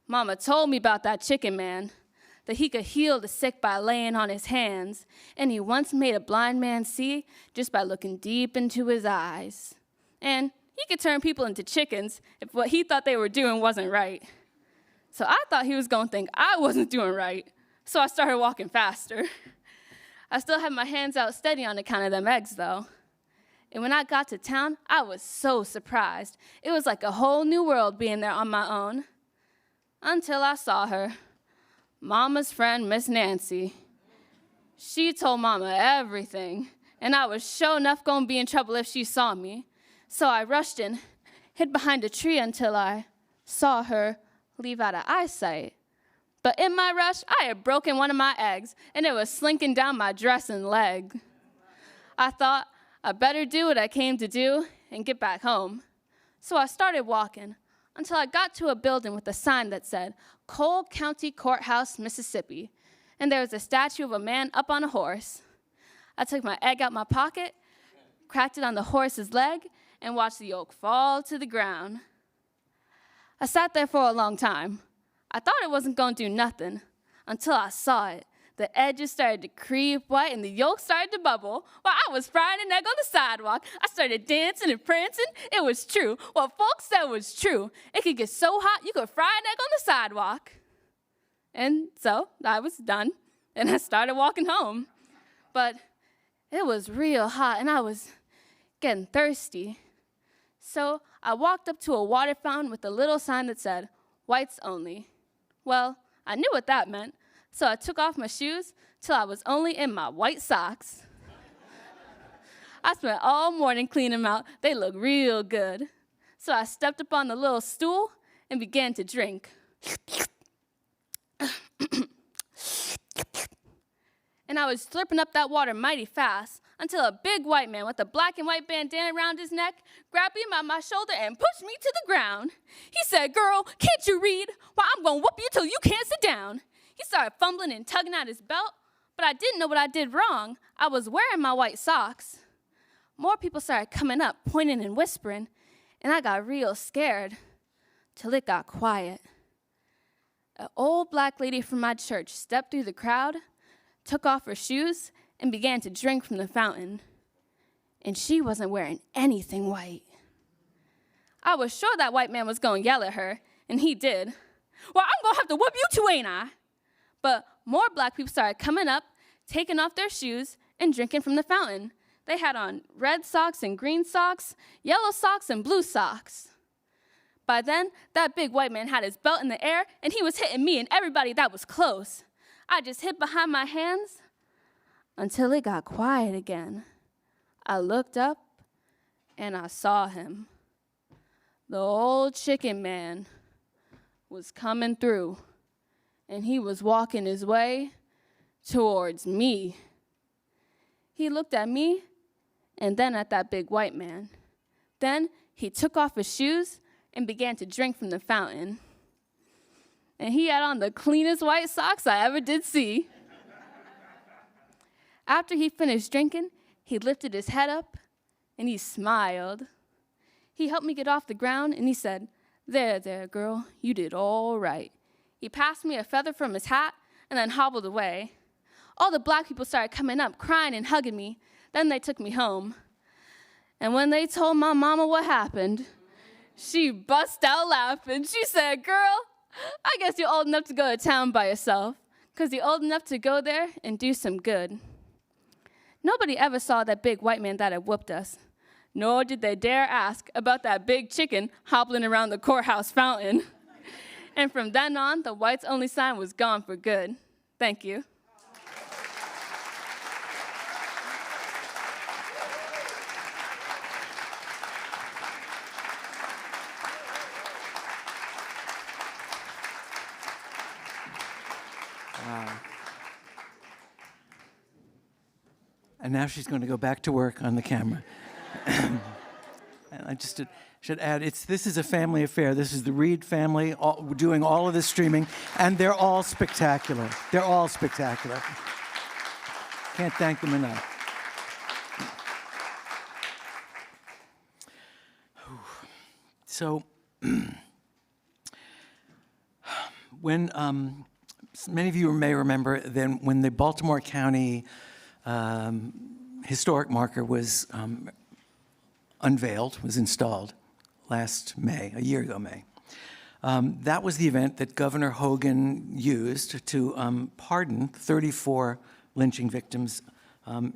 Mama told me about that chicken man, that he could heal the sick by laying on his hands, and he once made a blind man see just by looking deep into his eyes. And he could turn people into chickens if what he thought they were doing wasn't right. So I thought he was going to think I wasn't doing right, so I started walking faster. I still had my hands out steady on account of them eggs, though. And when I got to town, I was so surprised. It was like a whole new world being there on my own. Until I saw her, Mama's friend, Miss Nancy. She told Mama everything, and I was sure enough going to be in trouble if she saw me. So I rushed in, hid behind a tree until I saw her leave out of eyesight. But in my rush, I had broken one of my eggs, and it was slinking down my dress and leg. I thought I better do what I came to do and get back home. So I started walking until I got to a building with a sign that said, Cole County Courthouse, Mississippi, and there was a statue of a man up on a horse. I took my egg out my pocket, cracked it on the horse's leg, and watched the yolk fall to the ground. I sat there for a long time. I thought it wasn't going to do nothing until I saw it. The edges started to creep white and the yolk started to bubble while I was frying an egg on the sidewalk. I started dancing and prancing. It was true. What folks said was true. It could get so hot you could fry an egg on the sidewalk. And so I was done and I started walking home. But it was real hot and I was getting thirsty. So I walked up to a water fountain with a little sign that said, whites only. Well, I knew what that meant. So I took off my shoes till I was only in my white socks. I spent all morning cleaning them out. They look real good. So I stepped up on the little stool and began to drink. And I was slurping up that water mighty fast until a big white man with a black and white bandana around his neck grabbed me by my shoulder and pushed me to the ground. He said, girl, can't you read? Well, I'm going to whoop you till you can't sit down. He started fumbling and tugging at his belt, but I didn't know what I did wrong. I was wearing my white socks. More people started coming up, pointing and whispering, and I got real scared till it got quiet. An old black lady from my church stepped through the crowd, took off her shoes, and began to drink from the fountain. And she wasn't wearing anything white. I was sure that white man was going to yell at her, and he did. Well, I'm gonna have to whoop you too, ain't I? But more black people started coming up, taking off their shoes, and drinking from the fountain. They had on red socks and green socks, yellow socks and blue socks. By then, that big white man had his belt in the air, and he was hitting me and everybody that was close. I just hid behind my hands until it got quiet again. I looked up, and I saw him. The old chicken man was coming through, and he was walking his way towards me. He looked at me, and then at that big white man. Then he took off his shoes and began to drink from the fountain. And he had on the cleanest white socks I ever did see. After he finished drinking, he lifted his head up and he smiled. He helped me get off the ground and he said, "There, there, girl, you did all right." He passed me a feather from his hat and then hobbled away. All the black people started coming up, crying and hugging me. Then they took me home. And when they told my mama what happened, she bust out laughing. She said, "Girl, I guess you're old enough to go to town by yourself, because you're old enough to go there and do some good." Nobody ever saw that big white man that had whooped us, nor did they dare ask about that big chicken hobbling around the courthouse fountain. And from then on, the whites only sign was gone for good. Thank you. And now she's going to go back to work on the camera. And I just should add, this is a family affair. This is the Reed family doing all of this streaming, and they're all spectacular. They're all spectacular. Can't thank them enough. So, when many of you may remember, then when the Baltimore County historic marker was unveiled, was installed last May, a year ago May. That was the event that Governor Hogan used to pardon 34 lynching victims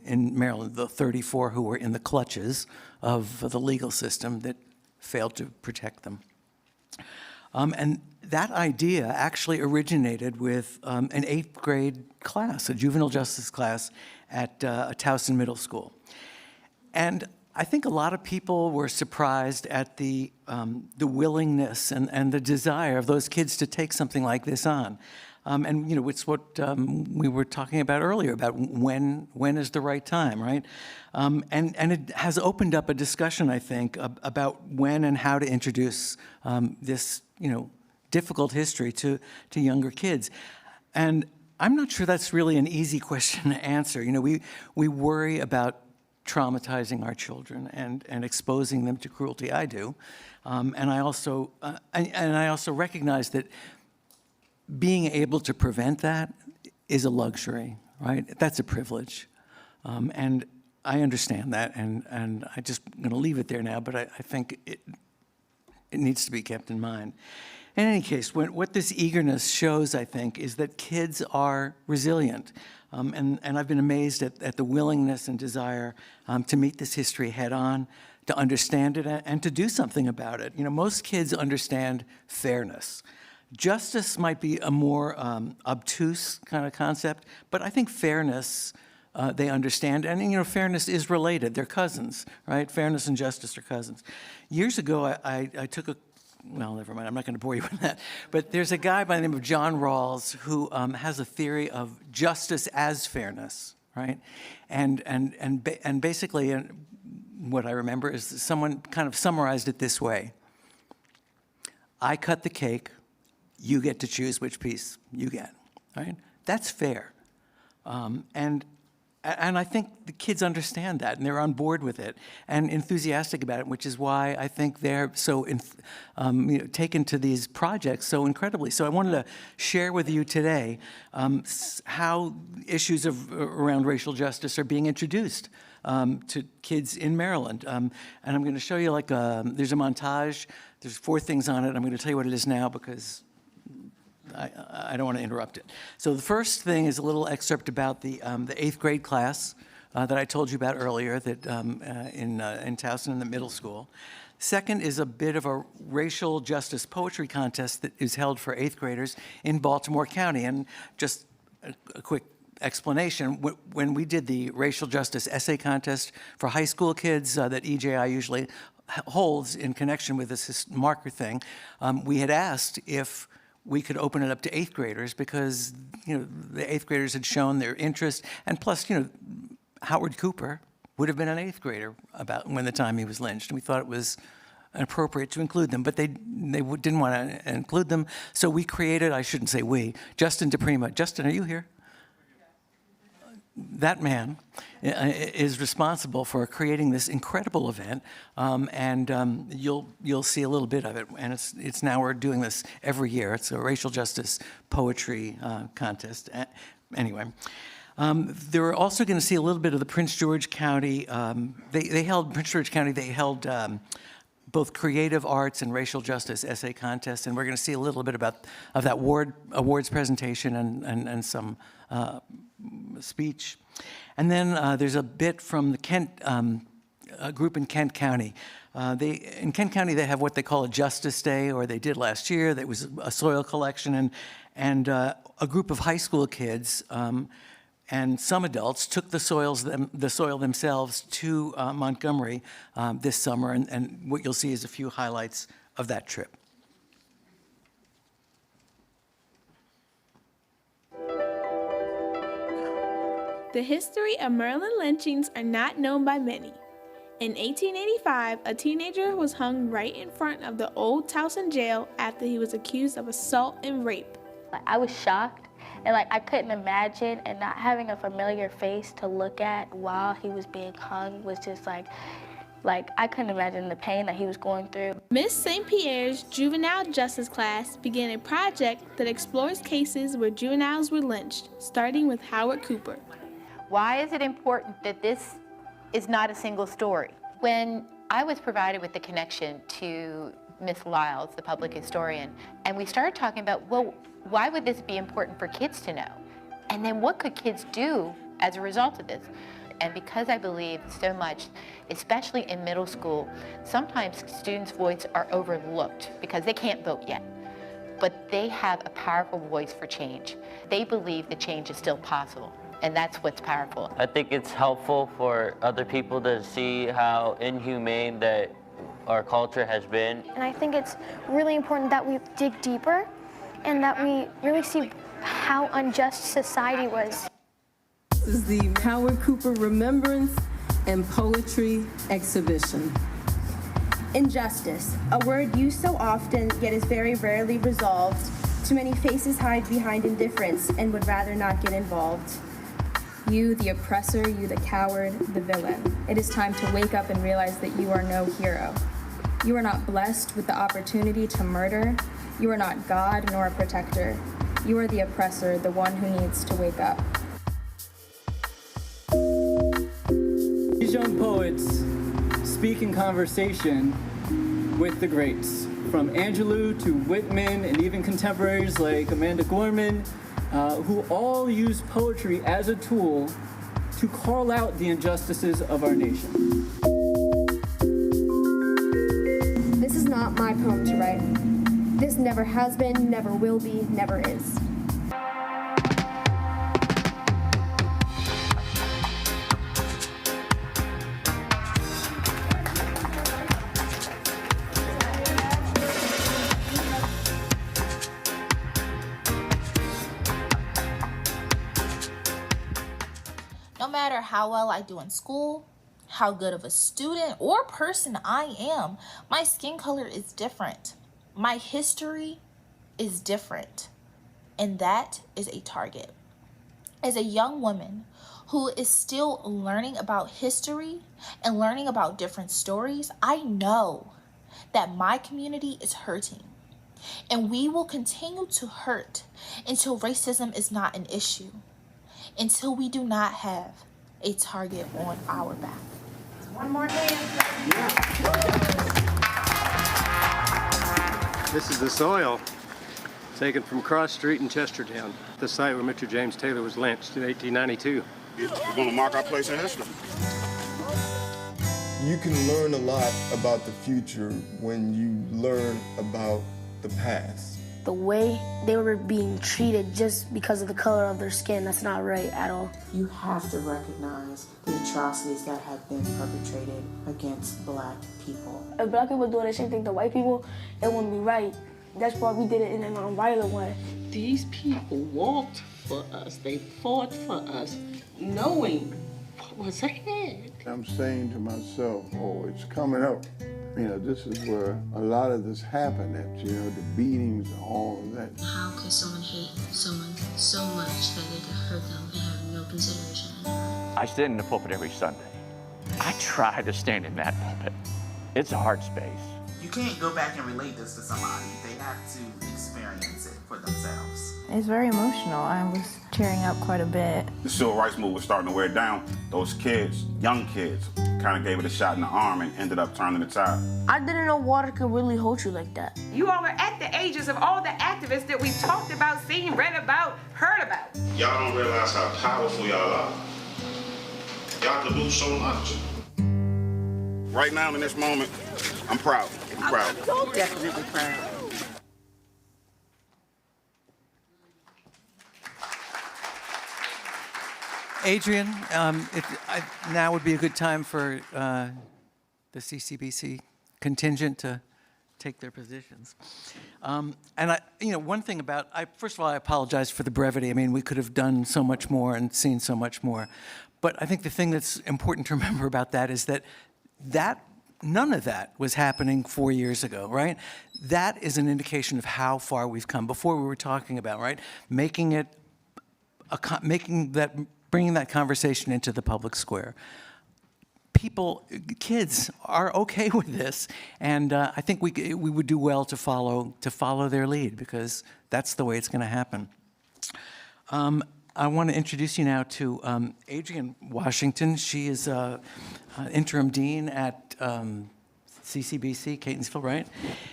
in Maryland, the 34 who were in the clutches of the legal system that failed to protect them. And that idea actually originated with an 8th grade class, a juvenile justice class at Towson Middle School. And I think a lot of people were surprised at the willingness and the desire of those kids to take something like this on. And, you know, it's what we were talking about earlier, about when is the right time, right? And it has opened up a discussion, I think, about when and how to introduce this, you know, difficult history to younger kids. And I'm not sure that's really an easy question to answer. You know, we worry about traumatizing our children and exposing them to cruelty. I do. And I also recognize that being able to prevent that is a luxury, right? That's a privilege. And I understand that, and I just going to leave it there now, but I think it needs to be kept in mind. In any case, what this eagerness shows, I think, is that kids are resilient. And I've been amazed at the willingness and desire to meet this history head on, to understand it, and to do something about it. You know, most kids understand fairness. Justice might be a more obtuse kind of concept, but I think fairness they understand. And, you know, fairness is related. They're cousins, right? Fairness and justice are cousins. Years ago, I took well, never mind, I'm not going to bore you with that. But there's a guy by the name of John Rawls who has a theory of justice as fairness, right? And basically, what I remember is someone kind of summarized it this way: I cut the cake, you get to choose which piece you get, right? That's fair. And I think the kids understand that, and they're on board with it and enthusiastic about it, which is why I think they're so taken to these projects so incredibly. So I wanted to share with you today how issues around racial justice are being introduced to kids in Maryland. And I'm going to show you, there's a montage. There's 4 things on it. I'm going to tell you what it is now because I don't want to interrupt it. So the first thing is a little excerpt about the 8th grade class that I told you about earlier that in Towson in the middle school. Second is a bit of a racial justice poetry contest that is held for 8th graders in Baltimore County. And just a quick explanation, when we did the racial justice essay contest for high school kids that EJI usually holds in connection with this marker thing, we had asked if we could open it up to 8th graders because, the 8th graders had shown their interest, and plus, Howard Cooper would have been an 8th grader about when the time he was lynched, and we thought it was appropriate to include them, but they didn't want to include them, so we created, I shouldn't say we, Justin DePrima. Justin, are you here? That man is responsible for creating this incredible event, and you'll see a little bit of it. And it's now we're doing this every year. It's a racial justice poetry contest. Anyway, they're also going to see a little bit of the Prince George County. They held both creative arts and racial justice essay contests, and we're going to see a little bit of that awards presentation and some speech. And then there's a bit from the Kent group in Kent County. In Kent County, they have what they call a Justice Day, or they did last year. That was a soil collection, and a group of high school kids and some adults took the soil themselves to Montgomery this summer, and what you'll see is a few highlights of that trip. The history of Maryland lynchings are not known by many. In 1885, a teenager was hung right in front of the old Towson jail after he was accused of assault and rape. I was shocked, and I couldn't imagine, and not having a familiar face to look at while he was being hung was just like I couldn't imagine the pain that he was going through. Miss St. Pierre's juvenile justice class began a project that explores cases where juveniles were lynched, starting with Howard Cooper. Why is it important that this is not a single story? When I was provided with the connection to Miss Lyles, the public historian, and we started talking about, well, why would this be important for kids to know? And then what could kids do as a result of this? And because I believe so much, especially in middle school, sometimes students' voices are overlooked because they can't vote yet. But they have a powerful voice for change. They believe the change is still possible. And that's what's powerful. I think it's helpful for other people to see how inhumane that our culture has been. And I think it's really important that we dig deeper and that we really see how unjust society was. This is the Howard Cooper Remembrance and Poetry Exhibition. Injustice, a word used so often yet is very rarely resolved. Too many faces hide behind indifference and would rather not get involved. You, the oppressor, you, the coward, the villain. It is time to wake up and realize that you are no hero. You are not blessed with the opportunity to murder. You are not God nor a protector. You are the oppressor, the one who needs to wake up. These young poets speak in conversation with the greats, from Angelou to Whitman and even contemporaries like Amanda Gorman, who all use poetry as a tool to call out the injustices of our nation. This is not my poem to write. This never has been, never will be, never is. No matter how well I do in school, how good of a student or person I am, my skin color is different. My history is different. And that is a target. As a young woman who is still learning about history and learning about different stories, I know that my community is hurting. And we will continue to hurt until racism is not an issue. Until we do not have a target on our back. One more hand. This is the soil. taken from Cross Street in Chestertown, the site where Mr. James Taylor was lynched in 1892. We're going to mark our place in history. You can learn a lot about the future when you learn about the past. The way they were being treated just because of the color of their skin, that's not right at all. You have to recognize the atrocities that have been perpetrated against black people. If black people doing the same thing to white people, it wouldn't be right. That's why we did it in a nonviolent way. These people walked for us. They fought for us, knowing what was ahead. I'm saying to myself, oh, it's coming up. You know, this is where a lot of this happened at, you know, the beatings and all of that. How could someone hate someone so much that it could hurt them and have no consideration? I stand in the pulpit every Sunday. I try to stand in that pulpit. It's a hard space. You can't go back and relate this to somebody. They have to experience it for themselves. It's very emotional. I was tearing up quite a bit. The civil rights movement was starting to wear down. Those kids, young kids, kind of gave it a shot in the arm and ended up turning the tide. I didn't know water could really hold you like that. You all are at the ages of all the activists that we've talked about, seen, read about, heard about. Y'all don't realize how powerful y'all are. Y'all can do so much. Right now, in this moment, I'm proud. I'm proud. I'm so definitely proud. Adrian, now would be a good time for the CCBC contingent to take their positions. One thing about, first of all, I apologize for the brevity. I mean, we could have done so much more and seen so much more. But I think the thing that's important to remember about that is that none of that was happening 4 years ago, right? That is an indication of how far we've come. Before we were talking about, right, bringing that conversation into the public square. Kids are okay with this, and I think we would do well to follow their lead, because that's the way it's going to happen. I want to introduce you now to Adrienne Washington. She is interim dean at CCBC, Catonsville, right?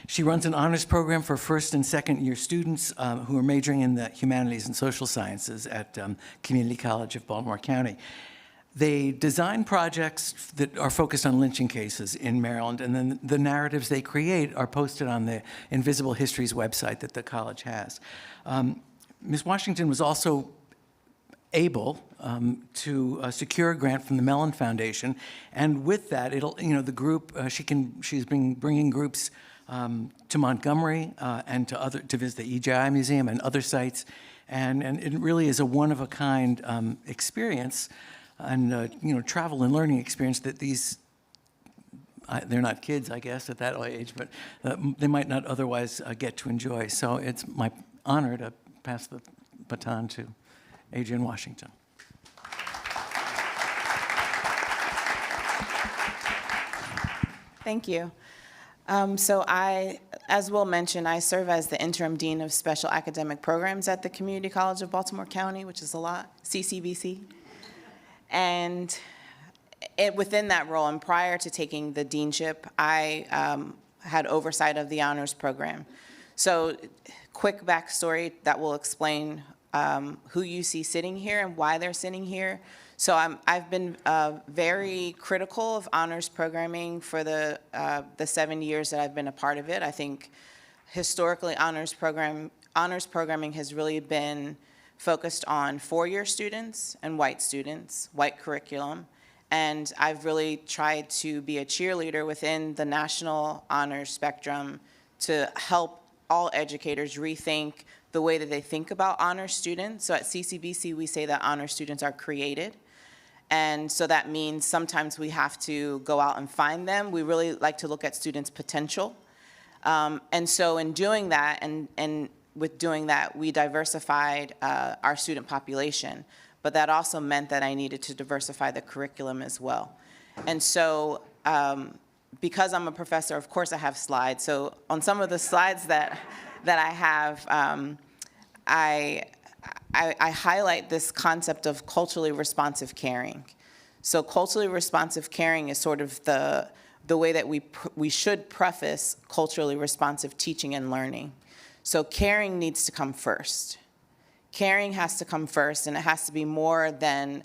She runs an honors program for first and second year students who are majoring in the humanities and social sciences at Community College of Baltimore County. They design projects that are focused on lynching cases in Maryland, and then the narratives they create are posted on the Invisible Histories website that the college has. Ms. Washington was also able to secure a grant from the Mellon Foundation, and with that, the group she's been bringing groups to Montgomery and to visit the EJI Museum and other sites, and it really is a one-of-a-kind experience and travel and learning experience that they're not kids, I guess, at that age, but they might not otherwise get to enjoy. So it's my honor to pass the baton to Adrienne Washington. Thank you. As Will mentioned, I serve as the interim dean of special academic programs at the Community College of Baltimore County, which is a lot, CCBC. And within that role, and prior to taking the deanship, I had oversight of the honors program. So quick backstory that will explain who you see sitting here and why they're sitting here. So I've been very critical of honors programming for the 7 years that I've been a part of it. I think historically honors programming has really been focused on four-year students and white curriculum. And I've really tried to be a cheerleader within the national honors spectrum to help all educators rethink the way that they think about honor students. So at CCBC, we say that honor students are created. And so that means sometimes we have to go out and find them. We really like to look at students' potential. And so in doing that, and with doing that, we diversified our student population. But that also meant that I needed to diversify the curriculum as well. And so because I'm a professor, of course I have slides. So on some of the slides that I have, I highlight this concept of culturally responsive caring. So culturally responsive caring is sort of the way that we should preface culturally responsive teaching and learning. So caring needs to come first. Caring has to come first, and it has to be more than,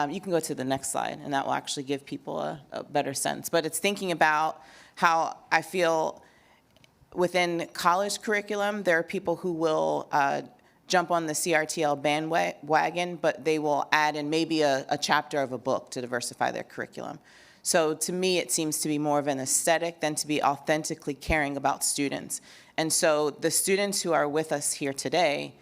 you can go to the next slide, and that will actually give people a better sense. But it's thinking about how I feel within college curriculum, there are people who will jump on the CRTL bandwagon, but they will add in maybe a chapter of a book to diversify their curriculum. So to me, it seems to be more of an aesthetic than to be authentically caring about students. And so the students who are with us here today,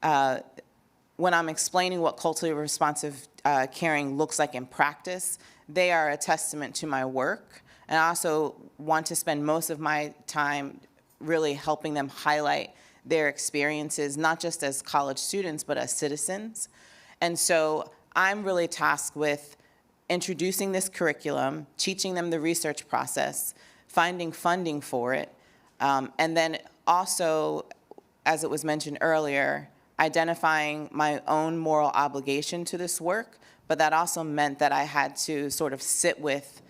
when I'm explaining what culturally responsive caring looks like in practice, they are a testament to my work. And I also want to spend most of my time really helping them highlight their experiences, not just as college students, but as citizens. And so I'm really tasked with introducing this curriculum, teaching them the research process, finding funding for it, and then also, as it was mentioned earlier, identifying my own moral obligation to this work, but that also meant that I had to sort of sit with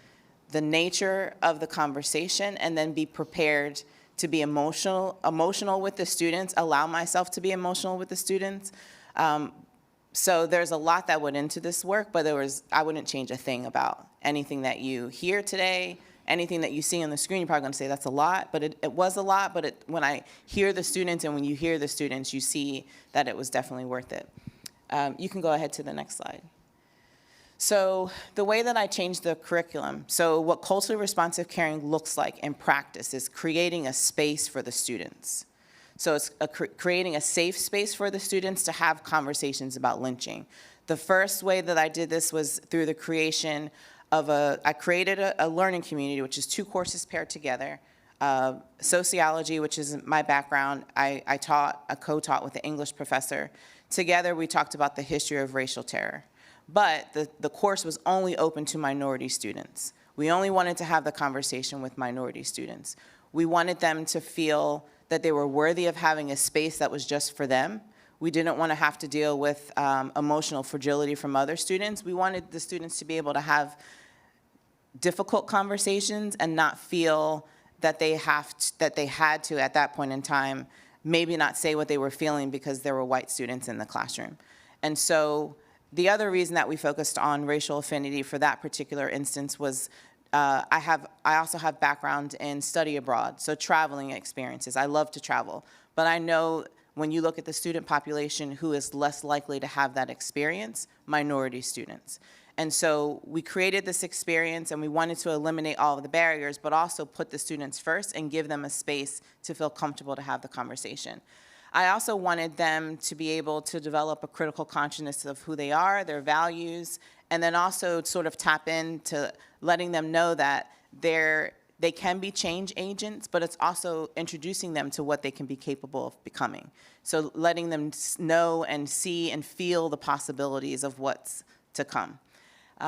the nature of the conversation and then be prepared to be emotional with the students, allow myself to be emotional with the students. So there's a lot that went into this work, but I wouldn't change a thing about anything that you hear today, anything that you see on the screen. You're probably gonna say that's a lot, but it was a lot, but when I hear the students and when you hear the students, you see that it was definitely worth it. You can go ahead to the next slide. So the way that I changed the curriculum, so what culturally responsive caring looks like in practice is creating a space for the students. So it's creating a safe space for the students to have conversations about lynching. The first way that I did this was through the creation of I created a learning community, which is 2 courses paired together. Sociology, which is my background, I co-taught with the English professor. Together we talked about the history of racial terror. But the course was only open to minority students. We only wanted to have the conversation with minority students. We wanted them to feel that they were worthy of having a space that was just for them. We didn't want to have to deal with emotional fragility from other students. We wanted the students to be able to have difficult conversations and not feel that they had to, at that point in time, maybe not say what they were feeling because there were white students in the classroom. And so the other reason that we focused on racial affinity for that particular instance was I also have background in study abroad, so traveling experiences. I love to travel, but I know when you look at the student population who is less likely to have that experience, minority students. And so we created this experience and we wanted to eliminate all of the barriers, but also put the students first and give them a space to feel comfortable to have the conversation. I also wanted them to be able to develop a critical consciousness of who they are, their values, and then also sort of tap into letting them know that they can be change agents, but it's also introducing them to what they can be capable of becoming. So letting them know and see and feel the possibilities of what's to come.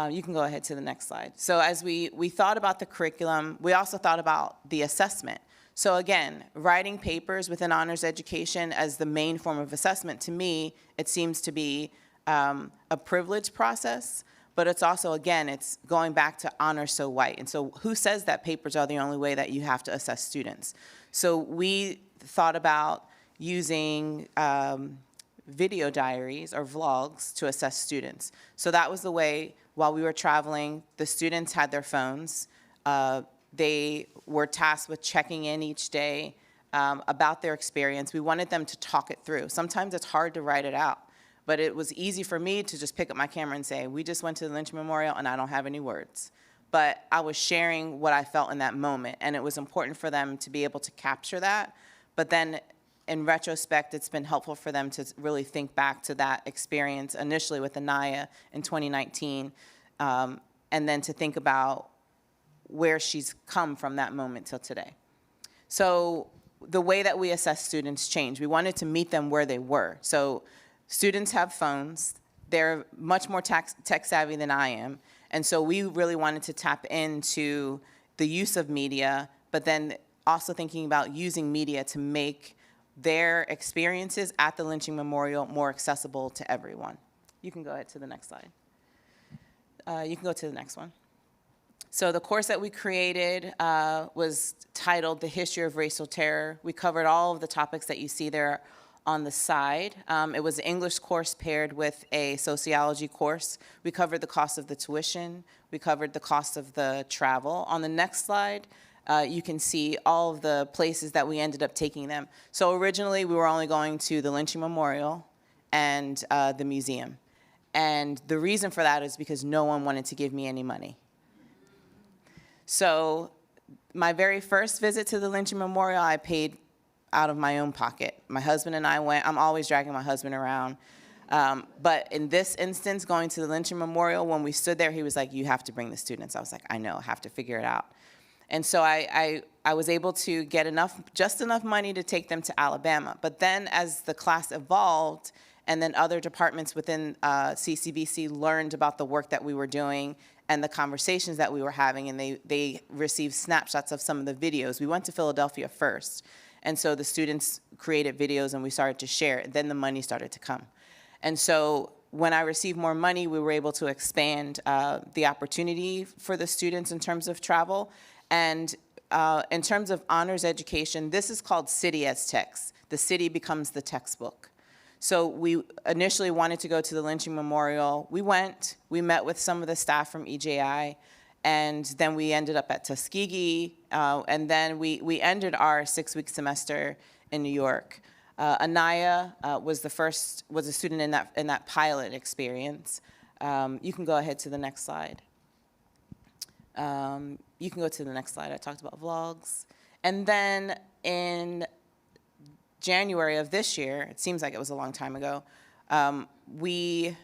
You can go ahead to the next slide. So as we thought about the curriculum, we also thought about the assessment. So again, writing papers within honors education as the main form of assessment, to me, it seems to be a privileged process, but it's also, again, it's going back to honor so white. And so who says that papers are the only way that you have to assess students? So we thought about using video diaries or vlogs to assess students. So that was the way, while we were traveling, the students had their phones. They were tasked with checking in each day about their experience. We wanted them to talk it through. Sometimes it's hard to write it out, but it was easy for me to just pick up my camera and say, we just went to the Lynching Memorial and I don't have any words. But I was sharing what I felt in that moment, and it was important for them to be able to capture that. But then in retrospect, it's been helpful for them to really think back to that experience initially with Anaya in 2019, and then to think about where she's come from that moment till today. So the way that we assess students changed. We wanted to meet them where they were. So students have phones. They're much more tech savvy than I am. And so we really wanted to tap into the use of media, but then also thinking about using media to make their experiences at the Lynching Memorial more accessible to everyone. You can go ahead to the next slide. You can go to the next one. So the course that we created was titled The History of Racial Terror. We covered all of the topics that you see there on the side. It was an English course paired with a sociology course. We covered the cost of the tuition. We covered the cost of the travel. On the next slide, you can see all of the places that we ended up taking them. So originally, we were only going to the Lynching Memorial and the museum. And the reason for that is because no one wanted to give me any money. So my very first visit to the Lynching Memorial, I paid out of my own pocket. My husband and I went. I'm always dragging my husband around. But in this instance, going to the Lynching Memorial, when we stood there, he was like, you have to bring the students. I was like, I know, I have to figure it out. And so I was able to get just enough money to take them to Alabama. But then as the class evolved, and then other departments within CCBC learned about the work that we were doing and the conversations that we were having, and they received snapshots of some of the videos. We went to Philadelphia first. And so the students created videos and we started to share it. Then the money started to come. And so when I received more money, we were able to expand the opportunity for the students in terms of travel. And in terms of honors education, this is called City as Text. The city becomes the textbook. So we initially wanted to go to the Lynching Memorial. We went, we met with some of the staff from EJI, and then we ended up at Tuskegee, and then we ended our 6-week semester in New York. Anaya was a student in that pilot experience. You can go ahead to the next slide. You can go to the next slide. I talked about vlogs. And then in January of this year, it seems like it was a long time ago, we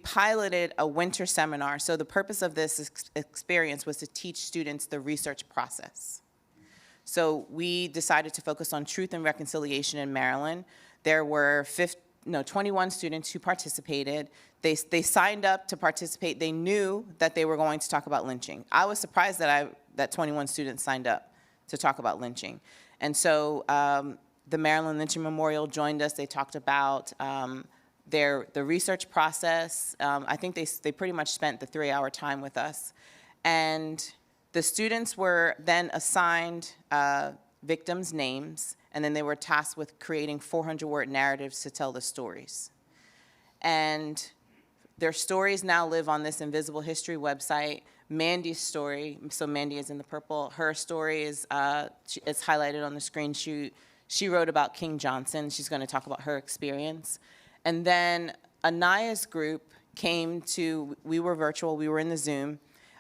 piloted a winter seminar. So the purpose of this experience was to teach students the research process. So we decided to focus on truth and reconciliation in Maryland. There were 21 students who participated. They signed up to participate. They knew that they were going to talk about lynching. I was surprised that 21 students signed up to talk about lynching. And so the Maryland Lynching Memorial joined us. They talked about the research process. I think they pretty much spent the 3-hour time with us. And the students were then assigned victims' names, and then they were tasked with creating 400-word narratives to tell the stories. And their stories now live on this Invisible History website. Mandy's story, so Mandy is in the purple, her story is it's highlighted on the screen. She wrote about King Johnson. She's going to talk about her experience. And then Anaya's group came to, we were virtual, we were in the Zoom.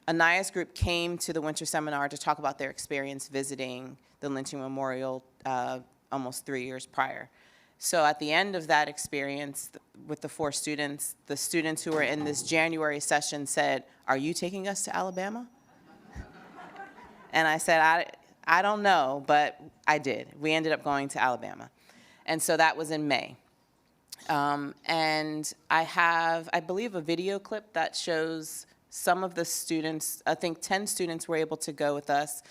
Anaya's group came to the winter seminar to talk about their experience visiting the Lynching Memorial almost 3 years prior. So at the end of that experience with the 4 students, the students who were in this January session said, "Are you taking us to Alabama?" And I said, I don't know, but I did. We ended up going to Alabama. And so that was in May. And I have, I believe, a video clip that shows some of the students. I think 10 students were able to go with us.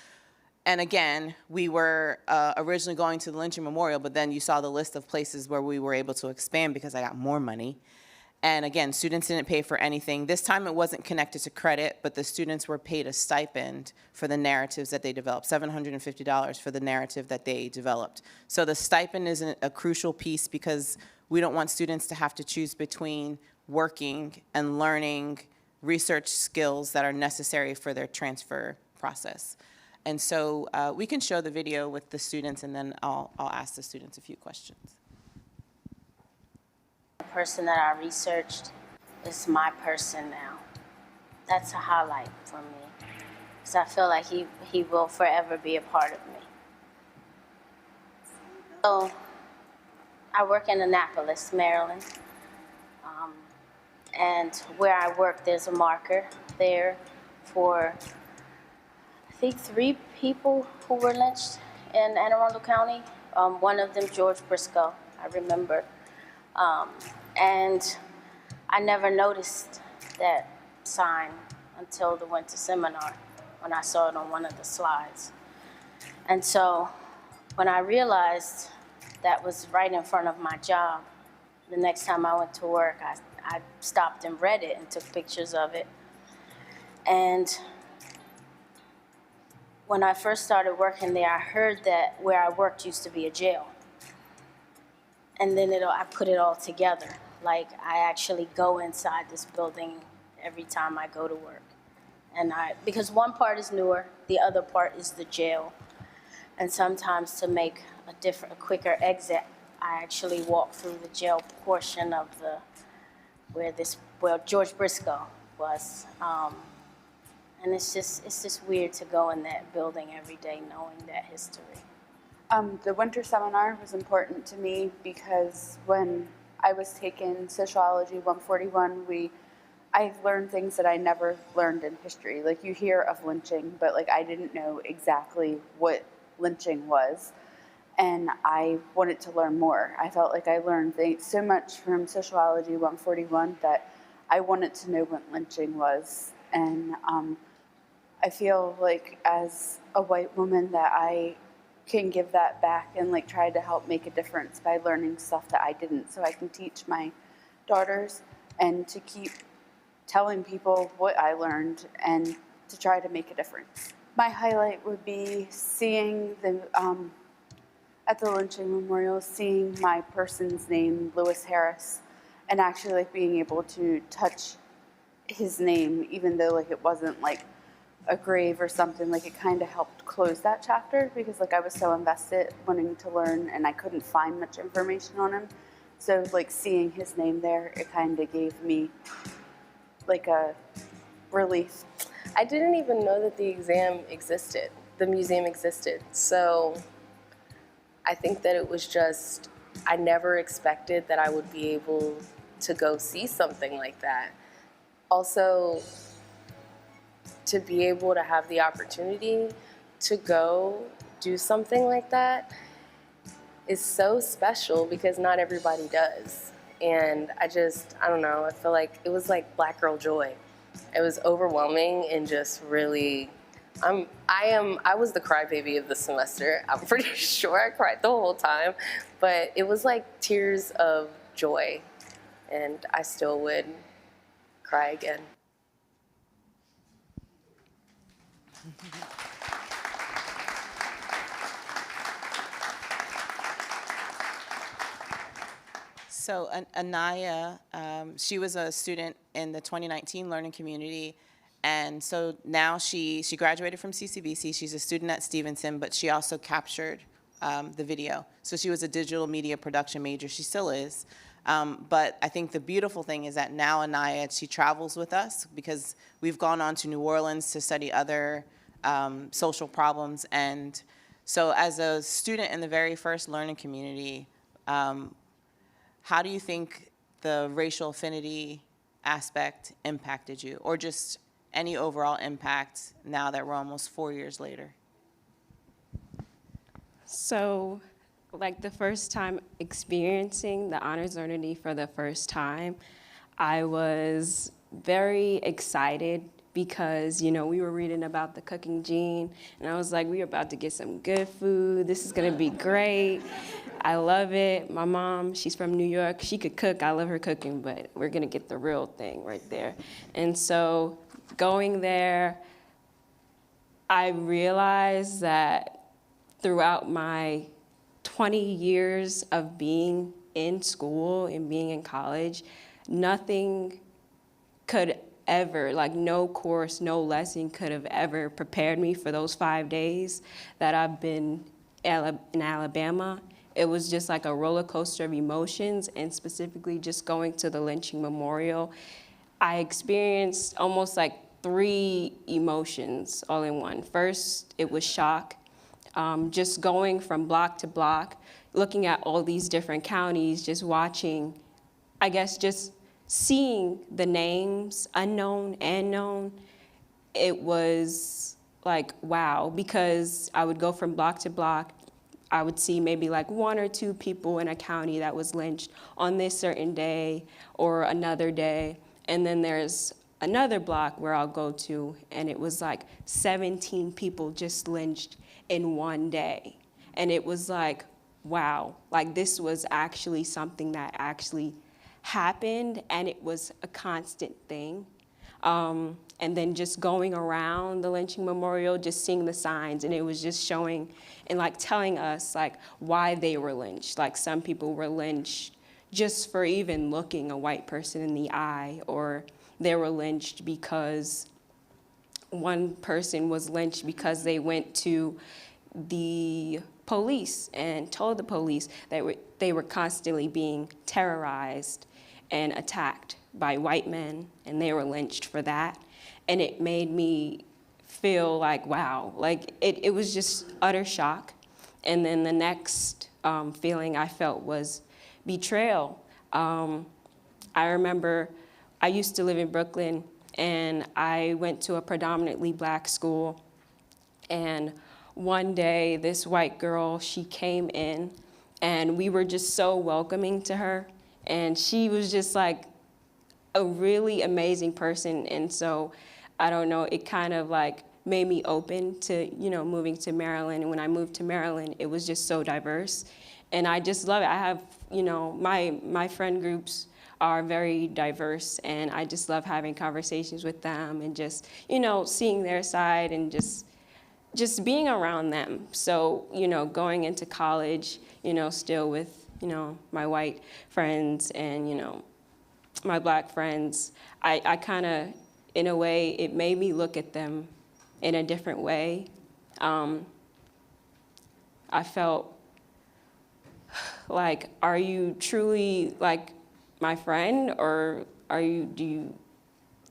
And again, we were originally going to the Lynching Memorial, but then you saw the list of places where we were able to expand because I got more money. And again, students didn't pay for anything. This time it wasn't connected to credit, but the students were paid a stipend for the narratives that they developed, $750 for the narrative that they developed. So the stipend is a crucial piece because we don't want students to have to choose between working and learning research skills that are necessary for their transfer process. And so we can show the video with the students, and then I'll ask the students a few questions. The person that I researched is my person now. That's a highlight for me, because I feel like he will forever be a part of me. So I work in Annapolis, Maryland, and where I work, there's a marker there for, I think, 3 people who were lynched in Anne Arundel County. One of them, George Briscoe, I remember. And I never noticed that sign until the winter seminar, when I saw it on one of the slides. And so when I realized that was right in front of my job, the next time I went to work, I stopped and read it and took pictures of it. And when I first started working there, I heard that where I worked used to be a jail. And then I put it all together. Like, I actually go inside this building every time I go to work. And because one part is newer, the other part is the jail. And sometimes to make a quicker exit, I actually walk through the jail portion of where George Briscoe was. And it's just weird to go in that building every day knowing that history. The winter seminar was important to me because when I was taking Sociology 141, I learned things that I never learned in history. Like, you hear of lynching, but like I didn't know exactly what lynching was, and I wanted to learn more. I felt like I learned so much from Sociology 141 that I wanted to know what lynching was, and I feel like as a white woman that I can give that back and like try to help make a difference by learning stuff that I didn't, so I can teach my daughters and to keep telling people what I learned and to try to make a difference. My highlight would be seeing at the Lynching Memorial, seeing my person's name, Lewis Harris, and actually like being able to touch his name, even though like it wasn't like a grave or something, like it kind of helped close that chapter because like I was so invested wanting to learn and I couldn't find much information on him. So like seeing his name there, it kind of gave me like a relief. I didn't even know that the museum existed. So I think that it was just, I never expected that I would be able to go see something like that. Also, to be able to have the opportunity to go do something like that is so special because not everybody does. And I don't know, I feel like it was like black girl joy. It was overwhelming and just really, I was the crybaby of the semester. I'm pretty sure I cried the whole time, but it was like tears of joy, and I still would cry again. So Anaya, she was a student in the 2019 Learning Community, and so now she graduated from CCBC. She's a student at Stevenson, but she also captured the video. So she was a digital media production major. She still is. But I think the beautiful thing is that now Anaya, she travels with us because we've gone on to New Orleans to study other social problems. And so as a student in the very first Learning Community, how do you think the racial affinity aspect impacted you, or just any overall impact now that we're almost 4 years later? So, like the first time experiencing the honors learning for the first time, I was very excited because, you know, we were reading about the cooking gene, and I was like, we're about to get some good food. This is gonna be great. I love it. My mom, she's from New York. She could cook. I love her cooking, but we're gonna get the real thing right there. And so going there, I realized that throughout my 20 years of being in school and being in college, nothing could ever, like no course, no lesson could have ever prepared me for those 5 days that I've been in Alabama. It was just like a roller coaster of emotions, and specifically just going to the Lynching Memorial, I experienced almost like 3 emotions all in one. First, it was shock. Just going from block to block, looking at all these different counties, just watching, I guess just seeing the names, unknown and known, it was like, wow, because I would go from block to block, I would see maybe like 1 or 2 people in a county that was lynched on this certain day or another day. And then there's another block where I'll go to, and it was like 17 people just lynched in one day. And it was like, wow, like this was actually something that actually happened, and it was a constant thing. And then just going around the lynching memorial, just seeing the signs, and it was just showing and like telling us like why they were lynched. Like some people were lynched just for even looking a white person in the eye, or they were lynched because one person was lynched because they went to the police and told the police that they were constantly being terrorized and attacked by white men, and they were lynched for that. And it made me feel like, wow, like it was just utter shock. And then the next feeling I felt was betrayal. I remember I used to live in Brooklyn, and I went to a predominantly black school. And one day, this white girl, she came in, and we were just so welcoming to her. And she was just like a really amazing person. And so, I don't know, it kind of like made me open to, you know, moving to Maryland. And when I moved to Maryland, it was just so diverse. And I just love it. I have, you know, my friend groups are very diverse, and I just love having conversations with them and just, you know, seeing their side and just being around them. So, you know, going into college, you know, still with, you know, my white friends and, you know, my black friends, I kind of, in a way, it made me look at them in a different way. I felt like, are you truly like my friend, or do you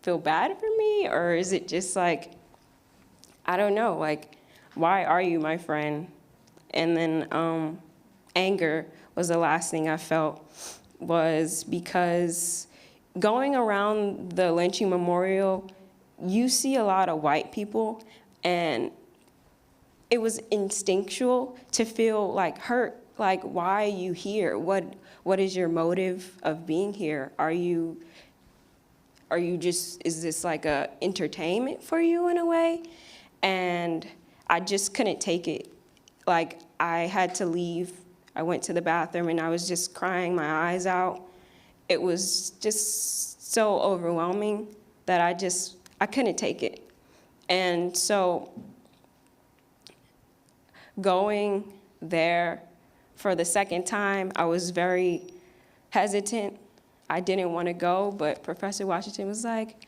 feel bad for me, or is it just like, I don't know, like, why are you my friend? And then anger was the last thing I felt, was because going around the lynching memorial, you see a lot of white people, and it was instinctual to feel like hurt. Like, why are you here? What is your motive of being here? Are you just, is this like a entertainment for you in a way? And I just couldn't take it. Like, I had to leave. I went to the bathroom and I was just crying my eyes out. It was just so overwhelming that I couldn't take it. And so going there for the second time, I was very hesitant. I didn't want to go, but Professor Washington was like,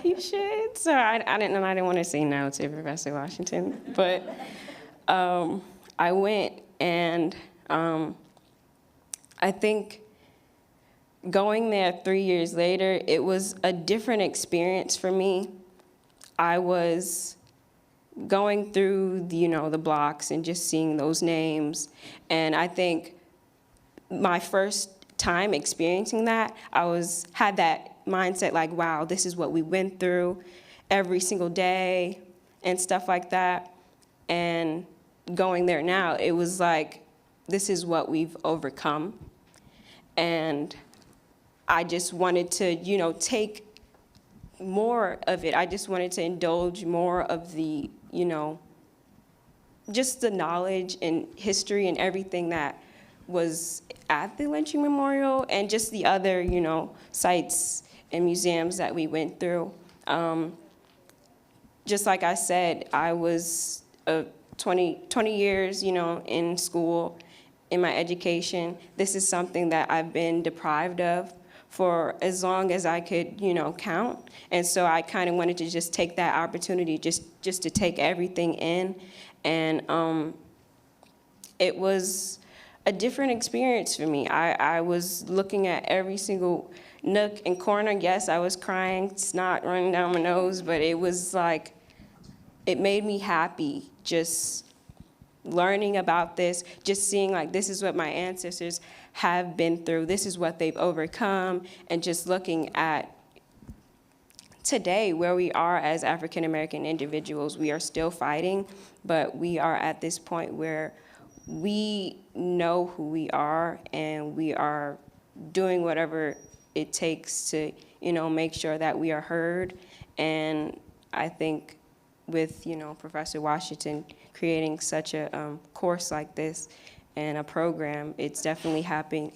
you should. So I didn't want to say no to Professor Washington, but I went, and I think going there 3 years later, it was a different experience for me. I was going through the blocks and just seeing those names, and I think my first time experiencing that, had that mindset like, wow, this is what we went through every single day and stuff like that. And going there now, it was like, this is what we've overcome. And I just wanted to, take more of it. I just wanted to indulge more of the, just the knowledge and history and everything that was at the Lynching Memorial, and just the other, sites and museums that we went through. Just like I said, I was 20 years, in school, in my education. This is something that I've been deprived of for as long as I could, count. And so I kind of wanted to just take that opportunity just to take everything in. And it was a different experience for me. I was looking at every single nook and corner. Yes, I was crying, snot running down my nose, but it was like, it made me happy just learning about this, just seeing like, this is what my ancestors have been through, this is what they've overcome, and just looking at today where we are as African American individuals. We are still fighting, but we are at this point where we know who we are, and we are doing whatever it takes to, make sure that we are heard. And I think with, Professor Washington creating such a course like this and a program, it's definitely helping,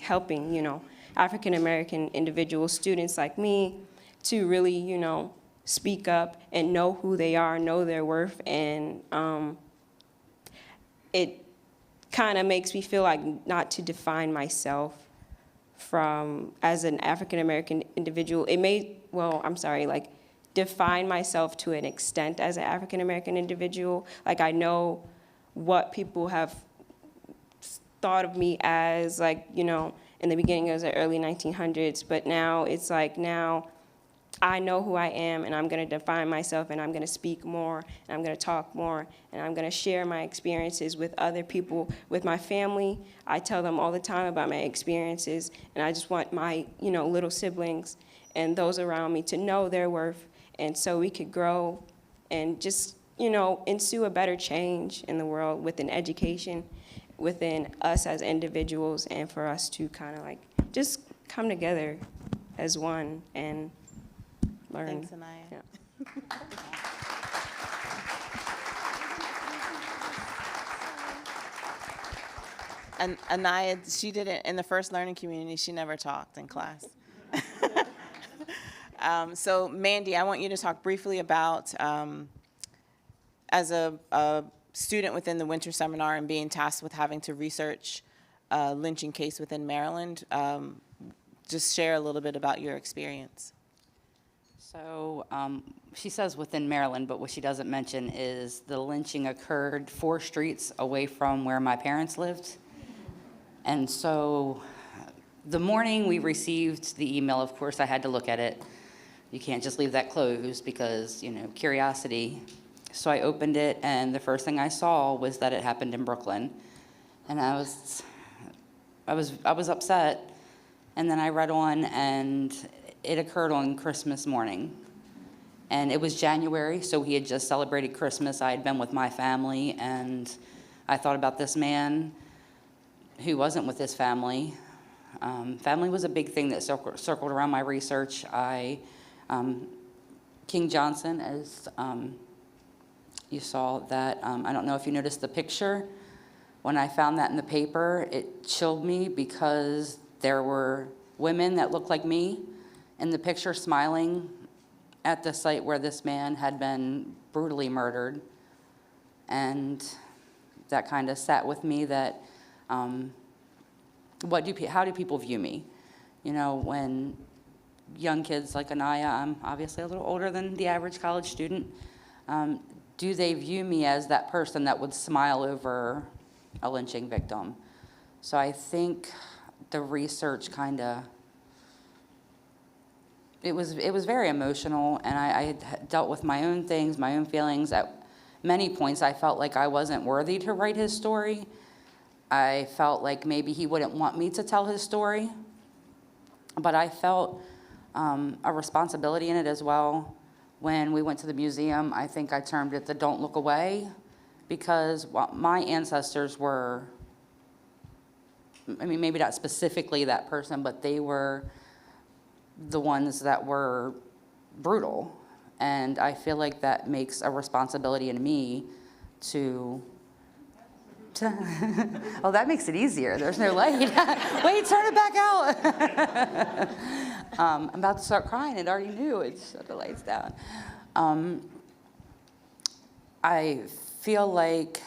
African American individuals, students like me, to really, you know, speak up and know who they are, know their worth, and it kind of makes me feel like not to define myself from as an African American individual. It may, well, I'm sorry, like define myself to an extent as an African American individual. Like I know what people have thought of me as, like, you know, in the beginning it was the early 1900s, but now it's like now I know who I am, and I'm going to define myself, and I'm going to speak more, and I'm going to talk more, and I'm going to share my experiences with other people, with my family. I tell them all the time about my experiences, and I just want my, you know, little siblings and those around me to know their worth, and so we could grow and just, you know, ensue a better change in the world within education, within us as individuals, and for us to kind of like just come together as one and learn. Thanks, Anaya. Yeah. And Anaya, she did it in the first learning community. She never talked in class. So Mandy, I want you to talk briefly about, as a student within the winter seminar and being tasked with having to research a lynching case within Maryland, just share a little bit about your experience. So she says within Maryland, but what she doesn't mention is the lynching occurred 4 streets away from where my parents lived. And so the morning we received the email, of course, I had to look at it. You can't just leave that closed because, you know, curiosity. So I opened it, and the first thing I saw was that it happened in Brooklyn. And I was upset. And then I read on, and it occurred on Christmas morning. And it was January, so he had just celebrated Christmas. I had been with my family, and I thought about this man who wasn't with his family. Family was a big thing that circled around my research. King Johnson, as you saw that, I don't know if you noticed the picture. When I found that in the paper, it chilled me because there were women that looked like me in the picture smiling at the site where this man had been brutally murdered. And that kind of sat with me that, how do people view me? You know, when young kids like Anaya, I'm obviously a little older than the average college student, do they view me as that person that would smile over a lynching victim? So I think the research kind of, it was very emotional, and I had dealt with my own things, my own feelings. At many points, I felt like I wasn't worthy to write his story. I felt like maybe he wouldn't want me to tell his story, but I felt a responsibility in it as well. When we went to the museum, I think I termed it the Don't Look Away, because my ancestors were, I mean, maybe not specifically that person, but they were the ones that were brutal. And I feel like that makes a responsibility in me to oh, that makes it easier. There's no light. Wait, turn it back out. I'm about to start crying and already knew it. Shut the lights down. I feel like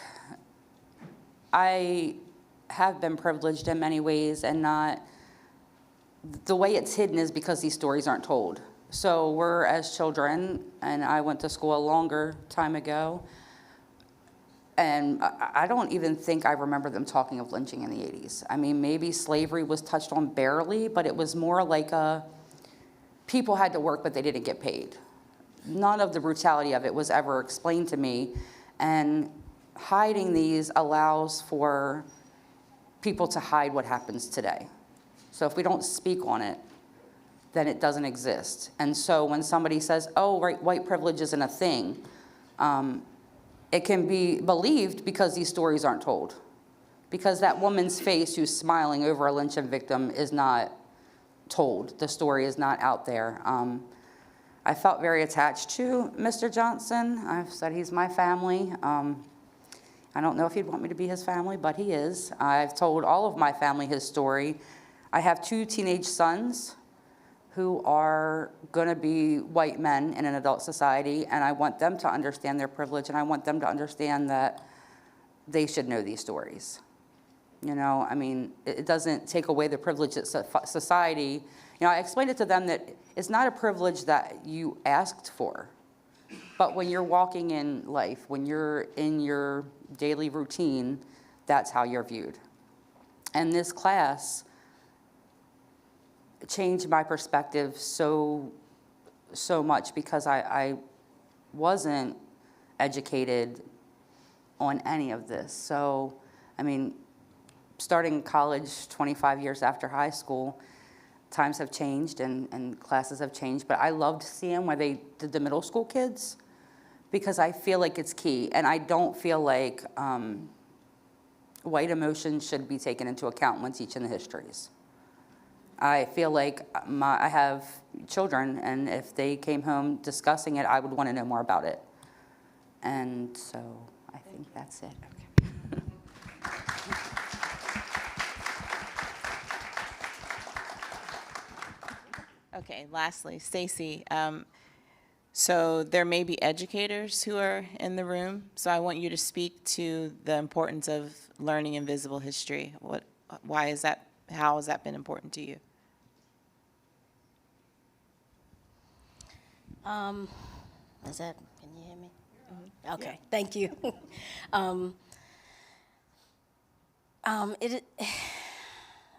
I have been privileged in many ways, and not, the way it's hidden is because these stories aren't told. So we're, as children, and I went to school a longer time ago, and I don't even think I remember them talking of lynching in the 80s. I mean, maybe slavery was touched on barely, but it was more like people had to work, but they didn't get paid. None of the brutality of it was ever explained to me, and hiding these allows for people to hide what happens today. So if we don't speak on it, then it doesn't exist. And so when somebody says, oh, right, white privilege isn't a thing, it can be believed because these stories aren't told. Because that woman's face who's smiling over a lynching victim is not told. The story is not out there. I felt very attached to Mr. Johnson. I've said he's my family. I don't know if he'd want me to be his family, but he is. I've told all of my family his story. I have 2 teenage sons who are going to be white men in an adult society, and I want them to understand their privilege, and I want them to understand that they should know these stories. You know, I mean, it doesn't take away the privilege that society, you know, I explained it to them that it's not a privilege that you asked for, but when you're walking in life, when you're in your daily routine, that's how you're viewed. And this class changed my perspective so much because I wasn't educated on any of this. So, I mean, starting college 25 years after high school, times have changed and classes have changed, but I loved seeing where they did the middle school kids because I feel like it's key, and I don't feel like white emotions should be taken into account when teaching the histories. I feel like I have children, and if they came home discussing it, I would want to know more about it. And so I think that's it. Okay, lastly, Stacy, so there may be educators who are in the room, so I want you to speak to the importance of learning invisible history. Why is that, how has that been important to you? Is that, can you hear me? Mm-hmm. Okay, Yeah. thank you.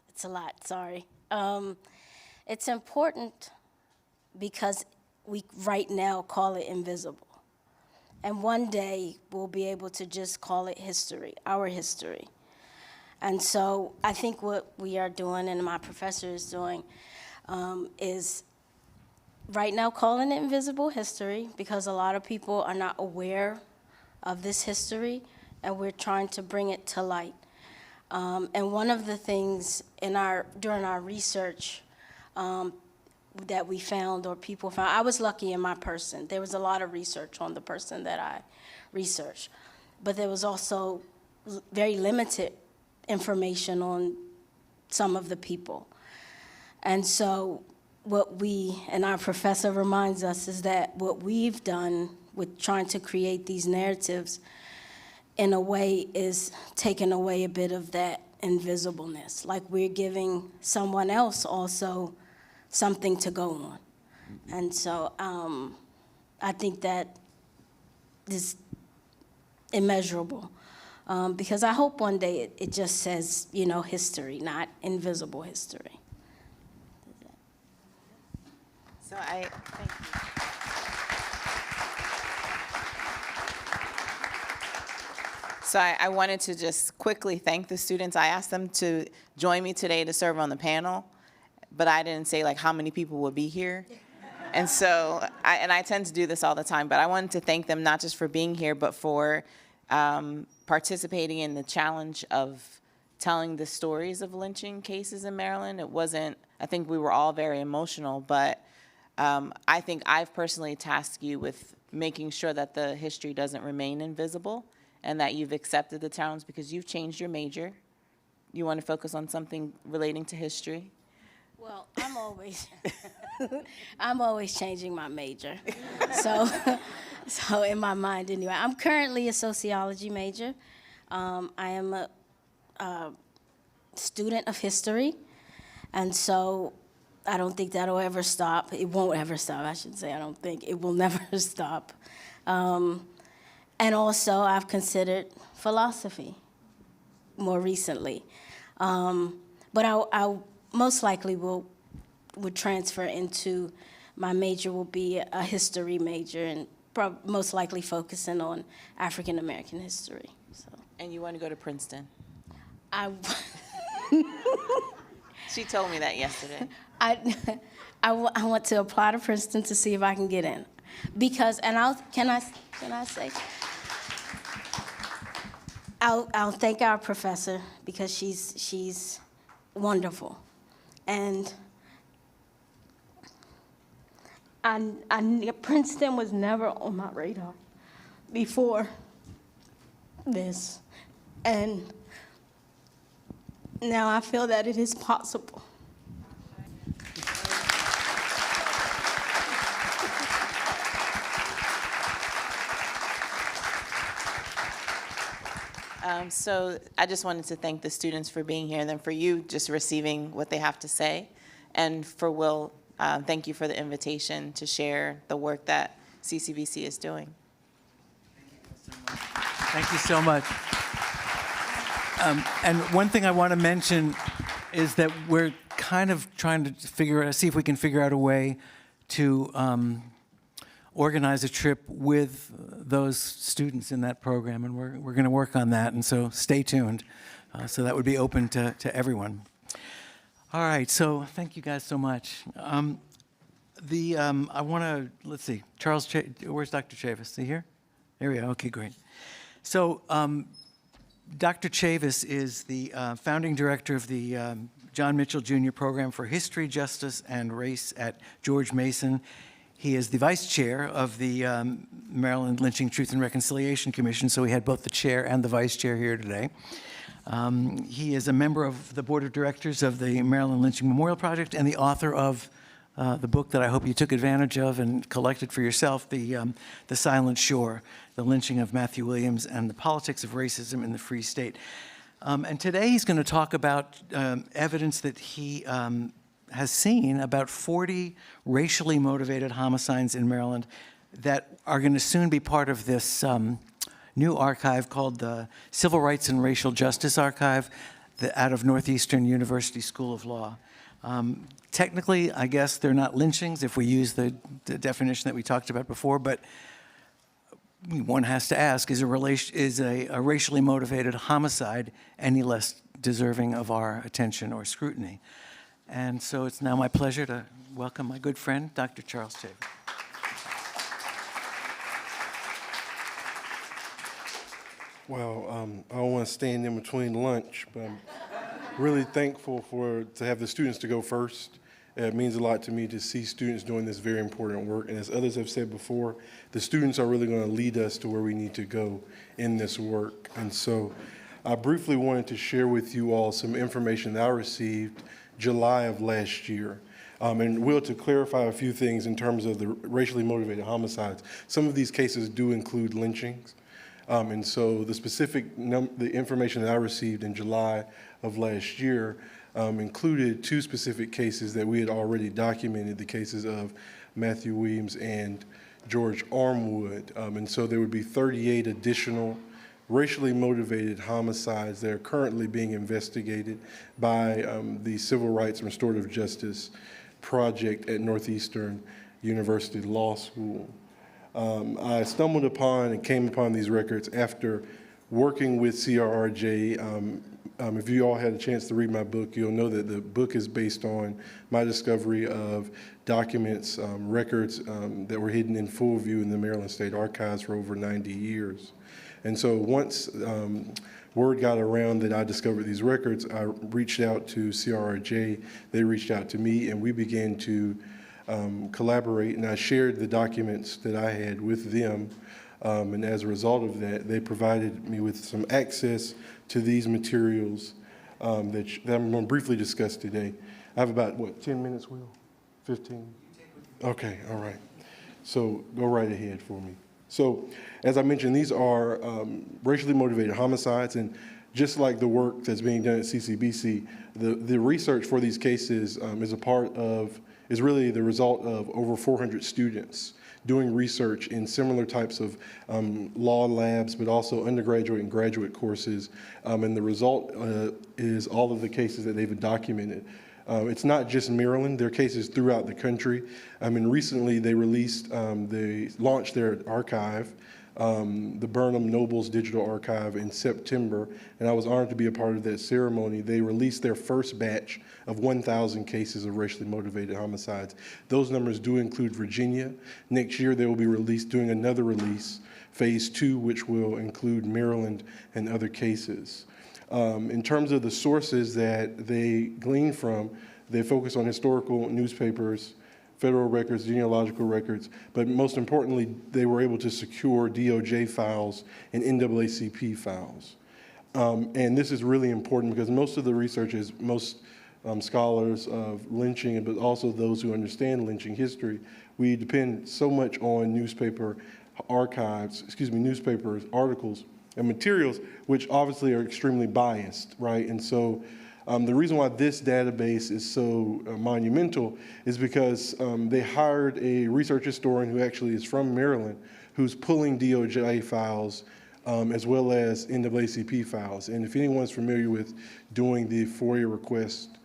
It's a lot, sorry. It's important because we right now call it invisible. And one day we'll be able to just call it history, our history. And so I think what we are doing and my professor is doing is right now calling it invisible history because a lot of people are not aware of this history, and we're trying to bring it to light. And one of the things during our research that we found, or people found, I was lucky in my person. There was a lot of research on the person that I researched, but there was also very limited information on some of the people. And so what we, and our professor reminds us, is that what we've done with trying to create these narratives in a way is taking away a bit of that invisibleness. Like we're giving someone else also something to go on. And so I think that is immeasurable. Because I hope one day it just says, you know, history, not invisible history. So thank you. So I wanted to just quickly thank the students. I asked them to join me today to serve on the panel, but I didn't say like how many people would be here. And so, I tend to do this all the time, but I wanted to thank them not just for being here, but for participating in the challenge of telling the stories of lynching cases in Maryland. It wasn't, I think we were all very emotional, but I think I've personally tasked you with making sure that the history doesn't remain invisible and that you've accepted the challenge because you've changed your major. You want to focus on something relating to history? Well, I'm always changing my major. So in my mind anyway. I'm currently a sociology major. I am a student of history, and so I don't think that'll ever stop. It won't ever stop, I should say. I don't think. It will never stop. And also, I've considered philosophy more recently. But I most likely would transfer into, my major will be a history major, and most likely focusing on African American history. So. And you want to go to Princeton? She told me that yesterday. I want to apply to Princeton to see if I can get in, because, and can I say? I'll thank our professor because she's wonderful, and Princeton was never on my radar before this, and now I feel that it is possible. So I just wanted to thank the students for being here, and then for you just receiving what they have to say. And for Will, thank you for the invitation to share the work that CCBC is doing. Thank you so much. And one thing I want to mention is that we're kind of trying to see if we can figure out a way to organize a trip with those students in that program, and we're going to work on that, and so stay tuned. So that would be open to everyone. All right, so thank you guys so much. I want to, let's see, where's Dr. Chavis? Is he here? There we go, okay, great. So Dr. Chavis is the founding director of the John Mitchell Jr. Program for History, Justice, and Race at George Mason. He is the vice chair of the Maryland Lynching Truth and Reconciliation Commission, so we had both the chair and the vice chair here today. He is a member of the board of directors of the Maryland Lynching Memorial Project and the author of the book that I hope you took advantage of and collected for yourself, The Silent Shore, The Lynching of Matthew Williams and the Politics of Racism in the Free State. And today he's going to talk about evidence that he has seen about 40 racially motivated homicides in Maryland that are going to soon be part of this new archive called the Civil Rights and Racial Justice Archive out of Northeastern University School of Law. Technically, I guess they're not lynchings if we use the definition that we talked about before, but one has to ask, is a racially motivated homicide any less deserving of our attention or scrutiny? And so it's now my pleasure to welcome my good friend, Dr. Charles Chavis. Well, I don't want to stand in between lunch, but I'm really thankful to have the students to go first. It means a lot to me to see students doing this very important work. And as others have said before, the students are really going to lead us to where we need to go in this work. And so I briefly wanted to share with you all some information that I received July of last year. And Will, to clarify a few things in terms of the racially motivated homicides, some of these cases do include lynchings. And so the specific the information that I received in July of last year included two specific cases that we had already documented, the cases of Matthew Williams and George Armwood. And so there would be 38 additional racially motivated homicides that are currently being investigated by the Civil Rights and Restorative Justice Project at Northeastern University Law School. I stumbled upon and came upon these records after working with CRRJ. If you all had a chance to read my book, you'll know that the book is based on my discovery of documents, records that were hidden in full view in the Maryland State Archives for over 90 years. And so once word got around that I discovered these records, I reached out to CRRJ, they reached out to me, and we began to collaborate, and I shared the documents that I had with them. And as a result of that, they provided me with some access to these materials that I'm going to briefly discuss today. I have about, 10 minutes, Will? 15? Okay, all right. So go right ahead for me. So as I mentioned, these are racially motivated homicides, and just like the work that's being done at CCBC, the research for these cases is really the result of over 400 students doing research in similar types of law labs, but also undergraduate and graduate courses. And the result is all of the cases that they've documented. It's not just Maryland, there are cases throughout the country. Recently they launched their archive, the Burnham Nobles Digital Archive in September, and I was honored to be a part of that ceremony. They released their first batch of 1,000 cases of racially motivated homicides. Those numbers do include Virginia. Next year they will be doing another release, phase 2, which will include Maryland and other cases. In terms of the sources that they glean from, they focus on historical newspapers, federal records, genealogical records, but most importantly, they were able to secure DOJ files and NAACP files. And this is really important because most of the researchers, most scholars of lynching, but also those who understand lynching history, we depend so much on newspaper archives, newspaper articles materials, which obviously are extremely biased, right? And so the reason why this database is so monumental is because they hired a research historian who actually is from Maryland, who's pulling DOJ files as well as NAACP files. And if anyone's familiar with doing the FOIA request,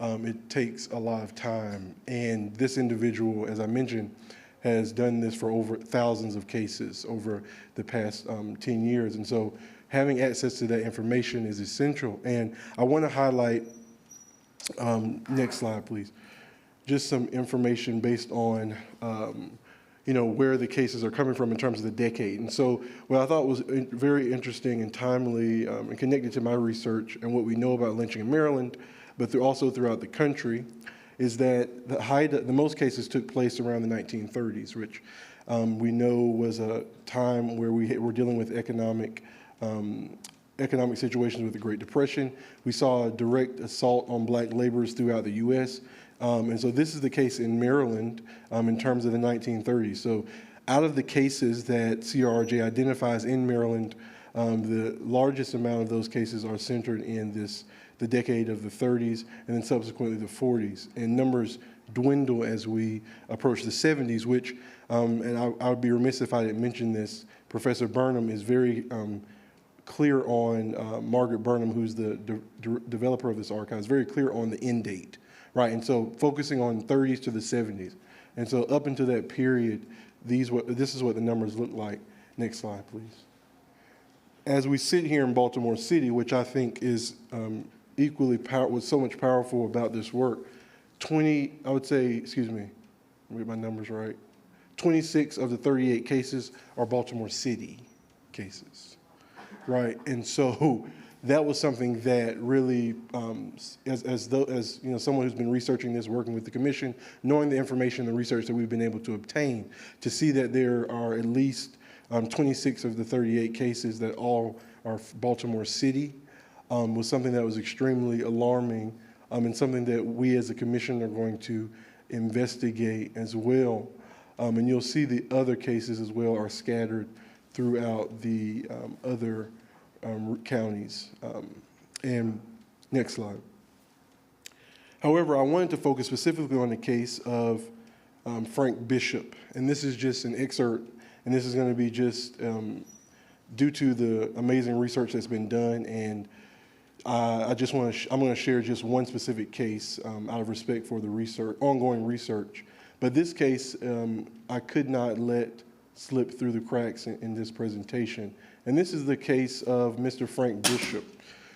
it takes a lot of time. And this individual, as I mentioned, has done this for over thousands of cases over the past 10 years. And so having access to that information is essential. And I want to highlight, next slide, please, just some information based on where the cases are coming from in terms of the decade. And so what I thought was very interesting and timely and connected to my research and what we know about lynching in Maryland, but also throughout the country, is that the most cases took place around the 1930s, which we know was a time where we were dealing with economic situations with the Great Depression. We saw a direct assault on black laborers throughout the U.S., and so this is the case in Maryland in terms of the 1930s. So out of the cases that CRRJ identifies in Maryland, the largest amount of those cases are centered in the decade of the 30s and then subsequently the 40s. And numbers dwindle as we approach the 70s, which, and I would be remiss if I didn't mention this, Professor Burnham is very clear on, Margaret Burnham, who's the developer of this archive, is very clear on the end date, right? And so focusing on 30s to the 70s. And so up until that period, this is what the numbers look like. Next slide, please. As we sit here in Baltimore City, which I think is equally what's so much powerful about this work, 26 of the 38 cases are Baltimore City cases, right? And so that was something that really, as someone who's been researching this, working with the commission, knowing the information and research that we've been able to obtain, to see that there are at least 26 of the 38 cases that all are Baltimore City, was something that was extremely alarming, and something that we as a commission are going to investigate as well. And you'll see the other cases as well are scattered throughout the other counties. And next slide. However, I wanted to focus specifically on the case of Frank Bishop. And this is just an excerpt, and this is going to be just due to the amazing research that's been done. And I'm going to share just one specific case out of respect for the ongoing research. But this case, I could not let slip through the cracks in this presentation. And this is the case of Mr. Frank Bishop,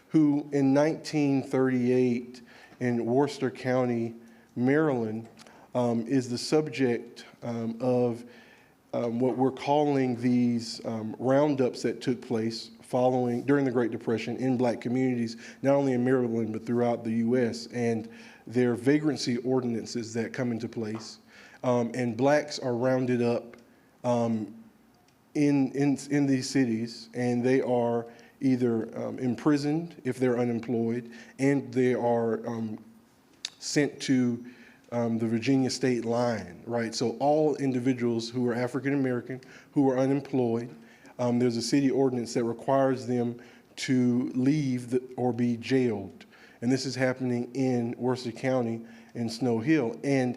who in 1938 in Worcester County, Maryland, is the subject of what we're calling these roundups that took place during the Great Depression in black communities, not only in Maryland, but throughout the U.S. And there are vagrancy ordinances that come into place. And blacks are rounded up in these cities, and they are either imprisoned if they're unemployed, and they are sent to the Virginia state line, right? So all individuals who are African American, who are unemployed, there's a city ordinance that requires them to leave or be jailed. And this is happening in Worcester County in Snow Hill. And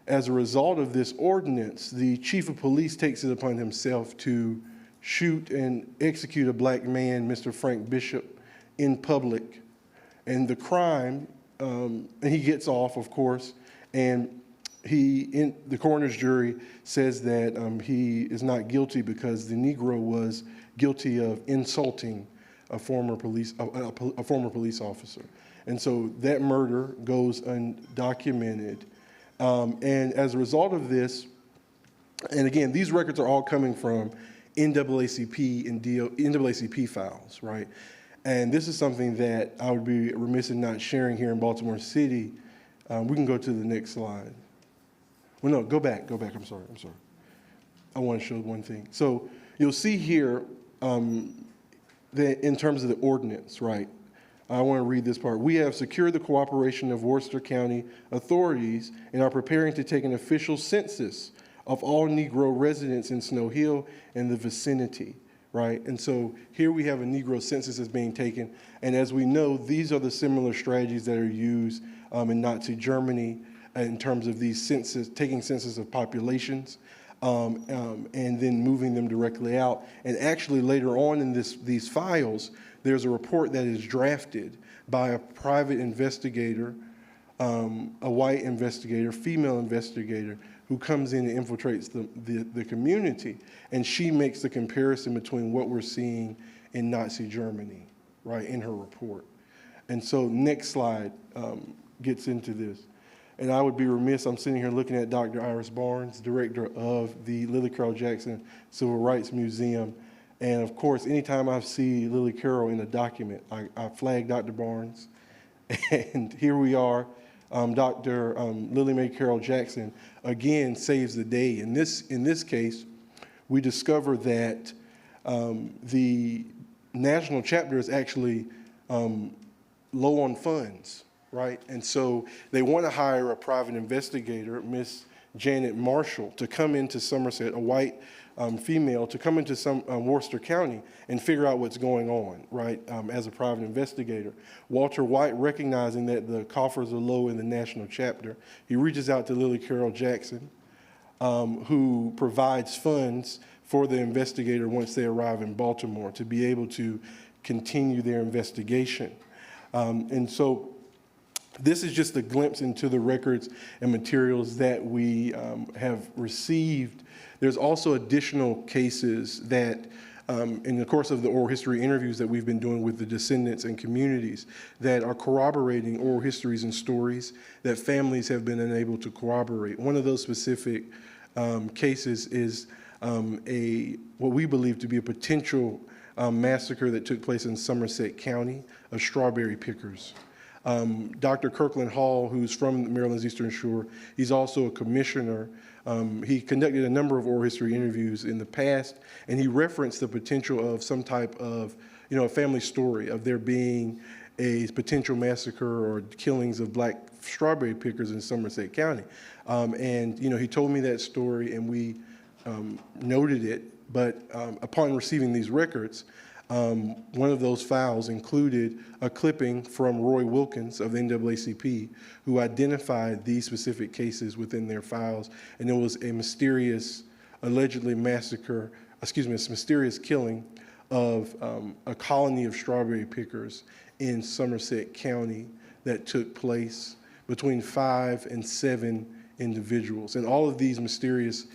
as a result of this ordinance, the chief of police takes it upon himself to shoot and execute a black man, Mr. Frank Bishop, in public. And the crime, and he gets off, of course, and the coroner's jury says that he is not guilty because the Negro was guilty of insulting a former police officer. And so that murder goes undocumented. And as a result of this, and again, these records are all coming from NAACP and NAACP files, right? And this is something that I would be remiss in not sharing here in Baltimore City. We can go to the next slide. Well, no, go back, I'm sorry. I want to show one thing. So you'll see here that in terms of the ordinance, right? I want to read this part. We have secured the cooperation of Worcester County authorities and are preparing to take an official census of all Negro residents in Snow Hill and the vicinity, right? And so here we have a Negro census that's being taken, and as we know, these are the similar strategies that are used in Nazi Germany in terms of these taking census of populations, and then moving them directly out. And actually later on in these files, there's a report that is drafted by a private investigator, a white investigator, female investigator, who comes in and infiltrates the community. And she makes the comparison between what we're seeing in Nazi Germany, right, in her report. And so next slide gets into this. And I would be remiss, I'm sitting here looking at Dr. Iris Barnes, director of the Lily Carroll Jackson Civil Rights Museum. And of course, anytime I see Lily Carroll in a document, I flag Dr. Barnes. And here we are, Dr. Lily Mae Carroll Jackson again saves the day. In this case, we discover that the national chapter is actually low on funds, right? And so they want to hire a private investigator, Miss Janet Marshall, to come into Somerset, a white female, to come into Worcester County and figure out what's going on, right, as a private investigator. Walter White, recognizing that the coffers are low in the national chapter, he reaches out to Lily Carroll Jackson, who provides funds for the investigator once they arrive in Baltimore to be able to continue their investigation. And so this is just a glimpse into the records and materials that we have received. There's also additional cases that, in the course of the oral history interviews that we've been doing with the descendants and communities, that are corroborating oral histories and stories that families have been unable to corroborate. One of those specific cases is what we believe to be a potential massacre that took place in Somerset County of strawberry pickers. Dr. Kirkland Hall, who's from Maryland's Eastern Shore, he's also a commissioner. He conducted a number of oral history interviews in the past, and he referenced the potential of some type of, a family story of there being a potential massacre or killings of black strawberry pickers in Somerset County. And he told me that story, and we noted it, but upon receiving these records, one of those files included a clipping from Roy Wilkins of the NAACP, who identified these specific cases within their files, and it was a mysterious, allegedly mysterious killing of a colony of strawberry pickers in Somerset County that took place between 5 and 7 individuals. And all of these mysterious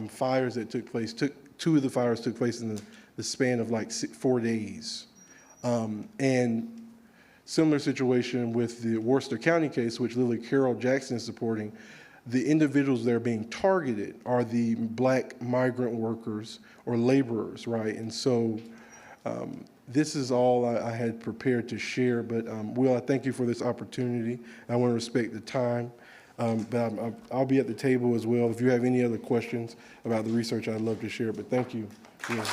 fires that took place, two of the fires took place in the span of like 4 days. And similar situation with the Worcester County case, which Lily Carroll Jackson is supporting. The individuals that are being targeted are the black migrant workers or laborers, right? And so this is all I had prepared to share, but Will, I thank you for this opportunity. I want to respect the time, but I'll be at the table as well. If you have any other questions about the research, I'd love to share, but thank you. Yeah.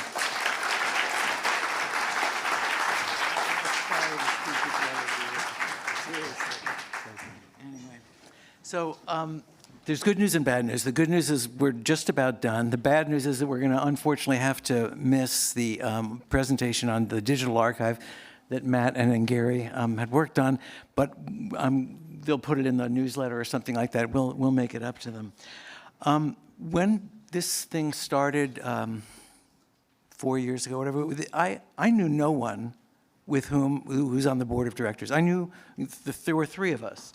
So there's good news and bad news. The good news is we're just about done. The bad news is that we're going to unfortunately have to miss the presentation on the digital archive that Matt and then Gary had worked on, but they'll put it in the newsletter or something like that. We'll make it up to them. When this thing started 4 years ago, whatever, I knew no one with who's on the board of directors. I knew there were 3 of us.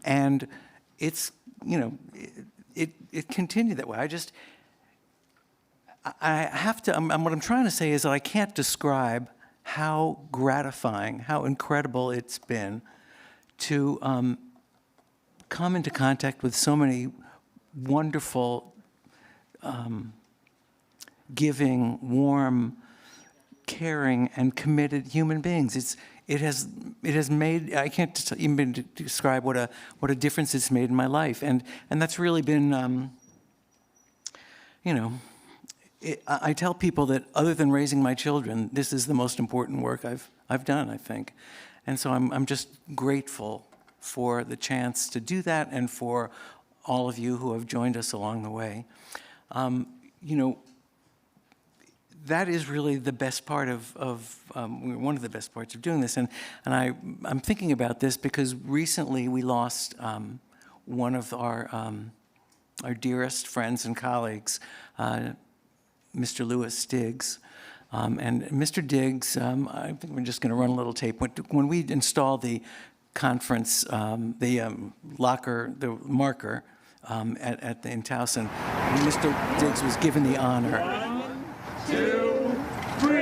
And it's, it continued that way. I have to, what I'm trying to say is that I can't describe how gratifying, how incredible it's been to come into contact with so many wonderful, giving, warm, caring, and committed human beings. It has made, I can't even describe what a difference it's made in my life, and that's really been, I tell people that other than raising my children, this is the most important work I've done, I think, and so I'm just grateful for the chance to do that and for all of you who have joined us along the way. that is really the best part one of the best parts of doing this. And I'm thinking about this because recently we lost one of our dearest friends and colleagues, Mr. Louis Diggs. And Mr. Diggs, I think we're just going to run a little tape. When we installed the conference, the marker in Towson, Mr. Diggs was given the honor. 1, 2, 3.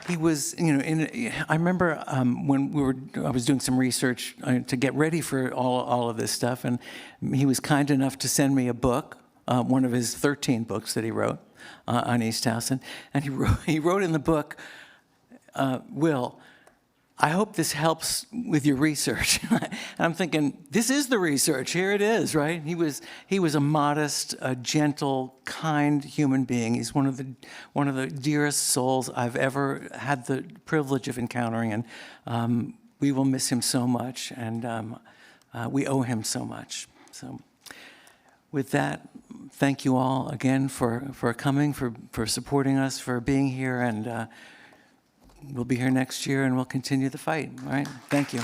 He was, I remember when I was doing some research to get ready for all of this stuff, and he was kind enough to send me a book, one of his 13 books that he wrote on East Towson, and he wrote in the book, Will, I hope this helps with your research. And I'm thinking, this is the research. Here it is, right? He was a modest, gentle, kind human being. He's one of the dearest souls I've ever had the privilege of encountering, and we will miss him so much, and we owe him so much. So, with that, thank you all again for coming, for supporting us, for being here, and we'll be here next year, and we'll continue the fight. All right? Thank you.